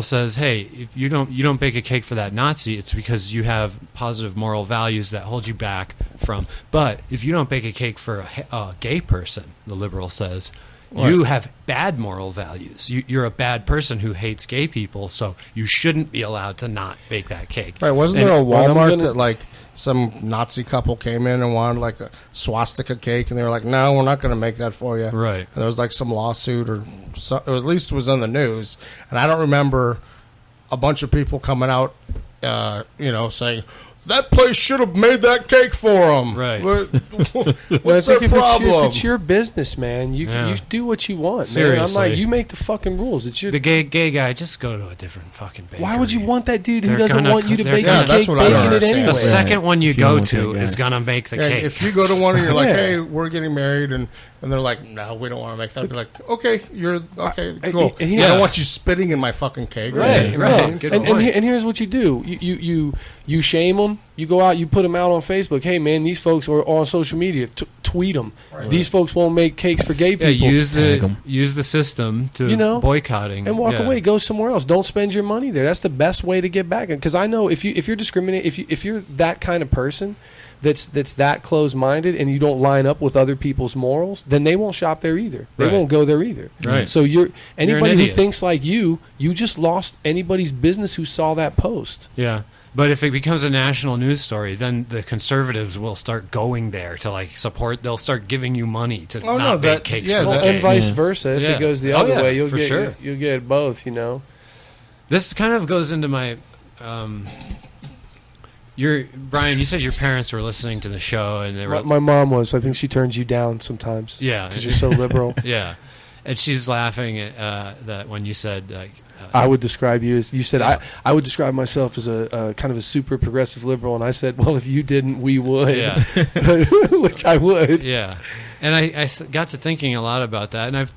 says, hey, if you don't bake a cake for that Nazi, it's because you have positive moral values that hold you back from. But if you don't bake a cake for a gay person, the liberal says, you have bad moral values. You're a bad person who hates gay people, so you shouldn't be allowed to not bake that cake. Right? Wasn't there a Walmart that like some Nazi couple came in and wanted like a swastika cake, and they were like, "No, we're not going to make that for you." Right. And there was like some lawsuit, or at least it was in the news, and I don't remember a bunch of people coming out, saying, that place should have made that cake for them. Right. What's their problem? It's your business, man. You do what you want, Seriously. man. I'm like, you make the fucking rules. It's your The gay guy, just go to a different fucking bakery. Why would you want that dude who They're doesn't gonna want you to they're bake gonna- a that's cake what I don't baking it understand. anyway? The second one you If you go don't want to that guy. is gonna make the Yeah, cake. if you go to one and you're like, Yeah. "Hey, we're getting married," and they're like, "No, we don't want to make that," I'd be like, "Okay, cool. and he- I don't want you spitting in my fucking cake." Right, Yeah, right. right. Good And point. here's what you do: you shame them. You go out, you put them out on Facebook. Hey, man, these folks are on social media. Tweet them. Right. These folks won't make cakes for gay yeah, people. use the system to boycotting and walk yeah. away. Go somewhere else. Don't spend your money there. That's the best way to get back. Because I know if you're discriminating, if you're that kind of person that's that closed-minded, and you don't line up with other people's morals, then they won't shop there either. They Right. won't go there either. Right. So anybody an who idiot. thinks like you just lost anybody's business who saw that post. Yeah. But if it becomes a national news story, then the conservatives will start going there to like support. They'll start giving you money to Oh, not no, bake that- cakes yeah, for that- the And gays. vice versa. If Yeah. it goes the Oh, other yeah, way, you'll for get sure. you'll get both. You know. This kind of goes into my. Brian, you said your parents were listening to the show, and they were. My mom was. I think she turns you down sometimes. Yeah, Because you're so liberal. Yeah, and she's laughing at that when you said like. I would describe you as you said. I would describe myself as a kind of a super progressive liberal, and I said, well, if you didn't, we would. Yeah. Which I would. Yeah, and I got to thinking a lot about that, and I've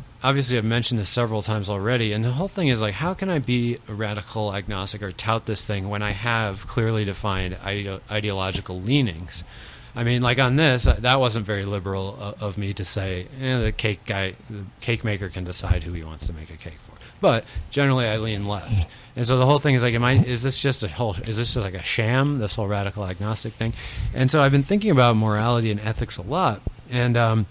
mentioned this several times already. And the whole thing is like, how can I be a radical agnostic or tout this thing when I have clearly defined ideological leanings? I mean, like on this, that wasn't very liberal of me to say, the cake maker can decide who he wants to make a cake for. But generally, I lean left, and so the whole thing is like, is this just like a sham? This whole radical agnostic thing, and so I've been thinking about morality and ethics a lot, and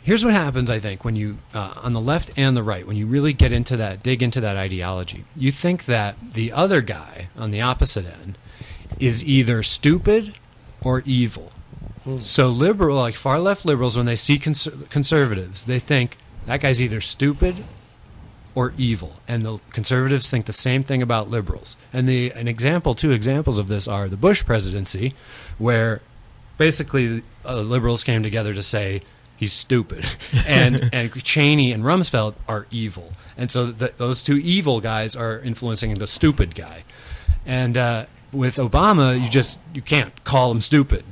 here's what happens. I think when you on the left and the right, when you really dig into that ideology, you think that the other guy on the opposite end is either stupid or evil. So liberal, like far left liberals, when they see conservatives, they think that guy's either stupid or evil, and the conservatives think the same thing about liberals. And two examples of this are the Bush presidency, where basically liberals came together to say he's stupid, and Cheney and Rumsfeld are evil, and so those two evil guys are influencing the stupid guy. And with Obama, you can't call him stupid.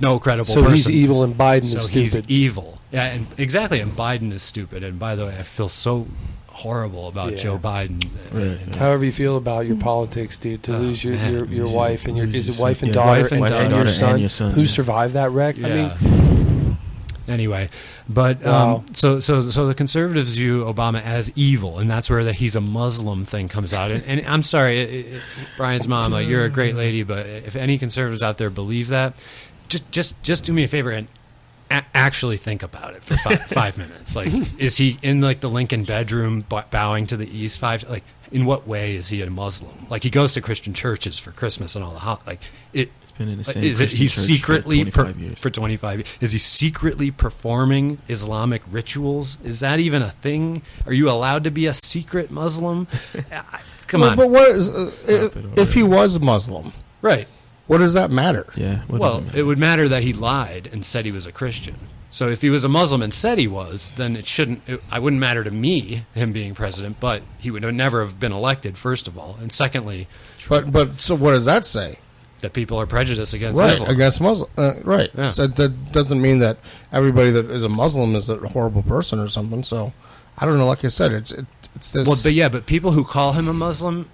No credible person. So he's evil, and Biden is stupid. He's evil. Yeah, and exactly. And Biden is stupid. And by the way, I feel so horrible about Joe Biden. Right. However you feel about your politics, dude, to lose your wife and lose is it your wife and son. daughter, Wife and daughter and your son, who yeah. survived that wreck. Yeah. I mean, Anyway, but Wow. so the conservatives view Obama as evil, and that's where the he's a Muslim thing comes out. And I'm sorry, Brian's mom, like, you're a great lady, but if any conservatives out there believe that, just do me a favor and actually think about it for 5 minutes. Like, is he in like the Lincoln bedroom bowing to the east? Like, in what way is he a Muslim? Like, he goes to Christian churches for Christmas and all the Been in the same is it Christian he's church secretly for 25 years. for 25 years? Is he secretly performing Islamic rituals? Is that even a thing? Are you allowed to be a secret Muslim? Come on. But what is, if he was a Muslim? Right. What does that matter? Yeah. What Well, does it matter? it would matter that he lied and said he was a Christian. So if he was a Muslim and said he was, then I wouldn't matter to me, him being president, but he would never have been elected, first of all. And secondly, But so what does that say? that people are prejudiced against right, Islam. against Muslim. Right. Yeah. So that doesn't mean that everybody that is a Muslim is a horrible person or something. So I don't know. Like I said, it's this. Well, but people who call him a Muslim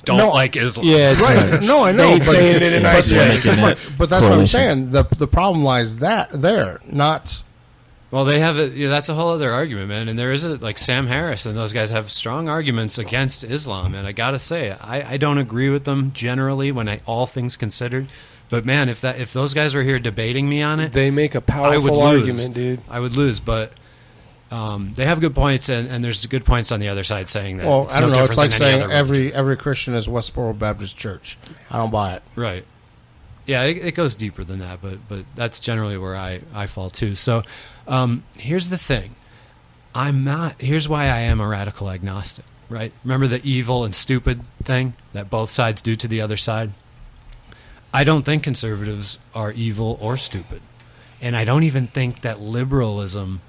don't like Islam. Yeah, Right. No, I know. They say it in a nice way. But that's what I'm saying. The problem lies there, not. Well, they have it. That's a whole other argument, man. And there is like Sam Harris and those guys have strong arguments against Islam. And I gotta say, I don't agree with them generally when all things considered. But man, if those guys were here debating me on it, they make a powerful argument, dude. I would lose, but. They have good points, and there's good points on the other side saying that. Well, it's I don't no know. It's like different than any saying other every Christian is Westboro Baptist Church. I don't buy it. right. Yeah, it goes deeper than that, but that's generally where I fall too. So here's the thing. Here's why I am a radical agnostic, right? Remember the evil and stupid thing that both sides do to the other side? I don't think conservatives are evil or stupid. And I don't even think that liberalism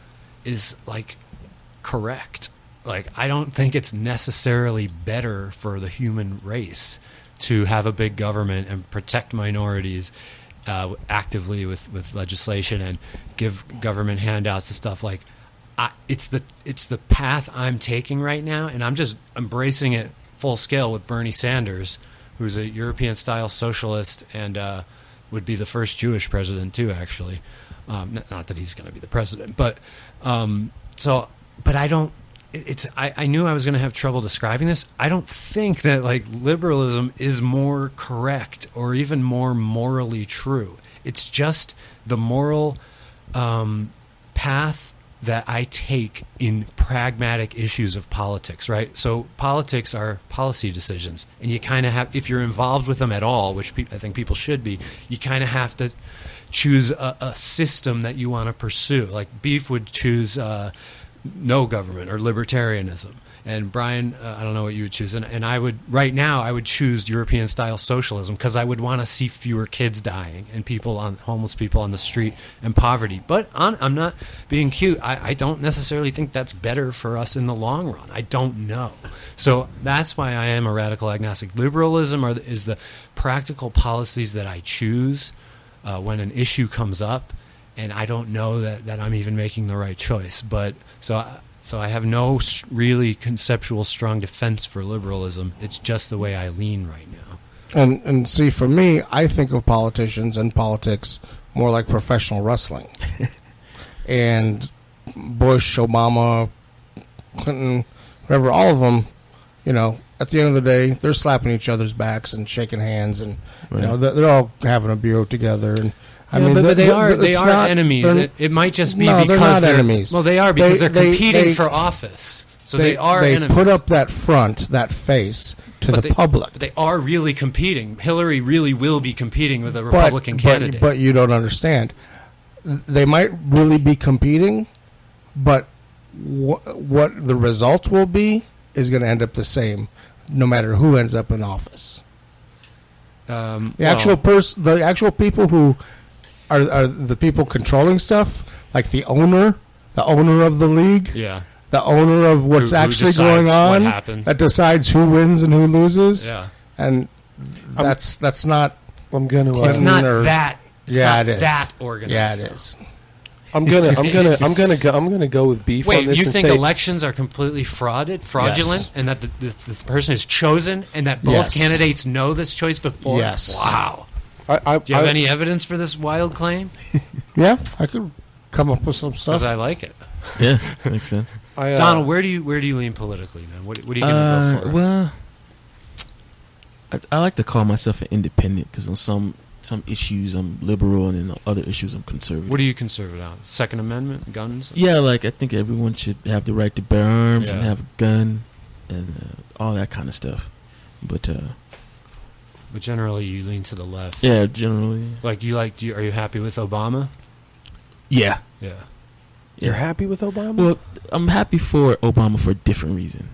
is like correct. Like, I don't think it's necessarily better for the human race to have a big government and protect minorities actively with legislation and give government handouts and stuff. Like, it's the path I'm taking right now, and I'm just embracing it full scale with Bernie Sanders, who's a European-style socialist and would be the first Jewish president too, actually. Not that he's going to be the president, but I don't. I knew I was going to have trouble describing this. I don't think that like liberalism is more correct or even more morally true. It's just the moral path that I take in pragmatic issues of politics, right? So politics are policy decisions, and you kind of have, if you're involved with them at all, which I think people should be, you kind of have to choose a system that you want to pursue. Like Beef would choose no government or libertarianism. And Brian, I don't know what you would choose. And I would, right now, I would choose European-style socialism because I would want to see fewer kids dying and homeless people on the street and poverty. But I'm not being cute. I don't necessarily think that's better for us in the long run. I don't know. So that's why I am a radical agnostic. Liberalism is the practical policies that I choose when an issue comes up, and I don't know that I'm even making the right choice. But so I have no really conceptual strong defense for liberalism. It's just the way I lean right now. And see, for me, I think of politicians and politics more like professional wrestling. And Bush, Obama, Clinton, whatever, all of them, at the end of the day, they're slapping each other's backs and shaking hands, and they're all having a beer together. And but they are enemies. It might just be because they're not enemies. Well, they are because they're competing for office. So they are enemies. They put up that front, that face to the public. But they are really competing. Hillary really will be competing with a Republican candidate. But you don't understand. They might really be competing, but what the result will be is going to end up the same, no matter who ends up in office. The actual people who are the people controlling stuff, like the owner of the league, the owner of what's actually going on, that decides who wins and who loses. And that's not. I'm gonna. It's not that. It's not it is. That organized. Yeah, it is. I'm gonna go with Beef. Wait, on this you and think say, elections are completely fraudulent, Yes. and that the person is chosen, and that both candidates know this choice before? Yes. Wow. Do Do you have any evidence for this wild claim? Yeah, I could come up with some stuff. Because I like it. Yeah, makes sense. Donald, where do you lean politically, man? What are you going to go for? Well, I like to call myself an independent because on some issues I'm liberal, and in other issues I'm conservative. What are you conservative on? Second Amendment, guns? Yeah, like I think everyone should have the right to bear arms and have a gun and all that kind of stuff. But generally, you lean to the left. Yeah, generally. Like are you happy with Obama? Yeah. Yeah. You're happy with Obama? Well, I'm happy for Obama for a different reason.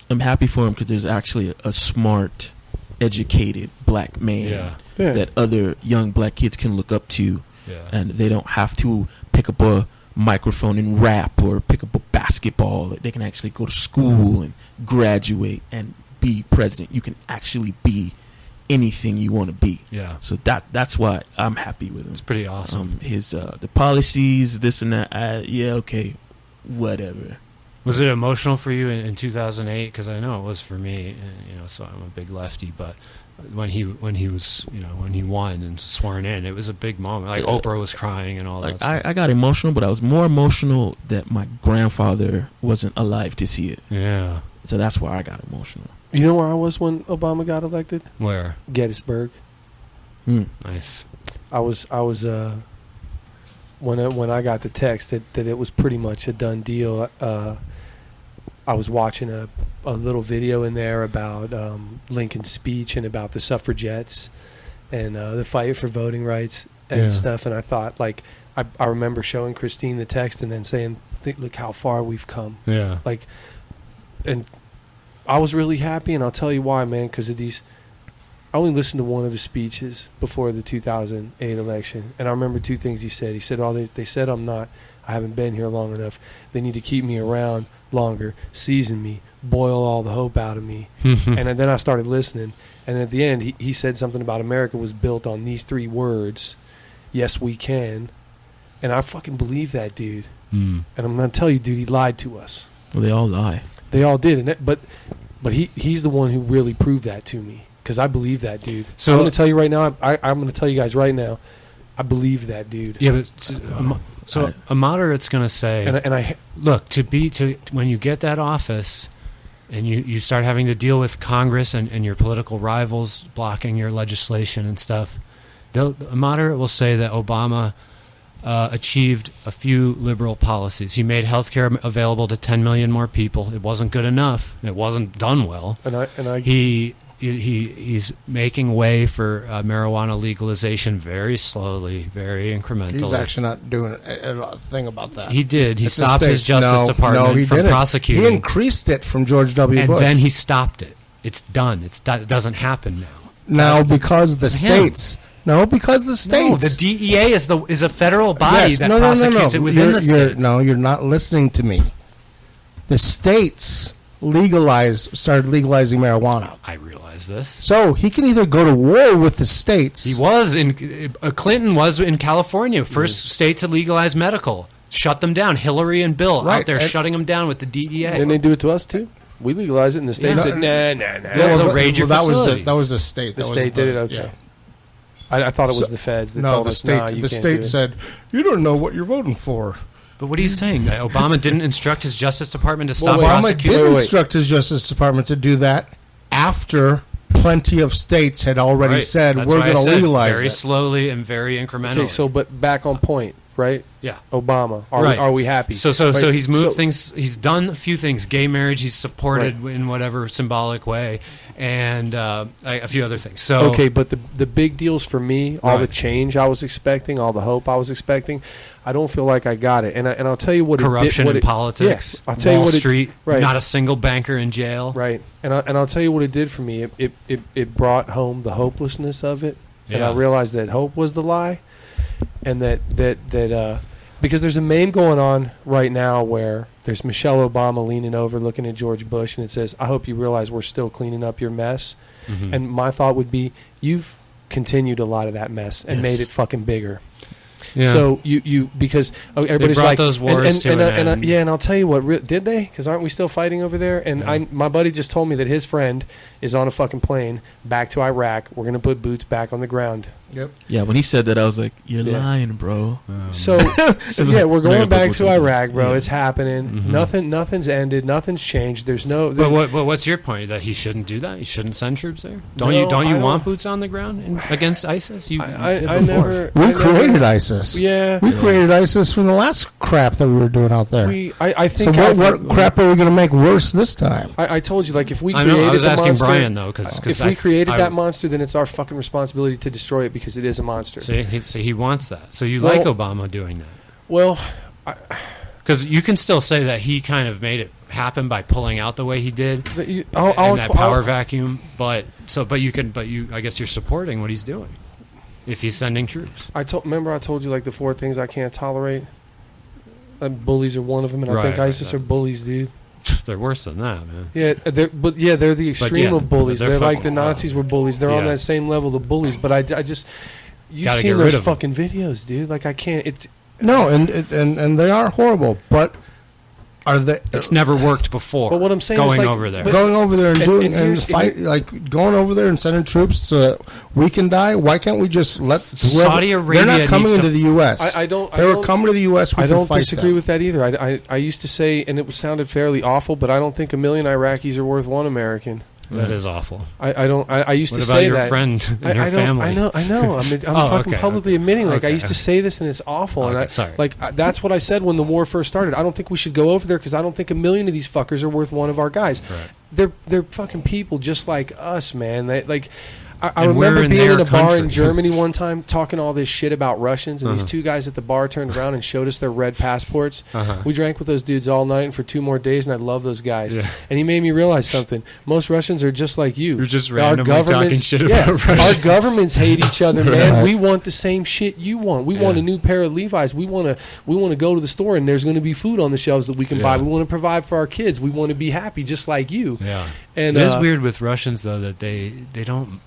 I'm happy for him because there's actually a smart, educated black man that other young black kids can look up to, and they don't have to pick up a microphone and rap or pick up a basketball. They can actually go to school and graduate and be president. You can actually be anything you want to be. Yeah. So that's why I'm happy with him. It's pretty awesome. His the policies, this and that. Yeah, okay, whatever. Was it emotional for you in 2008? Because I know it was for me. So I'm a big lefty, but when he was when he won and sworn in, it was a big moment. Like Oprah was crying and all that stuff. I got emotional, but I was more emotional that my grandfather wasn't alive to see it. Yeah. So that's why I got emotional. You know where I was when Obama got elected? Where? Gettysburg. Nice. I was when I got the text that it was pretty much a done deal. I was watching a little video in there about Lincoln's speech and about the suffragettes and the fight for voting rights and stuff. And I thought, like, I remember showing Christine the text and then saying, look how far we've come. Yeah. Like, and I was really happy, and I'll tell you why, man, because of these. I only listened to one of his speeches before the 2008 election, and I remember two things he said. He said, they said I haven't been here long enough. They need to keep me around longer, season me, boil all the hope out of me. And then I started listening, and at the end, he said something about America was built on these three words, yes, we can. And I fucking believe that, dude. And I'm going to tell you, dude, he lied to us. Well, they all lie. They all did, but he's the one who really proved that to me. Because I believe that, dude. So I'm going to tell you right now. I'm going to tell you guys right now. I believed that, dude. Yeah, but a moderate's going to say, and I look, when you get that office, and you start having to deal with Congress and your political rivals blocking your legislation and stuff, a moderate will say that Obama achieved a few liberal policies. He made health care available to 10 million more people. It wasn't good enough. It wasn't done well. He's making way for marijuana legalization very slowly, very incrementally. He's actually not doing a thing about that. He did. He it's stopped his Justice Department from prosecuting. He increased it from George W. Bush. And then he stopped it. It's done. It doesn't happen now. Now because the states... No, because the states. No, the DEA is a federal body that prosecutes it within the states. No, you're not listening to me. The states started legalizing marijuana. I realize this. So he can either go to war with the states. He was Clinton was in California, first state to legalize medical. Shut them down. Hillary and Bill out there shutting them down with the DEA. Didn't they do it to us too? We legalized it, and the state said, nah. That was the state. The state did it. Okay. Yeah. I thought it was the feds that told us, the state said, you don't know what you're voting for. But what are you saying? Obama didn't instruct his Justice Department to stop prosecuting? Obama did instruct his Justice Department to do that after plenty of states had already said, we're going to legalize it. Very slowly and very incrementally. Okay, so, but back on point, right? Yeah. Obama. Are we happy? So he's moved things. He's done a few things. Gay marriage, he's supported in whatever symbolic way, and a few other things. So okay, but the big deals for me, all the change I was expecting, all the hope I was expecting, I don't feel like I got it. And I'll tell you what corruption in politics. I'll tell Wall you what Street. Not a single banker in jail. Right. And I'll tell you what it did for me. It brought home the hopelessness of it, and I realized that hope was the lie, and that because there's a meme going on right now where there's Michelle Obama leaning over looking at George Bush, and it says, I hope you realize we're still cleaning up your mess. Mm-hmm. And my thought would be, you've continued a lot of that mess and made it fucking bigger. Yeah. So you because everybody's brought like those wars to an end. And I'll tell you what, did they? Because aren't we still fighting over there? And my buddy just told me that his friend is on a fucking plane back to Iraq. We're gonna put boots back on the ground. Yep. Yeah, when he said that, I was like, "You're lying, bro." So we're going back to Iraq, bro. Yeah. It's happening. Mm-hmm. Nothing's ended. Nothing's changed. There's no. But what's your point? That he shouldn't do that? He shouldn't send troops there? Don't you want boots on the ground against ISIS? We created ISIS. Yeah, we created ISIS from the last crap that we were doing out there. I think. So what crap are we going to make worse this time? I told you, like, if we I was asking Brian though, because if we created that monster, then it's our fucking responsibility to destroy it because it is a monster. So he wants that. So you like Obama doing that? Well, because you can still say that he kind of made it happen by pulling out the way he did in that power vacuum. But I guess you're supporting what he's doing if he's sending troops. I told you like the 4 things I can't tolerate. Bullies are one of them, and I think ISIS are bullies, dude. They're worse than that, man. Yeah, they're the extreme of bullies. They're like the Nazis were bullies. They're on that same level of bullies. But I just, you've seen those fucking videos, dude. Like I can't. It's no, and they are horrible, but. Are they? It's never worked before. But what I'm saying going is over there, going over there and fight, like going over there and sending troops so that we can die. Why can't we just let Saudi Arabia? They're not coming into the U.S. I don't. If they were coming to the U.S. I don't disagree with that either. I used to say, and it sounded fairly awful, but I don't think 1 million Iraqis are worth one American. That is awful. I don't. I used to What say that. about your friend and your family? I know. I'm fucking publicly admitting. Like I used to say this, and it's awful. And that's what I said when the war first started. I don't think we should go over there because I don't think 1 million of these fuckers are worth one of our guys. Right. They're fucking people just like us, man. I remember being in a bar in Germany one time talking all this shit about Russians, and these two guys at the bar turned around and showed us their red passports. We drank with those dudes all night and for 2 more days, and I love those guys. Yeah. And he made me realize something. Most Russians are just like you. You're just randomly talking shit about Russians. Our governments hate each other, man. We want the same shit you want. We want a new pair of Levi's. We want to go to the store, and there's going to be food on the shelves that we can buy. We want to provide for our kids. We want to be happy just like you. Yeah. And it is weird with Russians, though, that they don't...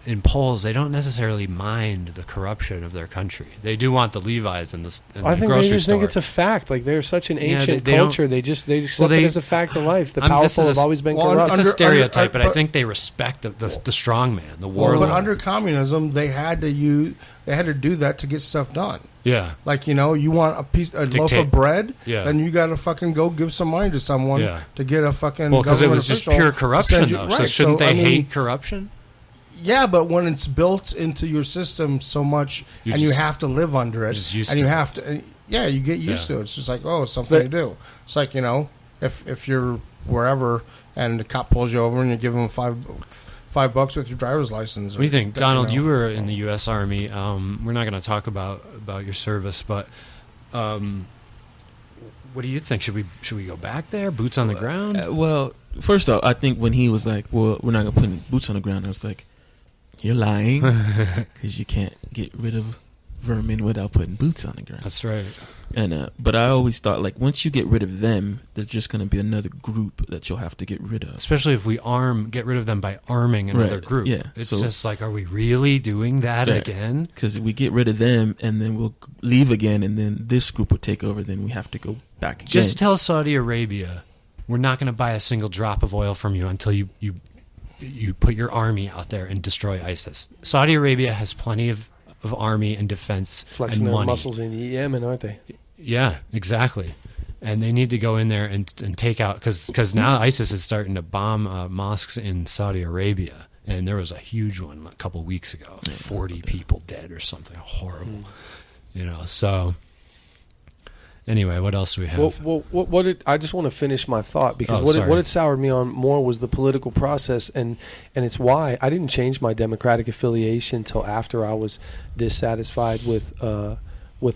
In polls, they don't necessarily mind the corruption of their country. They do want the Levi's and the grocery store. I think they just think it's a fact. Like they're such an ancient culture. They accept it as a fact of life. The powerful have always been corrupt. It's a stereotype, but I think they respect the strong man, the warlord. But under communism, they had to do that to get stuff done. Yeah, like you want a loaf of bread, then you got to fucking go give some money to someone to get a fucking. Well, because it was just pure corruption, though. Right. So shouldn't they hate corruption? Yeah, but when it's built into your system so much, and you have to live under it, and you have to, you get used to it. It's just like, it's something to do. It's like if you're wherever and the cop pulls you over and you give him $5 with your driver's license. What do you think, Donald? You were in the U.S. Army. We're not going to talk about your service, but what do you think? Should we go back there? Boots on the ground? Well, first off, I think when he was like, "Well, we're not going to put boots on the ground," I was like, "You're lying, because you can't get rid of vermin without putting boots on the ground." That's right. And but I always thought, like, once you get rid of them, there's just going to be another group that you'll have to get rid of. Especially if we get rid of them by arming another group. Yeah, it's just like, are we really doing that again? Because we get rid of them, and then we'll leave again, and then this group will take over. Then we have to go back again. Just tell Saudi Arabia, we're not going to buy a single drop of oil from you until you put your army out there and destroy ISIS. Saudi Arabia has plenty of army and defense flexing and money. Their muscles in Yemen, aren't they? Yeah, exactly. And they need to go in there and take out, because now ISIS is starting to bomb mosques in Saudi Arabia, and there was a huge one a couple weeks ago, 40 people dead or something horrible. So anyway, what else do we have? Well, I just want to finish my thought, because what it soured me on more was the political process, and it's why I didn't change my Democratic affiliation till after I was dissatisfied with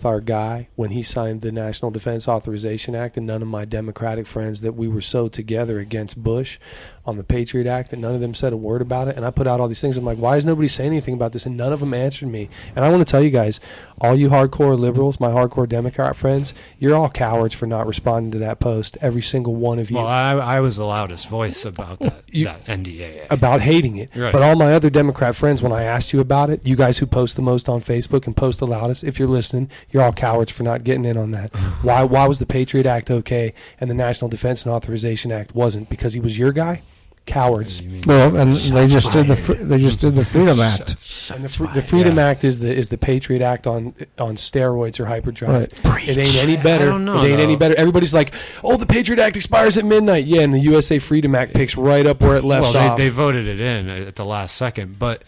our guy when he signed the National Defense Authorization Act, and none of my Democratic friends that we were so together against Bush on the Patriot Act, and none of them said a word about it. And I put out all these things. I'm like, why is nobody saying anything about this? And none of them answered me. And I want to tell you guys, all you hardcore liberals, my hardcore Democrat friends, you're all cowards for not responding to that post. Every single one of you. Well, I was the loudest voice about that NDAA. About hating it. Right. But all my other Democrat friends, when I asked you about it, you guys who post the most on Facebook and post the loudest, if you're listening, you're all cowards for not getting in on that. Why was the Patriot Act okay and the National Defense and Authorization Act wasn't? Because he was your guy? Cowards. Well, and they just did the Freedom Act. And the Freedom Act is the Patriot Act on steroids or hyperdrive. Right. It ain't any better. I don't know, it ain't any better. Everybody's like, "Oh, the Patriot Act expires at midnight." Yeah, and the USA Freedom Act picks right up where it left off. They voted it in at the last second, but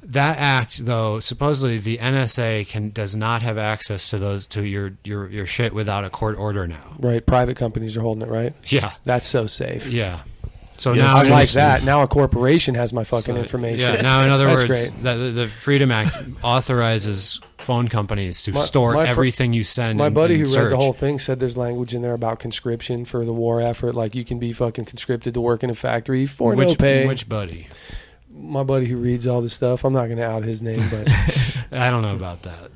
that act, though, supposedly the NSA does not have access to your shit without a court order now. Right, private companies are holding it, right? Yeah, that's so safe. Yeah. So now, like that, now a corporation has my fucking information. Yeah. Now, in other words, the Freedom Act authorizes phone companies to store everything you send. My buddy who read the whole thing said there's language in there about conscription for the war effort. Like you can be fucking conscripted to work in a factory for no pay. Which buddy? My buddy who reads all this stuff. I'm not going to out his name, but I don't know about that.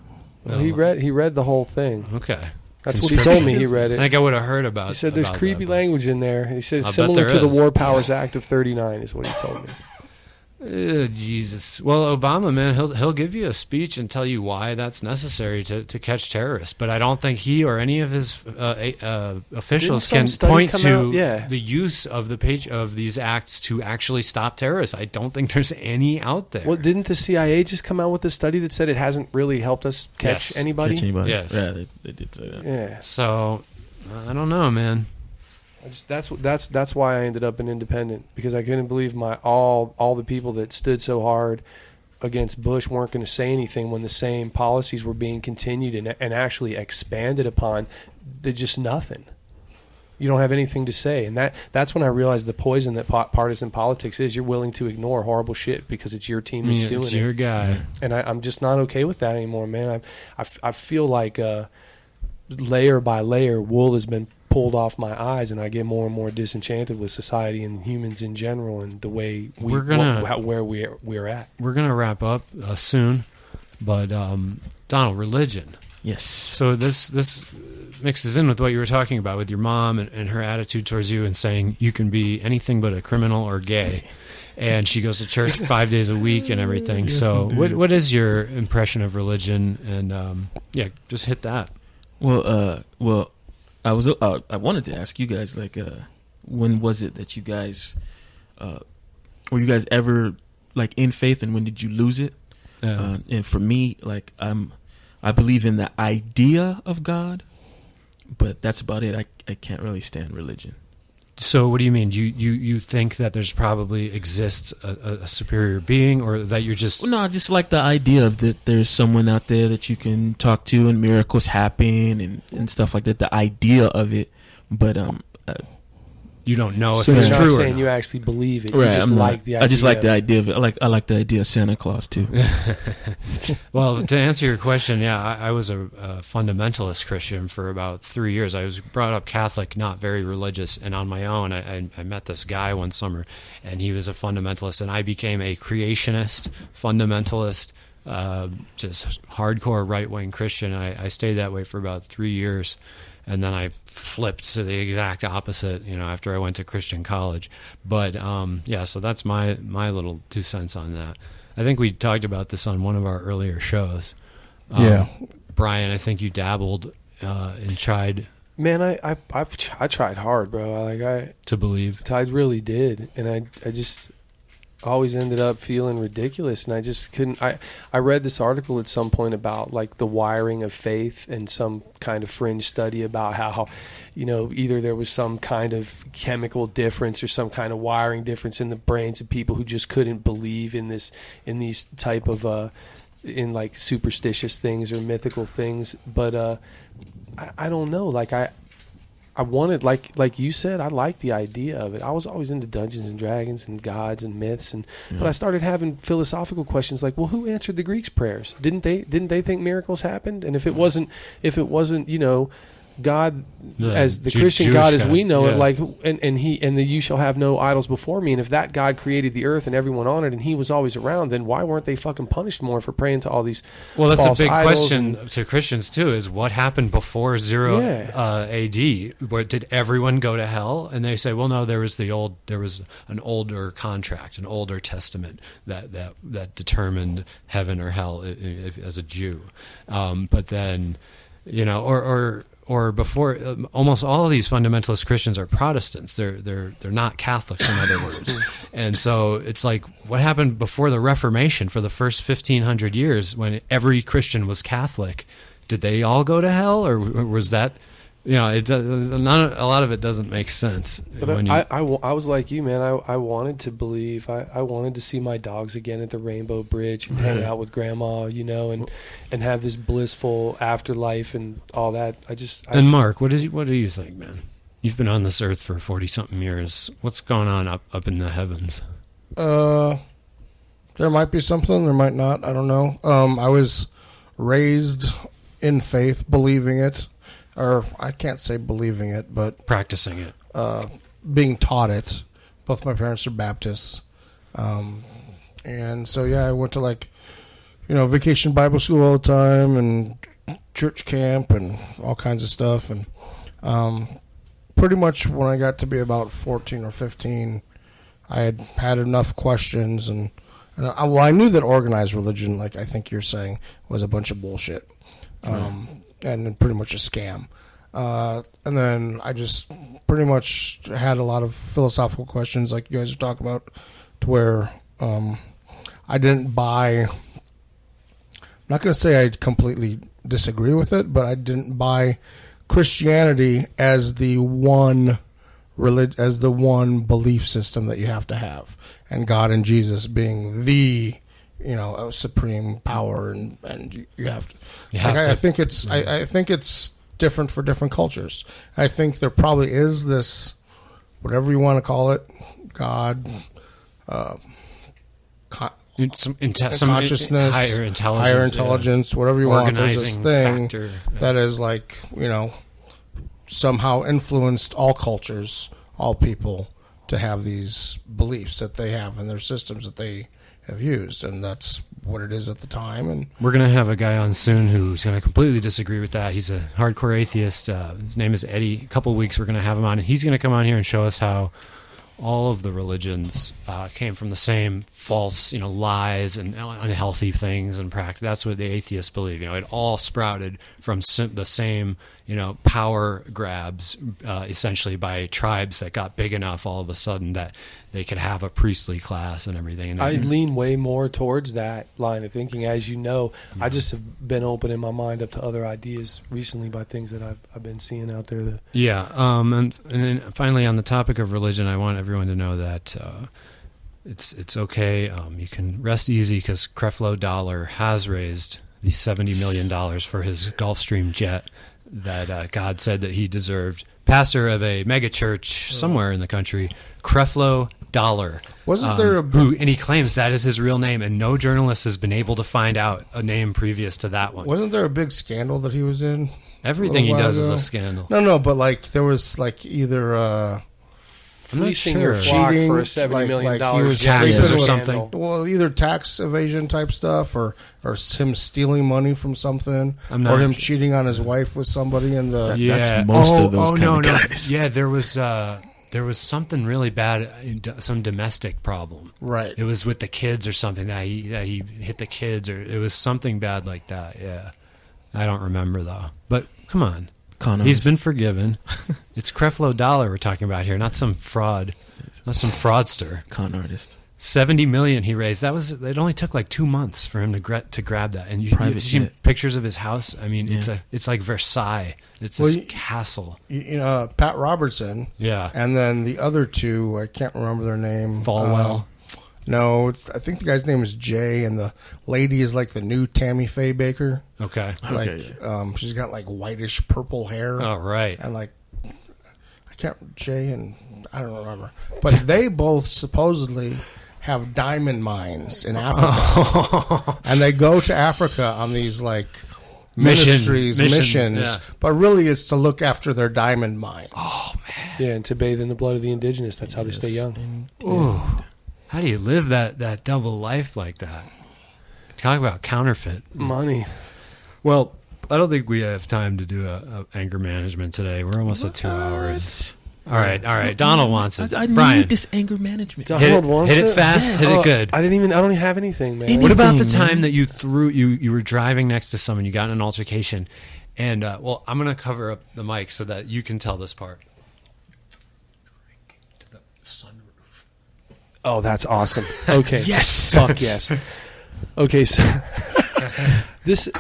Well, he read the whole thing. Okay. That's what he told me. He read I it. think I would have heard about. He said there's about creepy that, but- language in there. He said I bet similar there to the is. War Powers Act of '39 is what he told me. Jesus. Well, Obama, man, he'll give you a speech and tell you why that's necessary to catch terrorists. But I don't think he or any of his officials Didn't can some study point come to out? Yeah. the use of of these acts to actually stop terrorists. I don't think there's any out there. Well, didn't the CIA just come out with a study that said it hasn't really helped us catch Yes. anybody? Catch anybody. Yes. Yeah, they did say that. Yeah. So I don't know, man. That's why I ended up an independent, because I couldn't believe all the people that stood so hard against Bush weren't going to say anything when the same policies were being continued and actually expanded upon. They're just nothing. You don't have anything to say, and that's when I realized the poison that partisan politics is. You're willing to ignore horrible shit because it's your team that's doing it's it. your guy. And I'm just not okay with that anymore, man. I feel like layer by layer, wool has been pulled off my eyes, and I get more and more disenchanted with society and humans in general, and the way we're at. We're gonna wrap up soon, but Donald, religion. Yes. So this mixes in with what you were talking about with your mom and her attitude towards you and saying you can be anything but a criminal or gay. And she goes to church 5 days a week and everything. Yes, so indeed. what is your impression of religion? And just hit that. Well, I wanted to ask you guys, like, when was it that you guys, were you guys ever like in faith, and when did you lose it? And for me, like, I believe in the idea of God, but that's about it. I can't really stand religion. So what do you mean? You think that there's probably exists a superior being, or that you're just... Well, no, I just like the idea of that there's someone out there that you can talk to and miracles happen and stuff like that. The idea of it, but you don't know if So it's You're true not or saying not. you actually believe it. right, You just I'm like not, the idea. I just like the idea of it. I like the idea of Santa Claus too. Well, to answer your question, yeah, I was a fundamentalist Christian for about 3 years. I was brought up Catholic, not very religious, and on my own, I met this guy one summer, and he was a fundamentalist, and I became a creationist, fundamentalist, just hardcore right-wing Christian. I stayed that way for about 3 years, and then I flipped to the exact opposite, after I went to Christian college. But, so that's my little 2 cents on that. I think we talked about this on one of our earlier shows. Yeah. Brian, I think you dabbled and tried Man, I tried hard, bro. to believe. I really did, and I just always ended up feeling ridiculous, and I just couldn't. I read this article at some point about like the wiring of faith, and some kind of fringe study about how either there was some kind of chemical difference or some kind of wiring difference in the brains of people who just couldn't believe in these type of in like superstitious things or mythical things. But I don't know, like I wanted, like you said, I liked the idea of it. I was always into Dungeons and Dragons and gods and myths, but I started having philosophical questions like, well, who answered the Greeks' prayers? Didn't they think miracles happened? And if it wasn't, God as the Christian Jewish God as God, we know yeah. it, like, and the you shall have no idols before me. And if that God created the earth and everyone on it, and he was always around, then why weren't they fucking punished more for praying to all these? Well, that's a false big idols question to Christians too. Is what happened before 0 AD? Where did everyone go to hell? And they say, well, no, there was an older contract, an older testament that determined heaven or hell as a Jew. But then, or before, almost all of these fundamentalist Christians are Protestants. They're not Catholics, in other words. And so it's like, what happened before the Reformation for the first 1,500 years when every Christian was Catholic? Did they all go to hell, or was that? A lot of it doesn't make sense. But I was like you, man. I wanted to believe. I wanted to see my dogs again at the Rainbow Bridge and hang out with Grandma, and have this blissful afterlife and all that. And Mark, what do you think, man? You've been on this earth for 40-something years. What's going on up in the heavens? There might be something. There might not. I don't know. I was raised in faith, believing it. Or I can't say believing it, but practicing it, being taught it. Both my parents are Baptists, and so I went to vacation Bible school all the time and church camp and all kinds of stuff. And pretty much when I got to be about 14 or 15, I had enough questions. And I knew that organized religion, like I think you're saying, was a bunch of bullshit and pretty much a scam. And then I just pretty much had a lot of philosophical questions like you guys are talking about, to where I didn't buy, I'm not going to say I completely disagree with it, but I didn't buy Christianity as the one belief system that you have to have, and God and Jesus being the supreme power, and you have to. I think it's different for different cultures. I think there probably is this, whatever you want to call it, God, some consciousness, higher intelligence, whatever you want. There's this organizing thing factor. that is like, somehow influenced all cultures, all people, to have these beliefs that they have in their systems that they have used, and that's what it is at the time. And We're going to have a guy on soon who's going to completely disagree with that. He's a hardcore atheist. His name is Eddie. A couple of weeks we're going to have him on, and he's going to come on here and show us how all of the religions came from the same false, lies and unhealthy things and practice. That's what the atheists believe. It all sprouted from the same, power grabs, essentially by tribes that got big enough all of a sudden that they could have a priestly class and everything. And I lean way more towards that line of thinking, as you know. I just have been opening my mind up to other ideas recently by things that I've been seeing out there. And then finally, on the topic of religion, I want everyone to know that it's okay. You can rest easy because Creflo Dollar has raised the $70 million for his Gulfstream jet that God said that he deserved. Pastor of a mega church somewhere in the country, Creflo Dollar. Wasn't there and he claims that is his real name, and no journalist has been able to find out a name previous to that one. Wasn't there a big scandal that he was in? Everything he does is a scandal. No, but there was either Fleecing your flock for a $70 million he was taxes or sleeping something. Well, either tax evasion type stuff, or him stealing money from something, or him cheating on his wife with somebody in the. That's most of those kind of guys. Yeah, there was something really bad, some domestic problem. Right. It was with the kids or something that he hit the kids, or it was something bad like that. Yeah, I don't remember though. But come on. He's been forgiven. It's Creflo Dollar we're talking about here, not some fraud, not some fraudster. Con artist. $70 million he raised. It only took like 2 months for him to grab that. And you've seen pictures of his house. I mean, it's like Versailles. It's this castle. Pat Robertson. Yeah. And then the other two, I can't remember their name. Falwell. No, I think the guy's name is Jay, and the lady is like the new Tammy Faye Baker. Okay. She's got like whitish purple hair. Oh, right. And Jay, and I don't remember. But they both supposedly have diamond mines in Africa. And they go to Africa on these missions. Yeah. But really it's to look after their diamond mines. Oh, man. Yeah, and to bathe in the blood of the indigenous. That's how they stay young. Ooh. How do you live that double life like that? Talk about counterfeit money. Well, I don't think we have time to do a anger management today. We're almost at 2 hours. All right. Donald wants it. I Brian, need this anger management. Donald wants hit it fast. Yes. Hit it good. I don't have anything, man. What about the time that you were driving next to someone, you got in an altercation, and I'm going to cover up the mic so that you can tell this part. To the sunroof. Oh, that's awesome. Okay. Yes. Fuck yes. Okay, so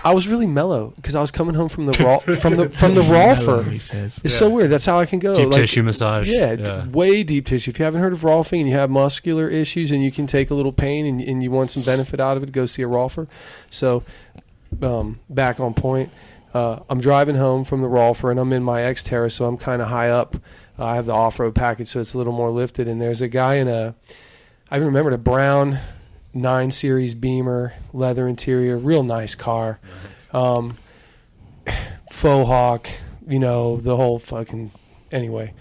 I was really mellow because I was coming home from the Rolfer. It's so weird. That's how I can go. Deep tissue massage. Yeah, way deep tissue. If you haven't heard of Rolfing and you have muscular issues and you can take a little pain and you want some benefit out of it, go see a Rolfer. So, back on point. I'm driving home from the Rolfer and I'm in my Xterra, so I'm kind of high up. I have the off-road package, so it's a little more lifted. And there's a guy I even remembered a brown 9 Series Beamer, leather interior, real nice car. Faux hawk, the whole fucking... Anyway.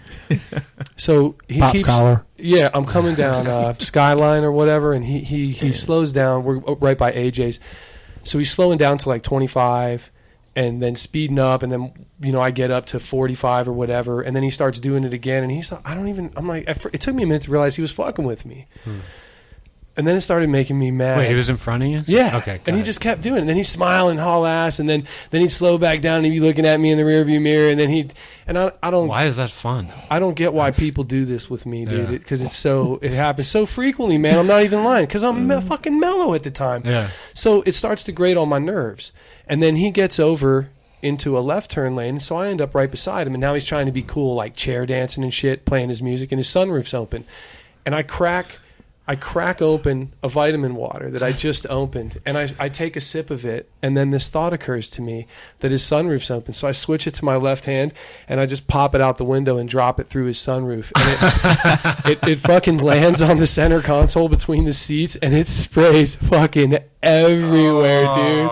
So he Pop keeps... collar. Yeah, I'm coming down Skyline or whatever, and he slows down. We're right by AJ's. So he's slowing down to like 25, and then speeding up, and then, you know, I get up to 45 or whatever, and then he starts doing it again, and he's like, I'm like, it took me a minute to realize he was fucking with me. And then it started making me mad. Wait, he was in front of you? Yeah. Okay. And he just kept doing it. And then he'd smile and haul ass, and then he'd slow back down and he'd be looking at me in the rearview mirror, and then I don't. Why is that fun? I don't get why people do this with me, dude. Because it happens so frequently, man. I'm not even lying. Because I'm fucking mellow at the time. Yeah. So it starts to grate on my nerves, and then he gets over into a left turn lane, and so I end up right beside him, and now he's trying to be cool, like chair dancing and shit, playing his music, and his sunroof's open, and I crack open a vitamin water that I just opened, and I take a sip of it, and then this thought occurs to me that his sunroof's open. So I switch it to my left hand, and I just pop it out the window and drop it through his sunroof. And it fucking lands on the center console between the seats, and it sprays fucking everywhere, dude.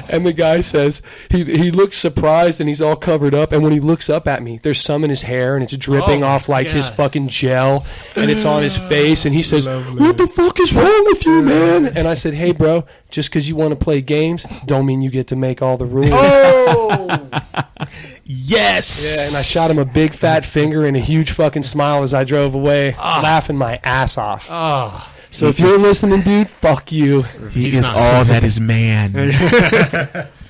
And the guy says, he looks surprised, and he's all covered up. And when he looks up at me, there's some in his hair, and it's dripping off like his fucking gel, and it's on his face. And he says, "What the fuck is wrong with you, man?" And I said, "Hey, bro, just because you want to play games, don't mean you get to make all the rules." Oh, yes. Yeah, and I shot him a big fat finger and a huge fucking smile as I drove away, laughing my ass off. Oh. So if you're listening, dude, fuck you. He is all that is man.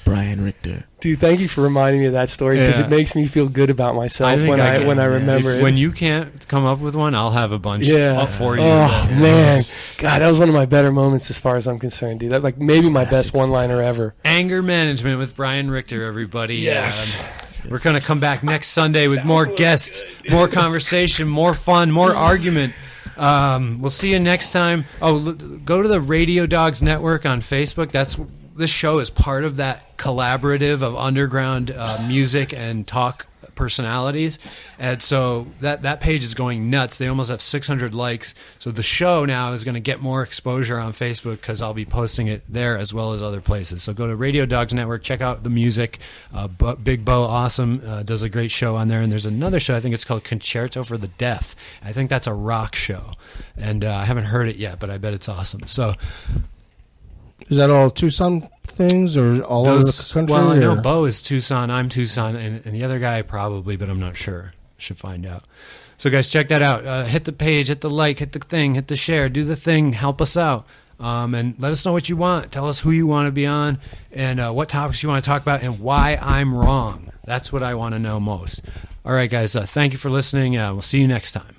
Brian Richter. Dude, thank you for reminding me of that story, because it makes me feel good about myself when I remember it. When you can't come up with one, I'll have a bunch up for you. Oh, man. God, that was one of my better moments as far as I'm concerned, dude. That, like, maybe my best one-liner ever. Anger management with Brian Richter, everybody. Yes. We're going to come back next Sunday with more guests, more conversation, more fun, more argument. We'll see you next time. Go to the Radio Dogs Network on Facebook. This show is part of that collaborative of underground music and talk personalities, and so that page is going nuts. They almost have 600 likes. So the show now is going to get more exposure on Facebook, because I'll be posting it there as well as other places. So go to Radio Dogs Network, check out the music. Big Bo, awesome, does a great show on there. And there's another show, I think it's called Concerto for the Deaf. I think that's a rock show, and I haven't heard it yet, but I bet it's awesome. So is that all Tucson things, or all over the country? Well, I know Bo is Tucson, I'm Tucson, and the other guy probably, but I'm not sure. Should find out. So, guys, check that out. Hit the page, hit the like, hit the thing, hit the share, do the thing, help us out. And let us know what you want. Tell us who you want to be on, and what topics you want to talk about, and why I'm wrong. That's what I want to know most. All right, guys, thank you for listening. We'll see you next time.